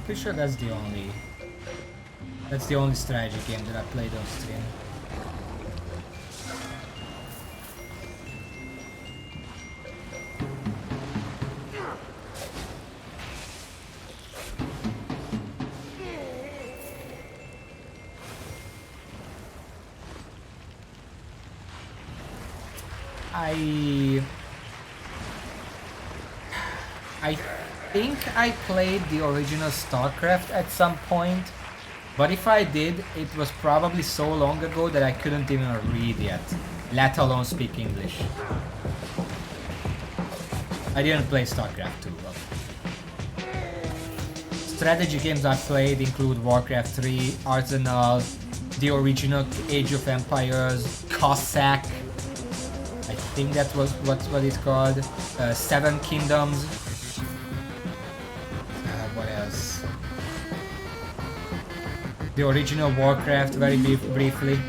Pretty sure that's the only strategy game that I played on stream. I think I played the original StarCraft at some point, but if I did, it was probably so long ago that I couldn't even read yet, let alone speak English. I didn't play StarCraft 2. Strategy games I played include Warcraft 3, Arsenal, the original Age of Empires, Cossack, I think that was what it's called, Seven Kingdoms. What else? The original Warcraft, very briefly.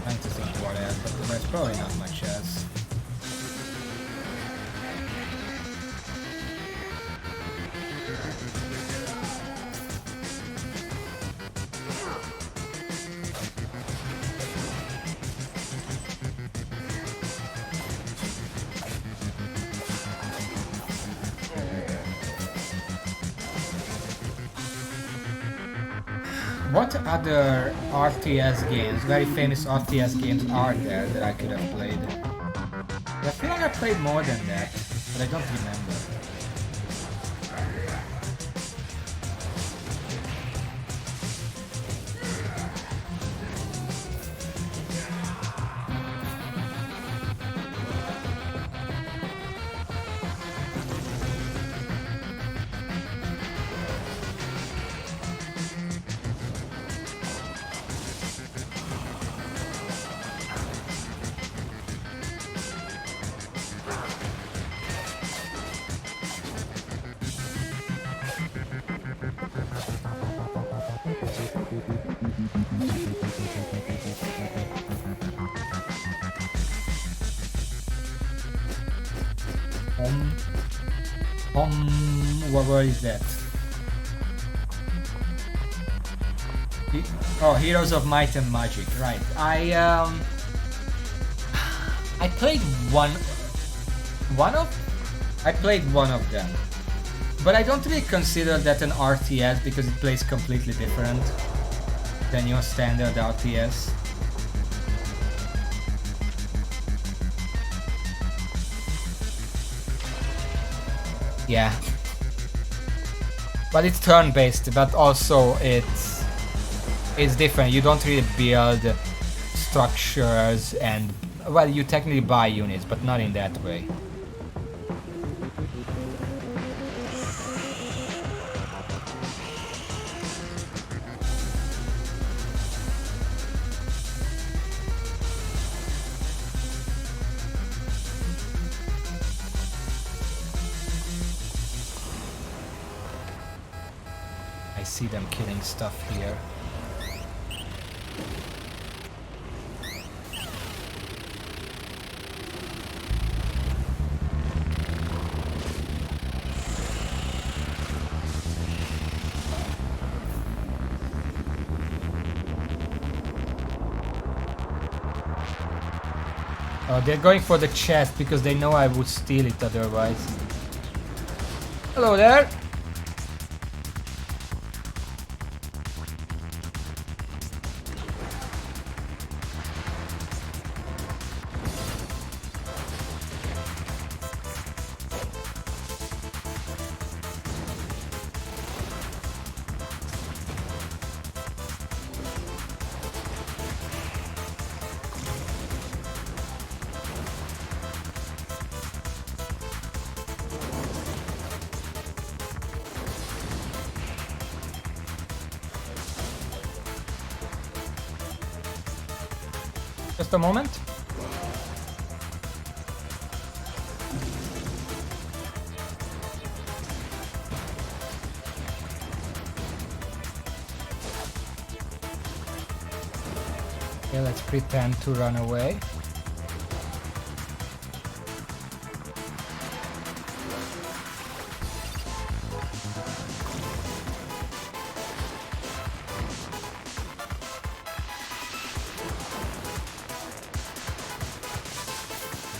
Trying to think what else, but there's probably not much else. What other RTS games, very famous RTS games are there that I could have played? I feel like I played more than that, but I don't remember. What is that? Oh, Heroes of Might and Magic, right. I played I played one of them. But I don't really consider that an RTS because it plays completely different than your standard RTS. Yeah. But it's turn-based, but also it's different. You don't really build structures and, well, you technically buy units, but not in that way. I see them killing stuff here. Oh, they're going for the chest because they know I would steal it otherwise. Hello there! Just a moment. Okay, let's pretend to run away.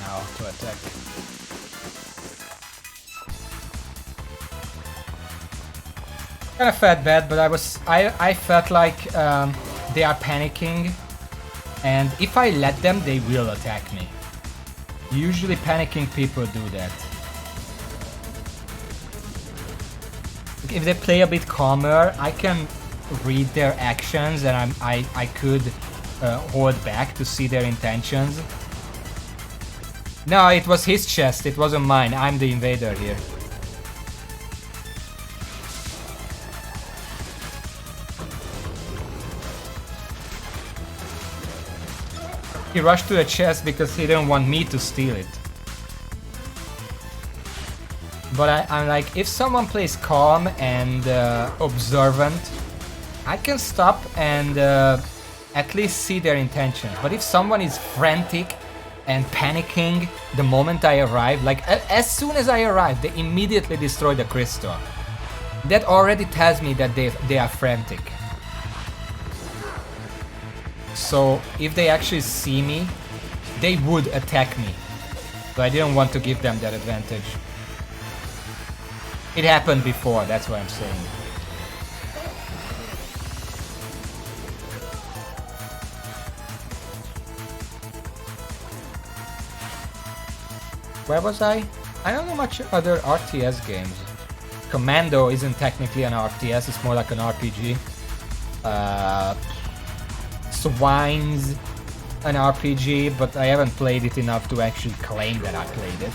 Now to attack. Kind of felt bad, but I felt like they are panicking, and if I let them, they will attack me. Usually panicking people do that. If they play a bit calmer, I can read their actions, and I could hold back to see their intentions. No, it was his chest, it wasn't mine. I'm the invader here. He rushed to the chest because he didn't want me to steal it. But I'm like, if someone plays calm and observant, I can stop and at least see their intentions. But if someone is frantic and panicking the moment I arrive, like as soon as I arrive, they immediately destroy the crystal. That already tells me that they are frantic. So if they actually see me, they would attack me. So I didn't want to give them that advantage. It happened before, that's what I'm saying. Where was I? I don't know much other RTS games. Commando isn't technically an RTS, it's more like an RPG. Swine's an RPG, but I haven't played it enough to actually claim that I played it.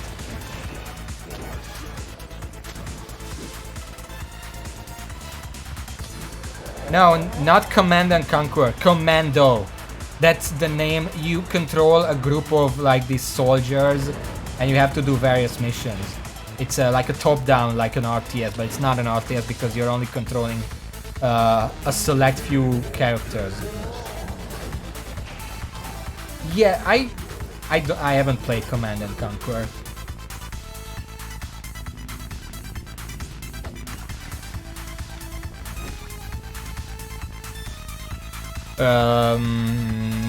No, not Command and Conquer, Commando. That's the name. You control a group of like these soldiers and you have to do various missions. It's like a top-down, like an RTS, but it's not an RTS because you're only controlling a select few characters. Yeah, I haven't played Command and Conquer.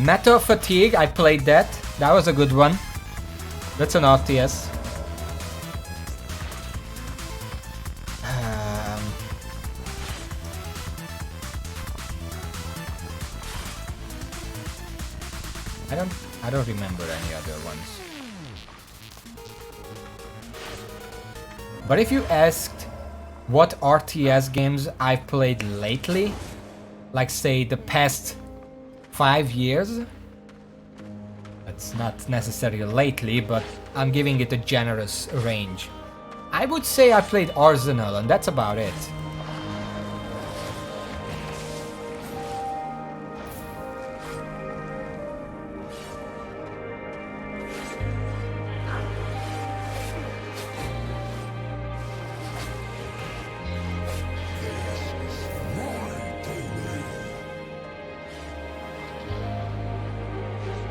Matter of Fatigue, I played that. That was a good one. That's an RTS. I don't remember any other ones. But if you asked what RTS games I've played lately, like say the past 5 years, it's not necessarily lately, but I'm giving it a generous range. I would say I played Arsenal, and that's about it.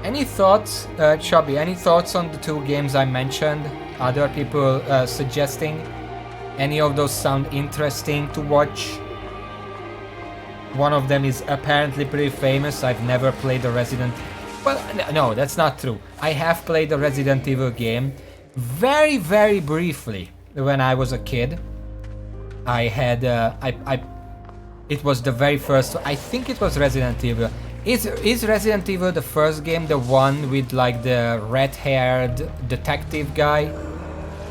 Any thoughts, Chubby, any thoughts on the two games I mentioned? Other people suggesting? Any of those sound interesting to watch? One of them is apparently pretty famous. I've never played the Resident Well, no, that's not true. I have played a Resident Evil game very, very briefly when I was a kid. I had, it was the very first, I think it was Resident Evil. Is Resident Evil the first game the one with like the red-haired detective guy?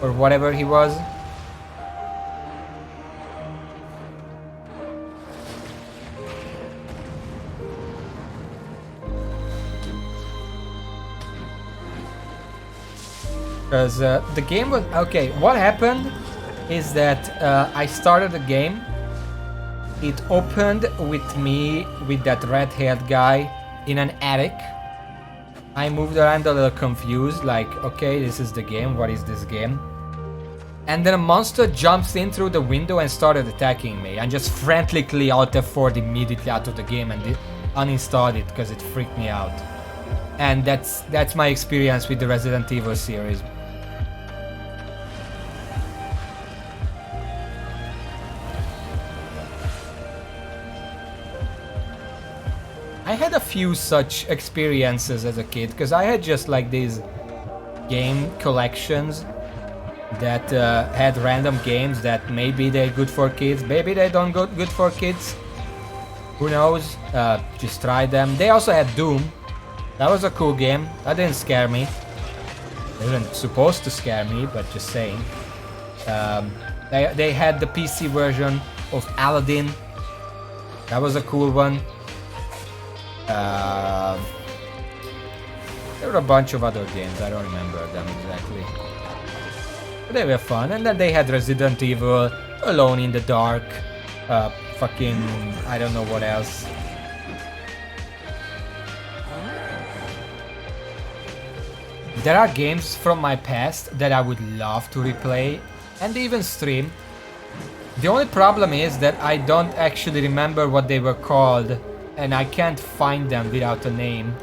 Or whatever he was? Because the game was... Okay, what happened is that I started the game. It opened with me, with that red-haired guy, in an attic. I moved around a little confused, like, okay, this is the game, what is this game? And then a monster jumps in through the window and started attacking me. I just frantically Alt F4'd immediately out of the game and uninstalled it because it freaked me out. And that's my experience with the Resident Evil series. I had a few such experiences as a kid, because I had just like these game collections that had random games that maybe they're good for kids, maybe they don't go good for kids. Who knows? Just try them. They also had Doom. That was a cool game. That didn't scare me. It wasn't supposed to scare me, but just saying. They had the PC version of Aladdin. That was a cool one. There were a bunch of other games, I don't remember them exactly. But they were fun, and then they had Resident Evil, Alone in the Dark, fucking... I don't know what else. There are games from my past that I would love to replay, and even stream. The only problem is that I don't actually remember what they were called, and I can't find them without a name.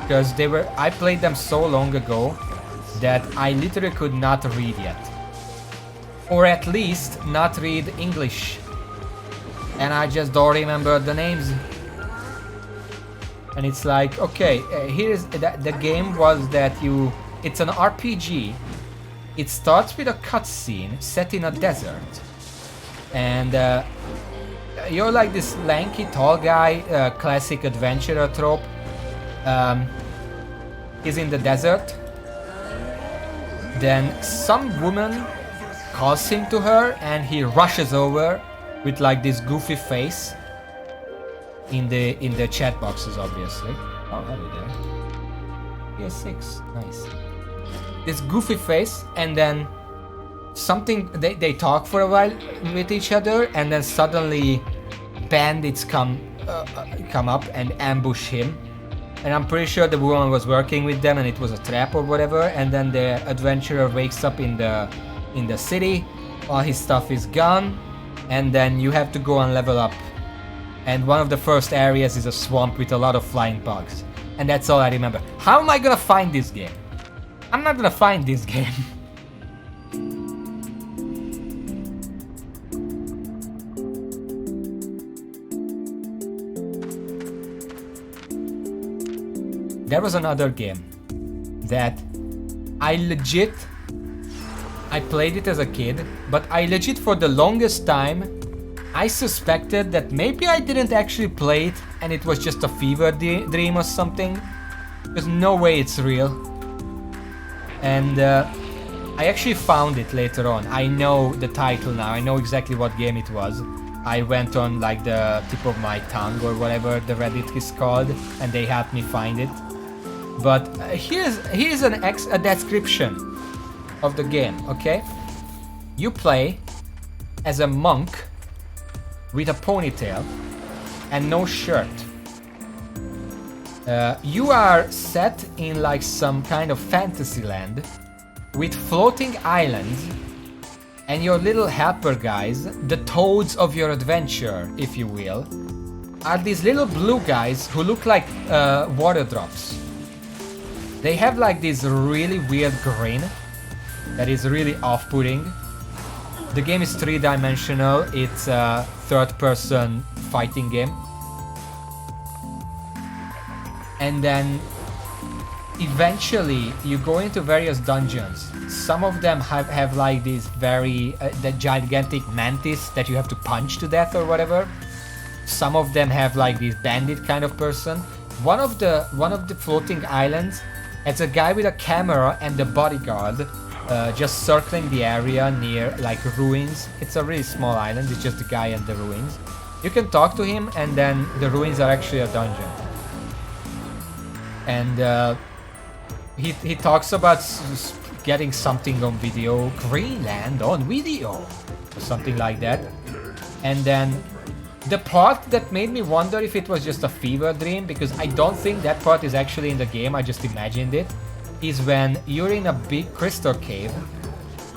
Because I played them so long ago that I literally could not read yet. Or at least not read English. And I just don't remember the names. And it's like, okay, here's the game was that it's an RPG. It starts with a cutscene set in a desert. And you're like this lanky, tall guy, classic adventurer trope. He's in the desert. Then some woman calls him to her and he rushes over with like this goofy face in the chat boxes, obviously. Oh, hello there. PS6, nice. This goofy face, and then something, they talk for a while with each other, and then suddenly bandits come up and ambush him. And I'm pretty sure the woman was working with them and it was a trap or whatever, and then the adventurer wakes up in the city, all his stuff is gone, and then you have to go and level up. And one of the first areas is a swamp with a lot of flying bugs. And that's all I remember. How am I gonna find this game? I'm not gonna find this game. There was another game that I played it as a kid, but I legit for the longest time I suspected that maybe I didn't actually play it and it was just a fever dream or something. There's no way it's real. And I actually found it later on. I know the title now, I know exactly what game it was. I went on like the tip of my tongue or whatever the Reddit is called, and they helped me find it. But here's a description of the game, okay? You play as a monk with a ponytail and no shirt. You are set in like some kind of fantasy land with floating islands, and your little helper guys, the toads of your adventure, if you will, are these little blue guys who look like water drops. They have like this really weird grin that is really off-putting. The game is three-dimensional, it's a third-person fighting game. and then eventually you go into various dungeons. Some of them have like these very the gigantic mantis that you have to punch to death or whatever. Some of them have like this bandit kind of person. One of the floating islands has a guy with a camera and a bodyguard just circling the area near like ruins. It's a really small island. It's just the guy and the ruins. You can talk to him, and then the ruins are actually a dungeon. And he talks about getting something on video, Greenland on video, or something like that. And then the part that made me wonder if it was just a fever dream, because I don't think that part is actually in the game, I just imagined it, is when you're in a big crystal cave,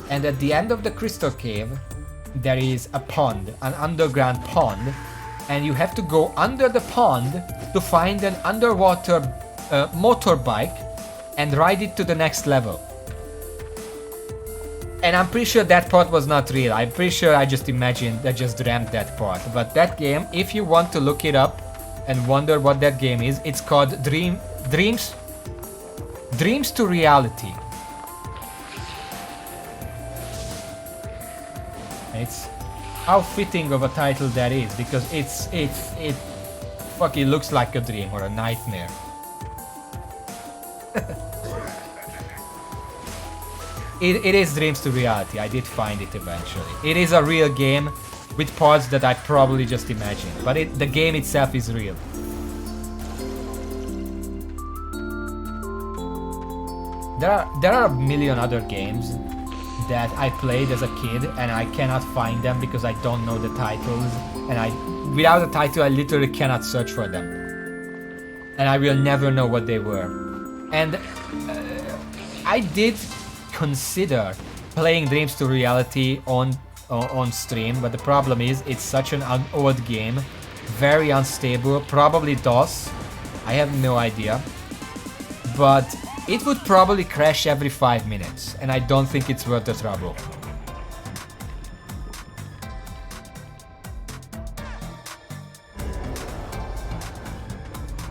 and at the end of the crystal cave there is a pond, an underground pond, and you have to go under the pond to find an underwater motorbike and ride it to the next level. And I'm pretty sure that part was not real. I'm pretty sure I just imagined, I just dreamt that part. But that game, if you want to look it up and wonder what that game is, it's called Dreams to Reality. It's how fitting of a title that is, because it fucking looks like a dream or a nightmare. It is Dreams to Reality. I did find it eventually. It is a real game with parts that I probably just imagined, but the game itself is real. There are a million other games that I played as a kid and I cannot find them because I don't know the titles, and without a title I literally cannot search for them, and I will never know what they were. And I did consider playing Dreams to Reality on stream, but the problem is it's such an old game, very unstable, probably DOS, I have no idea, but it would probably crash every 5 minutes, and I don't think it's worth the trouble.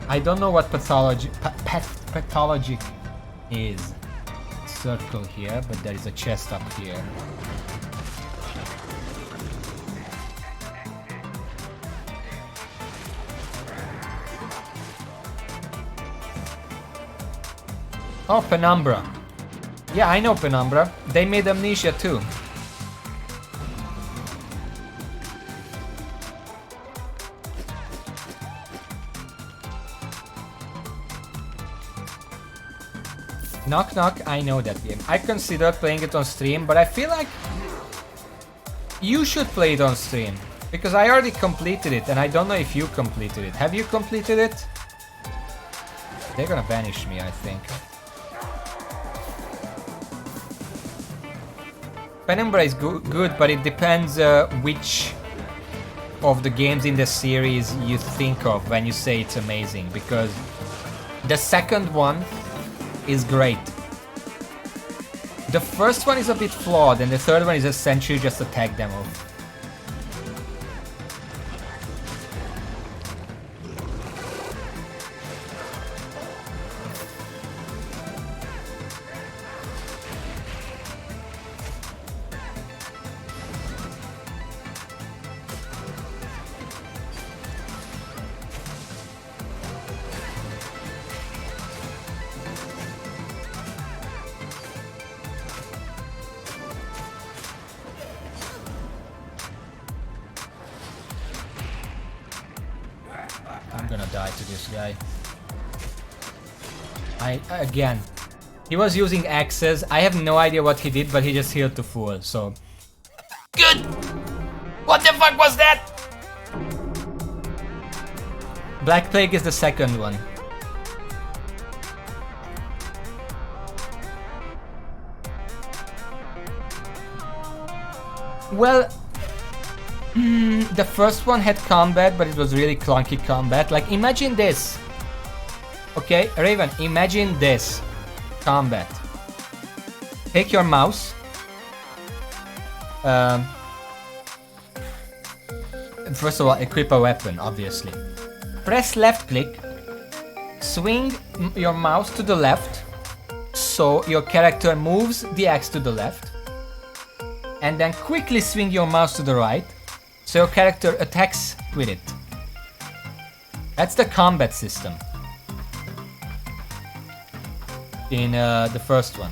I don't know what pathologic is. Circle here, but there is a chest up here. Oh, Penumbra. Yeah, I know Penumbra. They made Amnesia too. Knock Knock, I know that game. I considered playing it on stream, but I feel like you should play it on stream, because I already completed it, and I don't know if you completed it. Have you completed it? They're gonna banish me, I think. Penumbra is good, but it depends which of the games in the series you think of when you say it's amazing, because the second one is great. The first one is a bit flawed, and the third one is essentially just a tech demo. Guy. Again, he was using axes. I have no idea what he did, but he just healed to full, so... Good! What the fuck was that? Black Plague is the second one. Well... the first one had combat, but it was really clunky combat. Like, imagine this. Okay, Raven, imagine this. Combat. Take your mouse. First of all, equip a weapon, obviously. Press left click swing your mouse to the left, so your character moves the axe to the left, and then quickly swing your mouse to the right, so your character attacks with it. That's the combat system in the first one.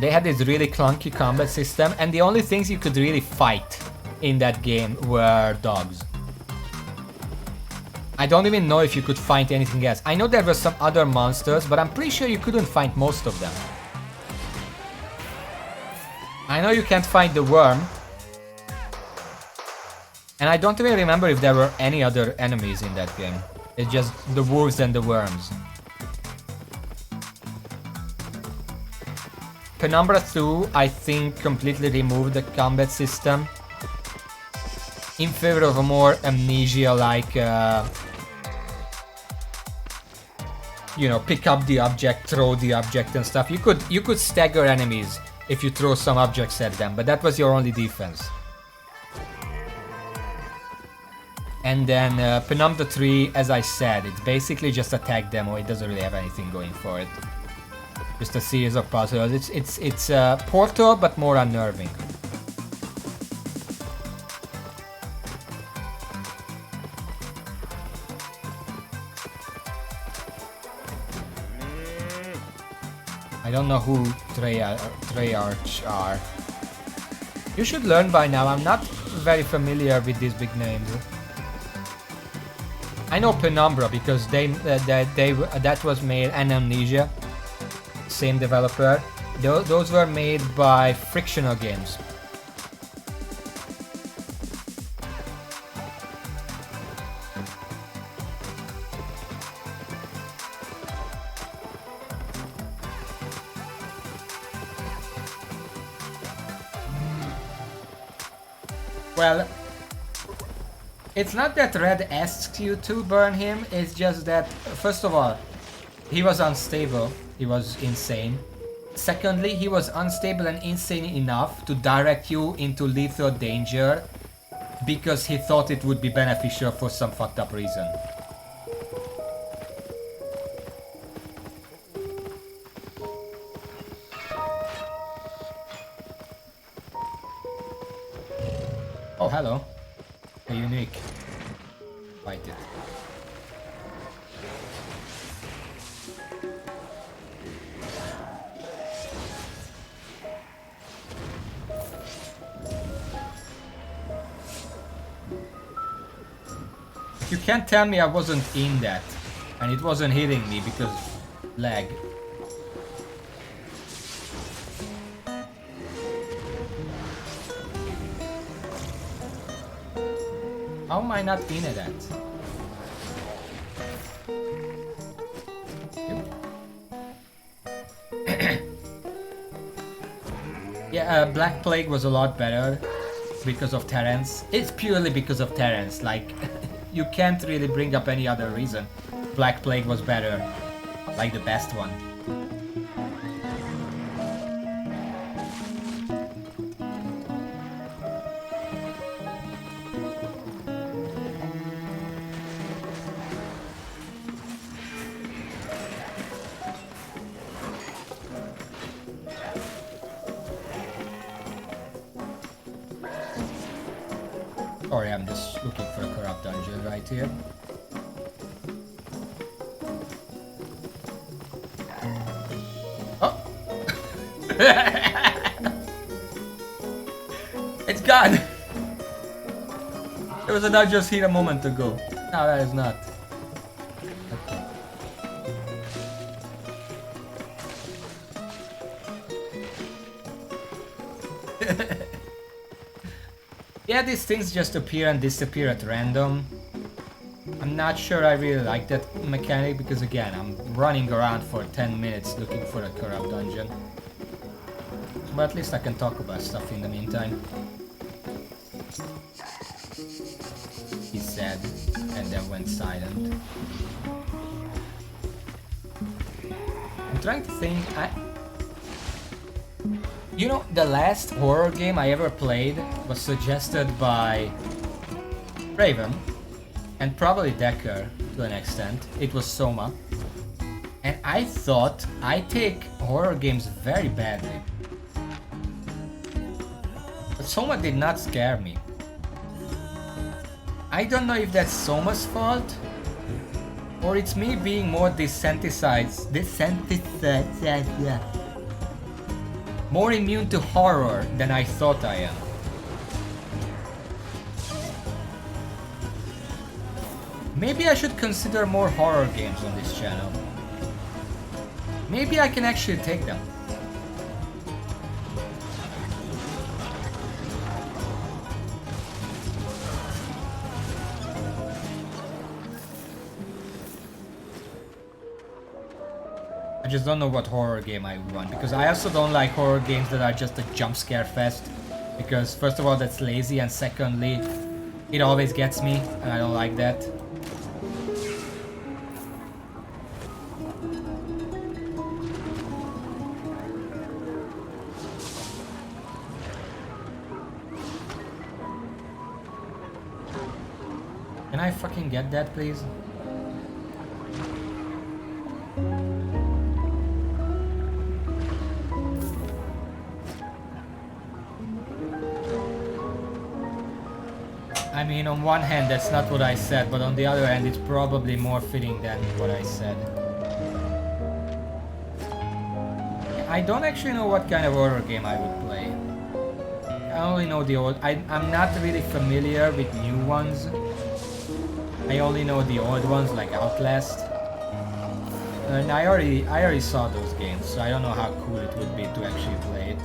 They had this really clunky combat system, and the only things you could really fight in that game were dogs. I don't even know if you could find anything else. I know there were some other monsters, but I'm pretty sure you couldn't find most of them. I know you can't find the worm. And I don't even remember if there were any other enemies in that game. It's just the wolves and the worms. Penumbra 2, I think, completely removed the combat system in favor of a more amnesia-like, you know, pick up the object, throw the object and stuff. You could stagger enemies if you throw some objects at them, but that was your only defense. And then Penumbra 3, as I said, it's basically just a tag demo. It doesn't really have anything going for it. Just a series of puzzles. It's Portal, but more unnerving. I don't know who Treyarch are. You should learn by now. I'm not very familiar with these big names. I know Penumbra because that was made, and Amnesia, same developer. Those were made by Frictional Games. Well, it's not that Red asks you to burn him, it's just that, first of all, he was unstable, he was insane. Secondly, he was unstable and insane enough to direct you into lethal danger because he thought it would be beneficial for some fucked up reason. Oh, hello. A unique. Fight it. You can't tell me I wasn't in that and it wasn't hitting me because lag. How am I not in that? Yeah, Black Plague was a lot better because of Terrence. It's purely because of Terrence, like, you can't really bring up any other reason. Black Plague was better, like the best one. Sorry, I'm just looking for a corrupt dungeon right here. Oh! It's gone! There was a dungeon here a moment ago. No, that is not. Yeah, these things just appear and disappear at random. I'm not sure I really like that mechanic because, again, I'm running around for 10 minutes looking for a corrupt dungeon. But at least I can talk about stuff in the meantime. He said, and then went silent. I'm trying to think. You know, the last horror game I ever played was suggested by Raven, and probably Decker to an extent. It was Soma. And I thought I take horror games very badly. But Soma did not scare me. I don't know if that's Soma's fault, or it's me being more desensitized, more immune to horror than I thought I am. Maybe I should consider more horror games on this channel. Maybe I can actually take them. I just don't know what horror game I would want, because I also don't like horror games that are just a jump scare fest. Because first of all, that's lazy, and secondly, it always gets me, and I don't like that. Can I fucking get that, please? I mean, on one hand, that's not what I said, but on the other hand, it's probably more fitting than what I said. I don't actually know what kind of horror game I would play. I only know the old... I'm not really familiar with new ones. I only know the old ones, like Outlast. And I already saw those games, so I don't know how cool it would be to actually play it.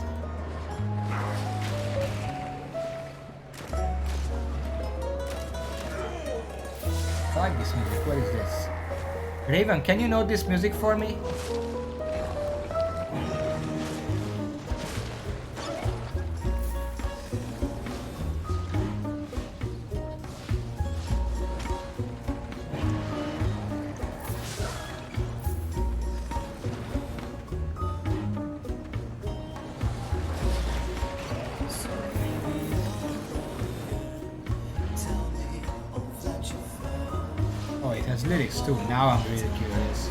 I like this music. What is this? Raven, can you note this music for me? Oh, it has lyrics too. Now I'm really curious.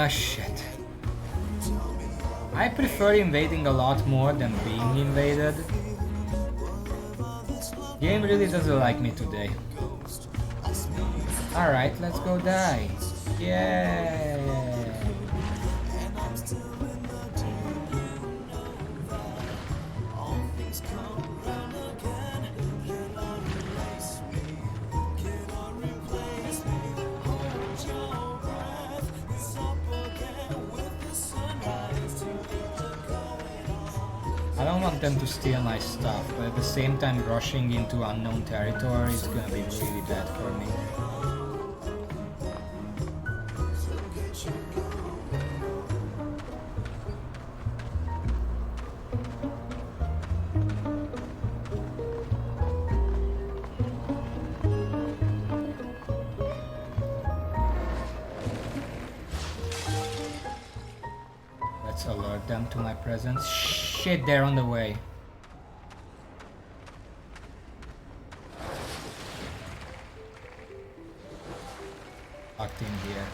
Shit. I prefer invading a lot more than being invaded. Game really doesn't like me today. Alright, let's go die. Yeah. I don't want them to steal my stuff, but at the same time rushing into unknown territory is gonna be really bad for me. Let's alert them to my presence. Shit, they're on the way. Locked in here.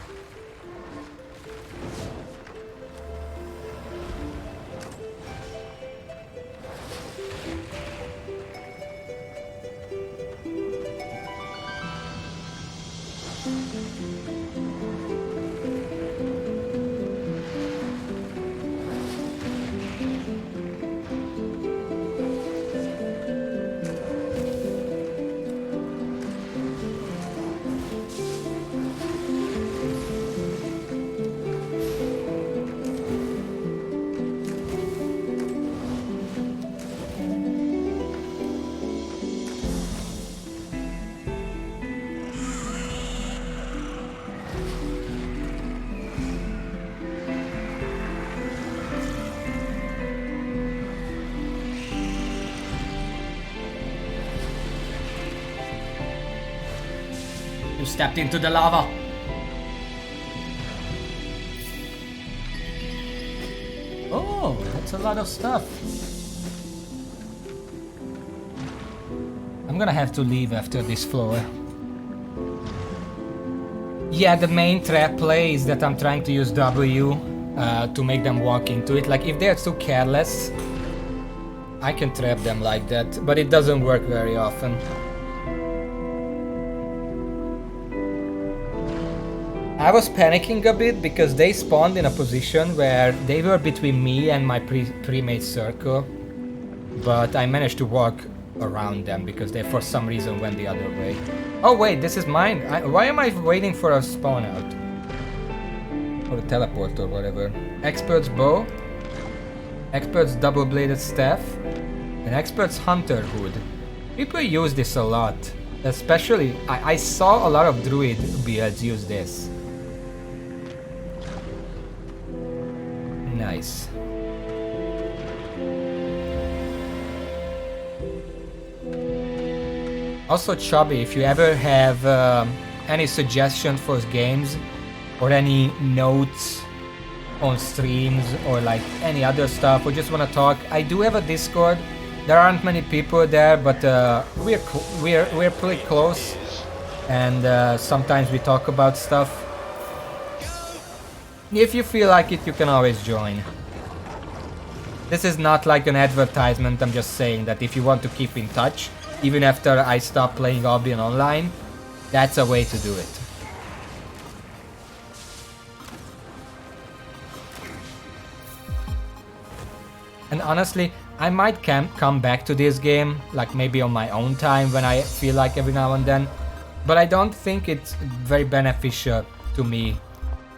You stepped into the lava. Oh, that's a lot of stuff. I'm gonna have to leave after this floor. Yeah, the main trap play is that I'm trying to use W to make them walk into it. Like, if they're too careless, I can trap them like that, but it doesn't work very often. I was panicking a bit because they spawned in a position where they were between me and my pre-made circle, but I managed to walk around them because they for some reason went the other way. Oh wait, this is mine. Why am I waiting for a spawn out? Or a teleport or whatever. Expert's bow, Expert's double-bladed staff, and Expert's hunter hood. People use this a lot. Especially, I saw a lot of druid builds use this. Nice. Also, Chubby, if you ever have any suggestions for games or any notes on streams or like any other stuff or just want to talk, I do have a Discord. There aren't many people there, but we're pretty close, and sometimes we talk about stuff. If you feel like it, you can always join. This is not like an advertisement, I'm just saying that if you want to keep in touch, even after I stop playing Albion online, that's a way to do it. And honestly, I might come back to this game, like maybe on my own time when I feel like every now and then, but I don't think it's very beneficial to me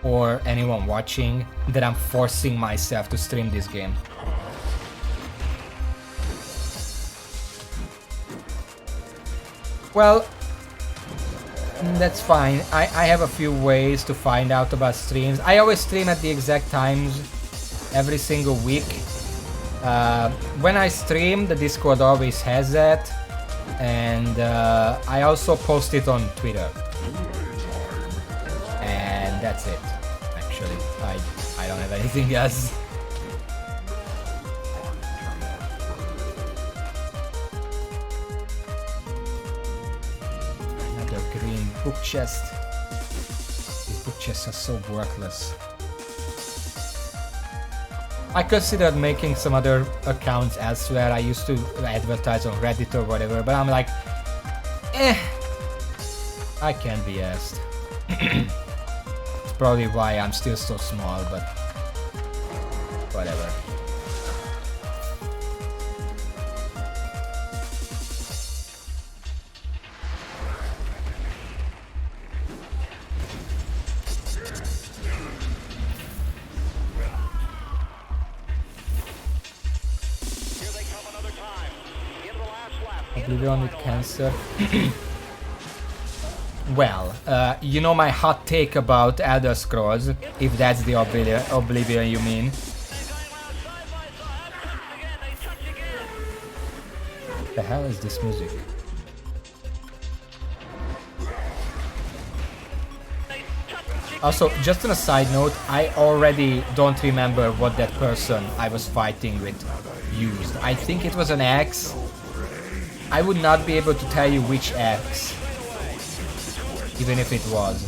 or anyone watching that I'm forcing myself to stream this game. Well, that's fine. I have a few ways to find out about streams. I always stream at the exact times every single week. When I stream, the Discord always has that, and I also post it on Twitter. And that's it. Actually, I don't have anything else. Another green book chest. These book chests are so worthless. I considered making some other accounts elsewhere. I used to advertise on Reddit or whatever, but I'm like, I can't be asked. It's probably why I'm still so small, but whatever. Oblivion with cancer. Well, you know my hot take about Elder Scrolls, if that's the Oblivion you mean. What the hell is this music? Also, just on a side note, I already don't remember what that person I was fighting with used. I think it was an axe. I would not be able to tell you which axe, even if it was.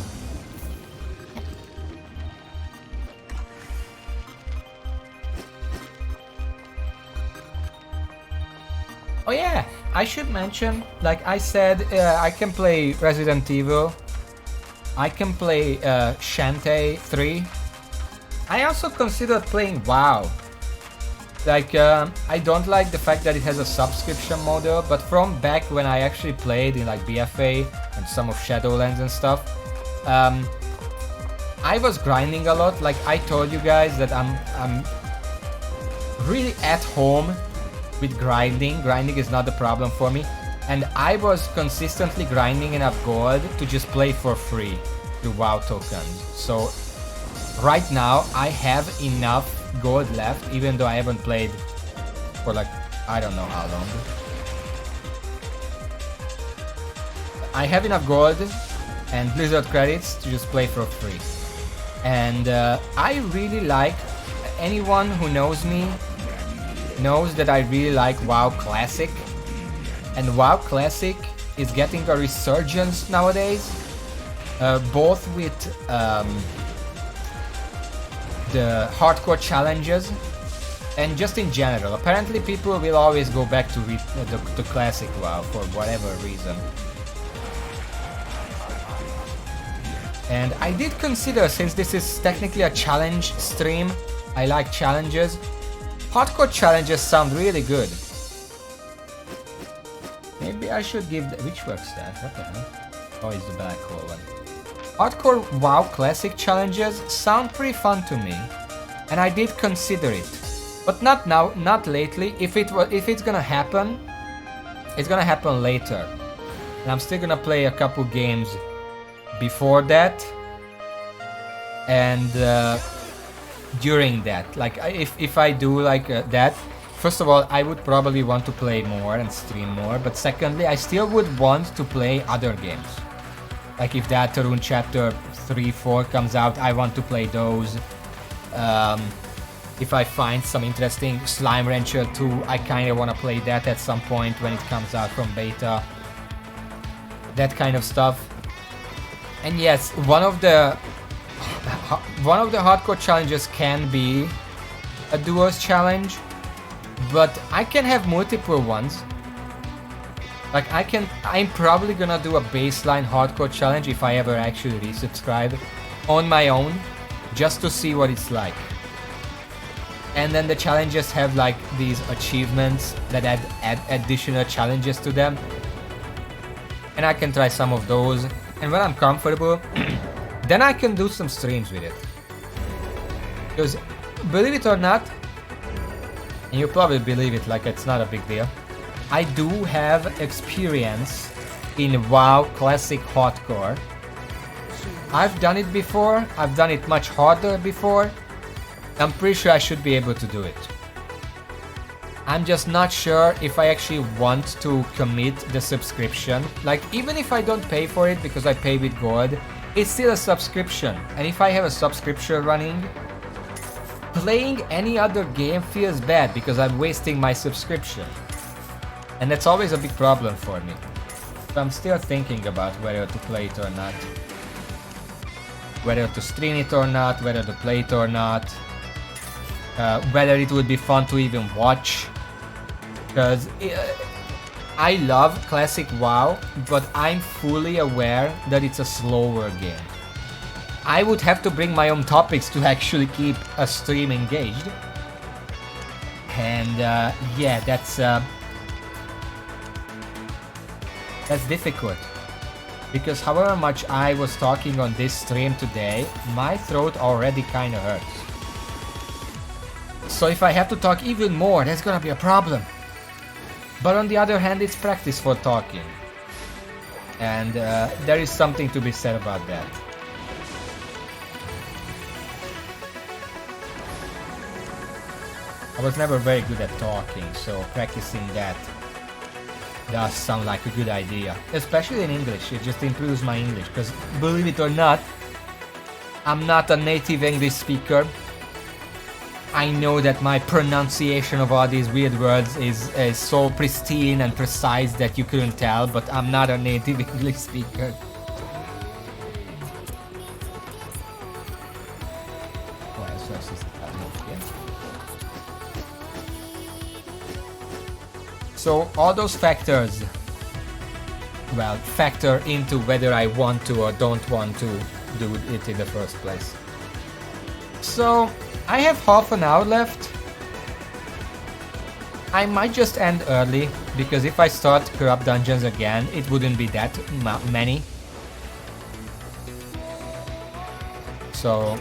Oh yeah, I should mention, like I said, I can play Resident Evil, I can play Shantae 3. I also considered playing WoW. Like, I don't like the fact that it has a subscription model, but from back when I actually played in like BFA and some of Shadowlands and stuff, I was grinding a lot. Like I told you guys that I'm really at home with grinding. Grinding is not a problem for me, and I was consistently grinding enough gold to just play for free through WoW tokens. So right now I have enough gold left, even though I haven't played for like I don't know how long. I have enough gold and Blizzard credits to just play for free. And I really like, anyone who knows me knows that I really like WoW Classic, and WoW Classic is getting a resurgence nowadays, both with the hardcore challenges and just in general. Apparently people will always go back to the classic WoW for whatever reason. And I did consider, since this is technically a challenge stream, I like challenges. Hardcore challenges sound really good. Maybe I should give which works that? What the hell? Oh, it's the black hole one. Hardcore WoW Classic challenges sound pretty fun to me, and I did consider it, but not now, not lately. If it's gonna happen, it's gonna happen later, and I'm still gonna play a couple games before that, and during that, like if I do like that, first of all, I would probably want to play more and stream more, but secondly, I still would want to play other games. Like if that Tarun Chapter 3, 4 comes out, I want to play those. If I find some interesting Slime Rancher 2, I kind of want to play that at some point when it comes out from beta. That kind of stuff. And yes, one of the hardcore challenges can be a duos challenge, but I can have multiple ones. Like I'm probably gonna do a baseline hardcore challenge if I ever actually resubscribe on my own, just to see what it's like. And then the challenges have like these achievements that add additional challenges to them. And I can try some of those. And when I'm comfortable, then I can do some streams with it. Because believe it or not, and you probably believe it like it's not a big deal, I do have experience in WoW Classic Hardcore. I've done it before, I've done it much harder before. I'm pretty sure I should be able to do it. I'm just not sure if I actually want to commit the subscription. Like, even if I don't pay for it because I pay with gold, it's still a subscription. And if I have a subscription running, playing any other game feels bad because I'm wasting my subscription. And that's always a big problem for me. So I'm still thinking about whether to play it or not. Whether to stream it or not, whether to play it or not. Whether it would be fun to even watch. Because I love classic WoW, but I'm fully aware that it's a slower game. I would have to bring my own topics to actually keep a stream engaged. And yeah, that's difficult. Because however much I was talking on this stream today, my throat already kinda hurts. So if I have to talk even more, that's gonna be a problem. But on the other hand, it's practice for talking. And there is something to be said about that. I was never very good at talking, so practicing that does sound like a good idea. Especially in English, it just improves my English. Because believe it or not, I'm not a native English speaker. I know that my pronunciation of all these weird words is so pristine and precise that you couldn't tell, but I'm not a native English speaker. So all those factors, well, factor into whether I want to or don't want to do it in the first place. So I have half an hour left. I might just end early, because if I start corrupt dungeons again, it wouldn't be that many. So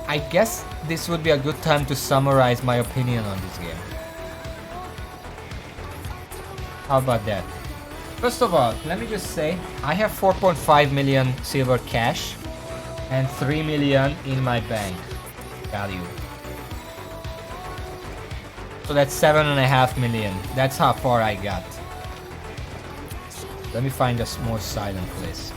I guess this would be a good time to summarize my opinion on this game. How about that? First of all, let me just say, I have 4.5 million silver cash and 3 million in my bank value. So that's 7.5 million. That's how far I got. Let me find a more silent place.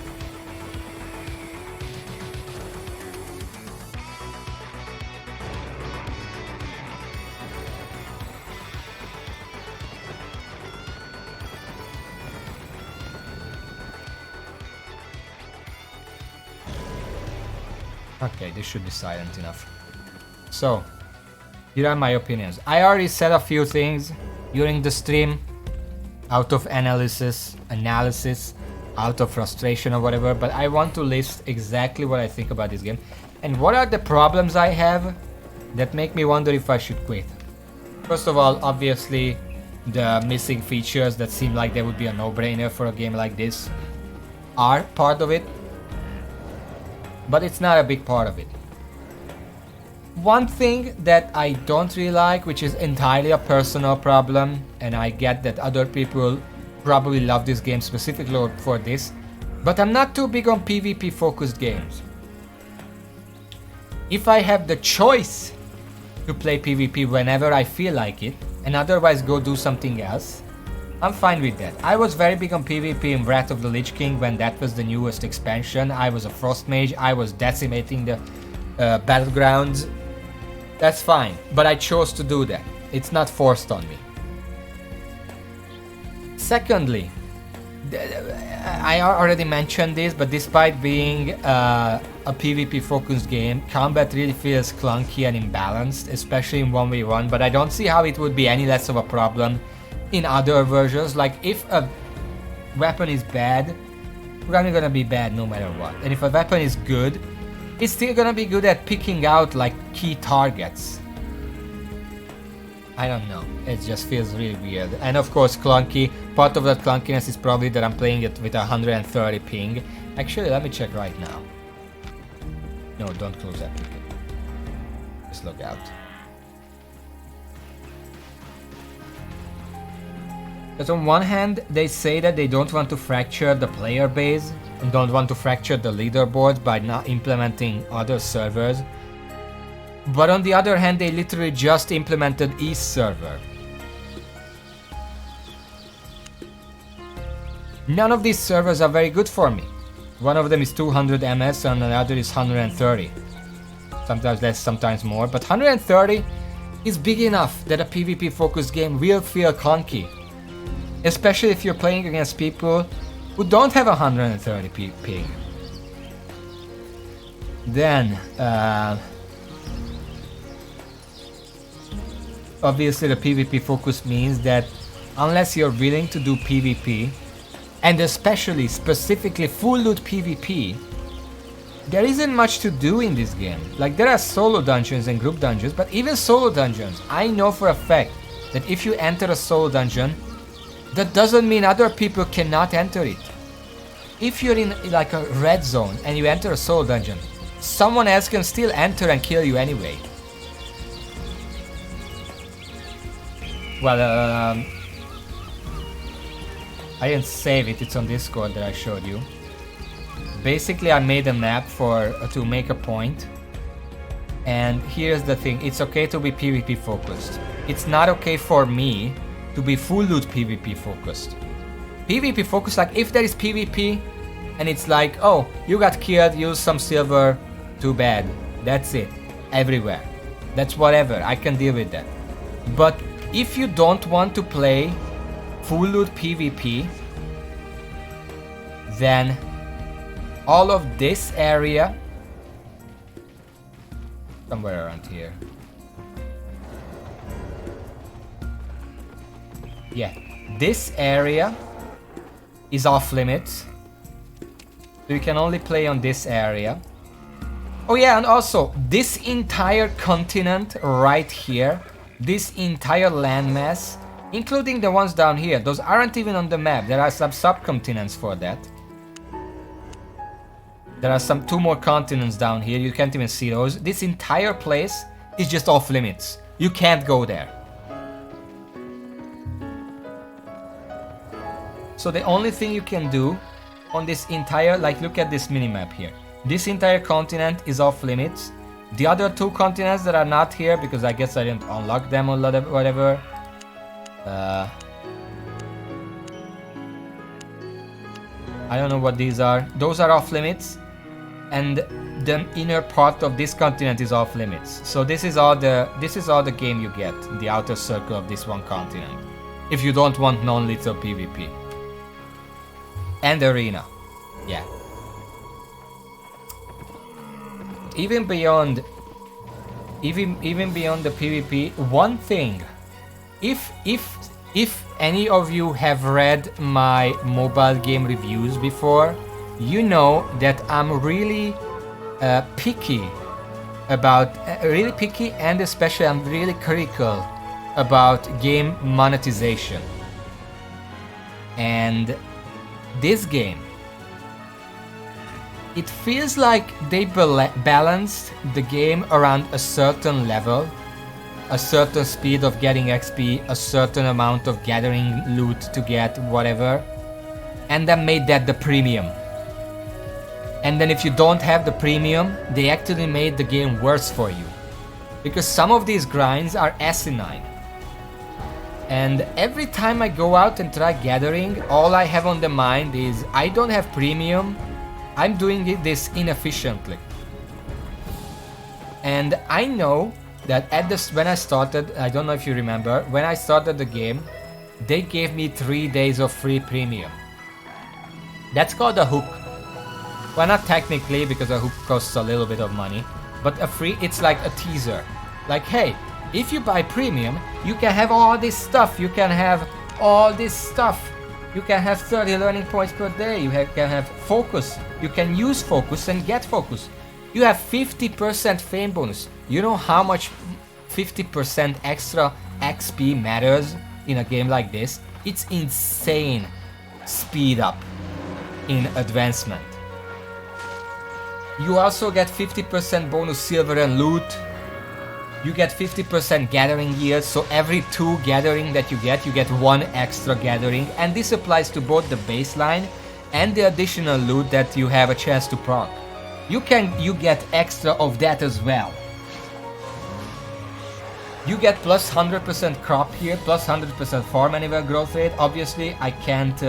Okay, this should be silent enough. So, here are my opinions. I already said a few things during the stream, out of analysis, out of frustration or whatever, but I want to list exactly what I think about this game and what are the problems I have that make me wonder if I should quit. First of all, obviously, the missing features that seem like they would be a no-brainer for a game like this are part of it, but it's not a big part of it. One thing that I don't really like, which is entirely a personal problem, and I get that other people probably love this game specifically for this, but I'm not too big on PvP focused games. If I have the choice to play PvP whenever I feel like it, and otherwise go do something else, I'm fine with that. I was very big on PvP in Wrath of the Lich King when that was the newest expansion. I was a Frost Mage, I was decimating the battlegrounds. That's fine, but I chose to do that. It's not forced on me. Secondly, I already mentioned this, but despite being a PvP focused game, combat really feels clunky and imbalanced, especially in 1v1, but I don't see how it would be any less of a problem in other versions. Like, if a weapon is bad, probably gonna be bad no matter what. And if a weapon is good, it's still gonna be good at picking out like key targets. I don't know, it just feels really weird. And of course clunky, part of that clunkiness is probably that I'm playing it with 130 ping. Actually, let me check right now. No, don't close that ticket. Just log out. Because on one hand, they say that they don't want to fracture the player base and don't want to fracture the leaderboards by not implementing other servers. But on the other hand, they literally just implemented East server. None of these servers are very good for me. One of them is 200 MS and another is 130. Sometimes less, sometimes more, but 130 is big enough that a PvP focused game will feel clunky. Especially if you're playing against people who don't have 130 ping. Then, obviously the PvP focus means that unless you're willing to do PvP, and especially specifically full loot PvP, there isn't much to do in this game. Like, there are solo dungeons and group dungeons, but even solo dungeons, I know for a fact that if you enter a solo dungeon, that doesn't mean other people cannot enter it. If you're in like a red zone and you enter a solo dungeon, someone else can still enter and kill you anyway. Well, I didn't save it, it's on Discord that I showed you. Basically, I made a map to make a point. And here's the thing, it's okay to be PvP focused. It's not okay for me to be full loot PvP focused. PvP focused, like if there is PvP and it's like, oh, you got killed, use some silver, too bad. That's it. Everywhere. That's whatever, I can deal with that. But if you don't want to play full loot PvP, then all of this area, somewhere around here. Yeah, this area is off limits. So you can only play on this area. Oh yeah, and also this entire continent right here, this entire landmass, including the ones down here, those aren't even on the map. There are some subcontinents for that. There are two more continents down here, you can't even see those. This entire place is just off limits. You can't go there. So the only thing you can do on this entire, like look at this minimap here. This entire continent is off limits. The other two continents that are not here, because I guess I didn't unlock them or whatever. I don't know what these are. Those are off limits, and the inner part of this continent is off limits. So this is all the game you get in the outer circle of this one continent. If you don't want non-lethal PvP. And arena. Yeah. Even beyond the PvP, one thing, if any of you have read my mobile game reviews before, you know that I'm really picky and especially I'm really critical about game monetization. And this game, it feels like they balanced the game around a certain level, a certain speed of getting XP, a certain amount of gathering loot to get whatever, and then made that the premium. And then if you don't have the premium, they actually made the game worse for you. Because some of these grinds are asinine. And every time I go out and try gathering, all I have on the mind is I don't have premium, I'm doing this inefficiently. And I know that when I started, I don't know if you remember, when I started the game, they gave me 3 days of free premium. That's called a hook. Well, not technically, because a hook costs a little bit of money, but it's like a teaser. Like, hey, if you buy premium, you can have all this stuff, you can have all this stuff. You can have 30 learning points per day, you can have focus, you can use focus and get focus. You have 50% fame bonus. You know how much 50% extra XP matters in a game like this? It's insane speed up in advancement. You also get 50% bonus silver and loot. You get 50% gathering yield, so every 2 gathering that you get 1 extra gathering, and this applies to both the baseline and the additional loot that you have a chance to proc. You get extra of that as well. You get plus 100% crop here, plus 100% farm anywhere growth rate. Obviously, I can't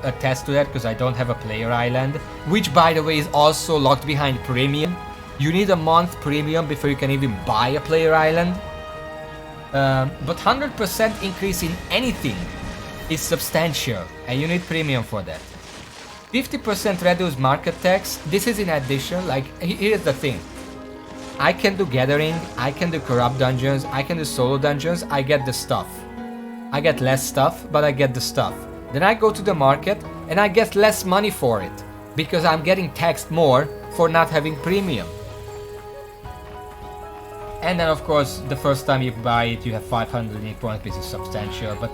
attest to that because I don't have a player island, which by the way is also locked behind premium. You need a month premium before you can even buy a player island. But 100% increase in anything is substantial, and you need premium for that. 50% reduced market tax. This is in addition. Like, here's the thing. I can do gathering, I can do corrupt dungeons, I can do solo dungeons, I get the stuff. I get less stuff, but I get the stuff. Then I go to the market and I get less money for it, because I'm getting taxed more for not having premium. And then of course, the first time you buy it, you have 500 unique points, which is substantial. But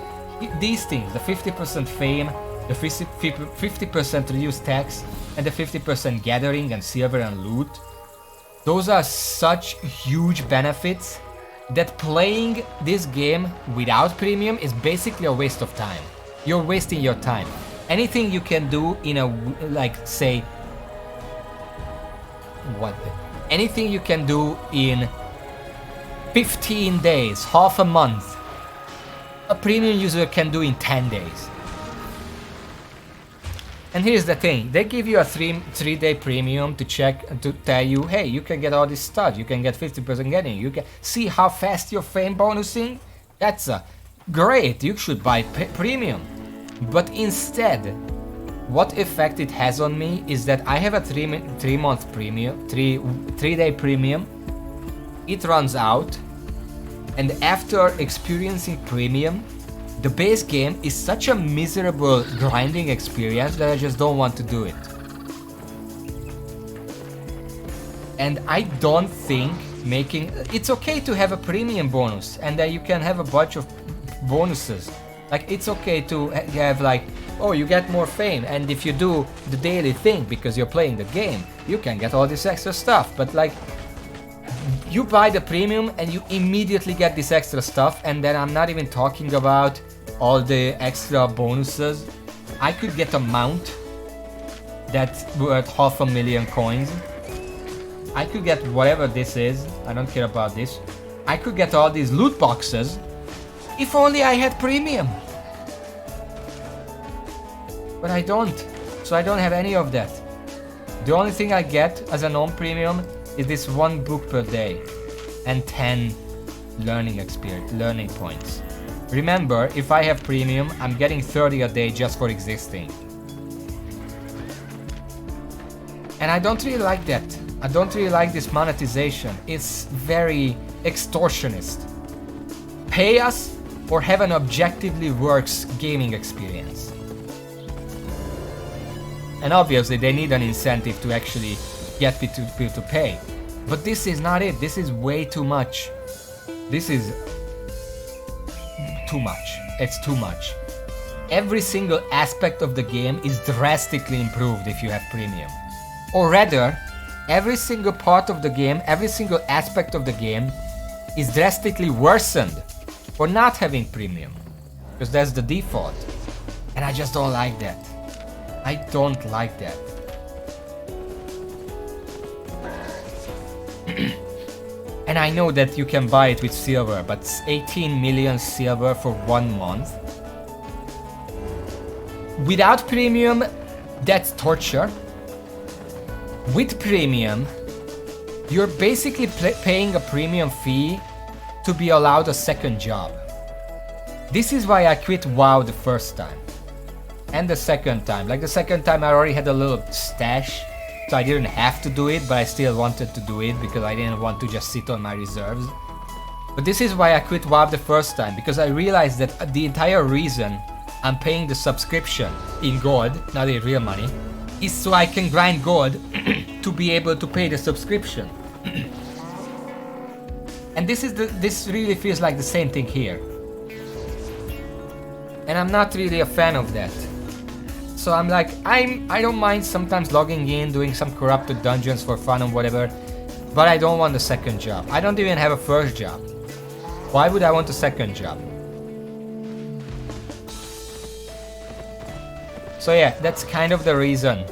these things, the 50% fame, the 50% reduced tax, and the 50% gathering and silver and loot, those are such huge benefits that playing this game without premium is basically a waste of time. You're wasting your time. Anything you can do in a, like, say, anything you can do in 15 days, half a month, a premium user can do in 10 days. And here's the thing, they give you a 3-day premium to check, to tell you, hey, you can get all this stuff, you can get 50% getting, you can see how fast your fame bonusing. That's great, you should buy premium. But instead, what effect it has on me is that I have a 3-month premium, 3-day premium. It runs out, and after experiencing premium, the base game is such a miserable grinding experience that I just don't want to do it. And I don't think it's okay to have a premium bonus and that you can have a bunch of bonuses. Like, it's okay to have, like, oh, you get more fame, and if you do the daily thing because you're playing the game, you can get all this extra stuff. But like, you buy the premium and you immediately get this extra stuff, and then I'm not even talking about all the extra bonuses. I could get a mount that's worth 500,000 coins. I could get whatever this is, I don't care about this. I could get all these loot boxes if only I had premium. But I don't. So I don't have any of that. The only thing I get as a non-premium is this 1 book per day and 10 learning points. Remember, if I have premium, I'm getting 30 a day just for existing. And I don't really like that. I don't really like this monetization. It's very extortionist. Pay us or have an objectively works gaming experience. And obviously they need an incentive to actually get people to pay. But this is not it. This is way too much. This is too much. It's too much. Every single aspect of the game is drastically improved if you have premium. Or rather, every single part of the game, every single aspect of the game is drastically worsened for not having premium. Because that's the default. And I just don't like that. I don't like that. And I know that you can buy it with silver, but 18 million silver for 1 month. Without premium, that's torture. With premium, you're basically paying a premium fee to be allowed a second job. This is why I quit WoW the first time. And the second time. Like the second time I already had a little stash, so I didn't have to do it, but I still wanted to do it because I didn't want to just sit on my reserves. But this is why I quit WoW the first time, because I realized that the entire reason I'm paying the subscription in gold, not in real money, is so I can grind gold to be able to pay the subscription. And this really feels like the same thing here. And I'm not really a fan of that. So I'm like, I don't mind sometimes logging in, doing some corrupted dungeons for fun and whatever, but I don't want a second job. I don't even have a first job. Why would I want a second job? So yeah, that's kind of the reason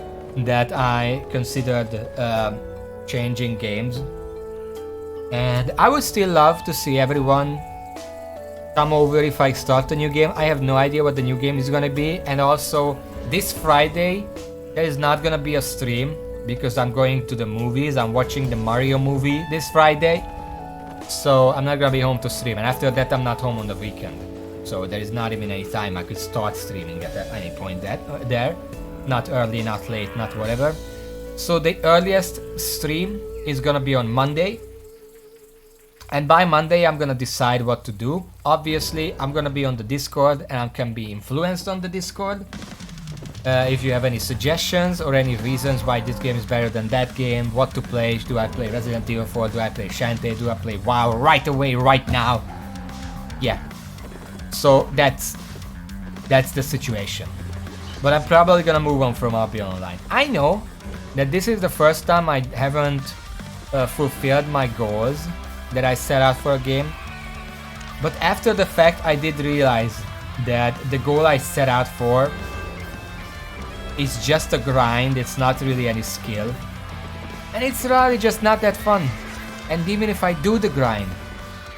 that I considered changing games. And I would still love to see everyone come over if I start a new game. I have no idea what the new game is gonna be. And also, this Friday, there is not gonna be a stream because I'm going to the movies. I'm watching the Mario movie this Friday. So I'm not gonna be home to stream. And after that, I'm not home on the weekend. So there is not even any time I could start streaming at any point there. Not early, not late, not whatever. So the earliest stream is gonna be on Monday. And by Monday, I'm gonna decide what to do. Obviously, I'm gonna be on the Discord and I can be influenced on the Discord. If you have any suggestions or any reasons why this game is better than that game, what to play, do I play Resident Evil 4, do I play Shantae, do I play WoW right away, right now? Yeah. So that's the situation. But I'm probably gonna move on from Albion Online. I know that this is the first time I haven't fulfilled my goals that I set out for a game. But after the fact, I did realize that the goal I set out for is just a grind. It's not really any skill. And it's really just not that fun. And even if I do the grind,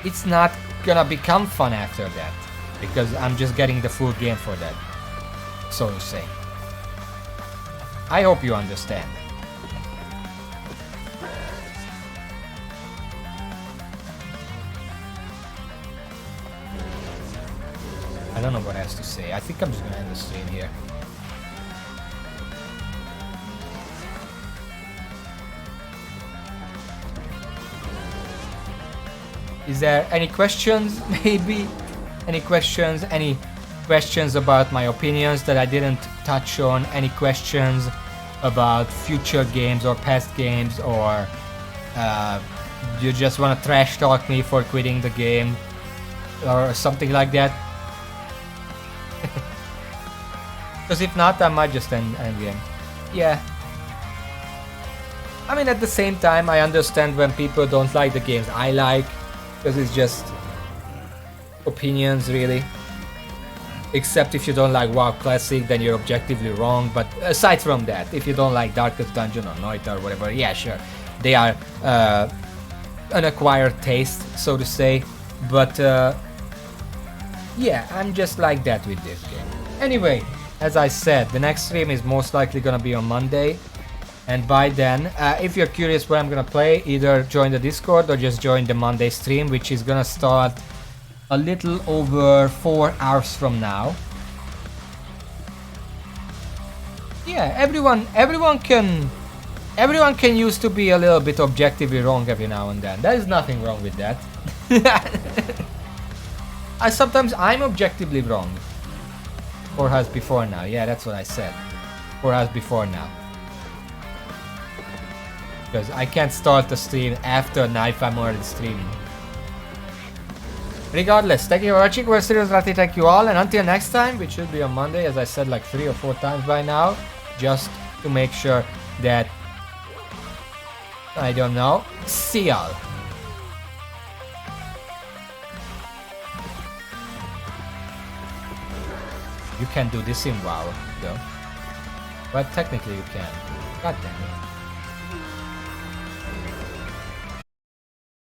it's not gonna become fun after that. Because I'm just getting the full game for that, so to say. I hope you understand. I don't know what else to say. I think I'm just gonna end the stream here. Is there any questions, maybe? Any questions? Any questions about my opinions that I didn't touch on? Any questions about future games or past games? Or you just want to trash talk me for quitting the game? Or something like that? Because if not, I might just end game. Yeah. I mean, at the same time, I understand when people don't like the games I like. Because it's just opinions, really. Except if you don't like WoW Classic, then you're objectively wrong. But aside from that, if you don't like Darkest Dungeon or Noita or whatever, yeah, sure. They are an acquired taste, so to say. But yeah, I'm just like that with this game. Anyway, as I said, the next stream is most likely gonna be on Monday. And by then, if you're curious what I'm gonna play, either join the Discord or just join the Monday stream, which is gonna start a little over 4 hours from now. Yeah, everyone can used to be a little bit objectively wrong every now and then. There is nothing wrong with that. I'm objectively wrong. 4 hours before now. Yeah, that's what I said. 4 hours before now. Because I can't start the stream after knife, I'm already streaming. Regardless, thank you for watching. We're seriously thank you all, and until next time, which should be on Monday, as I said like 3 or 4 times by now, just to make sure that I don't know. See y'all. You can do this in WoW, though. But technically you can. God damn it.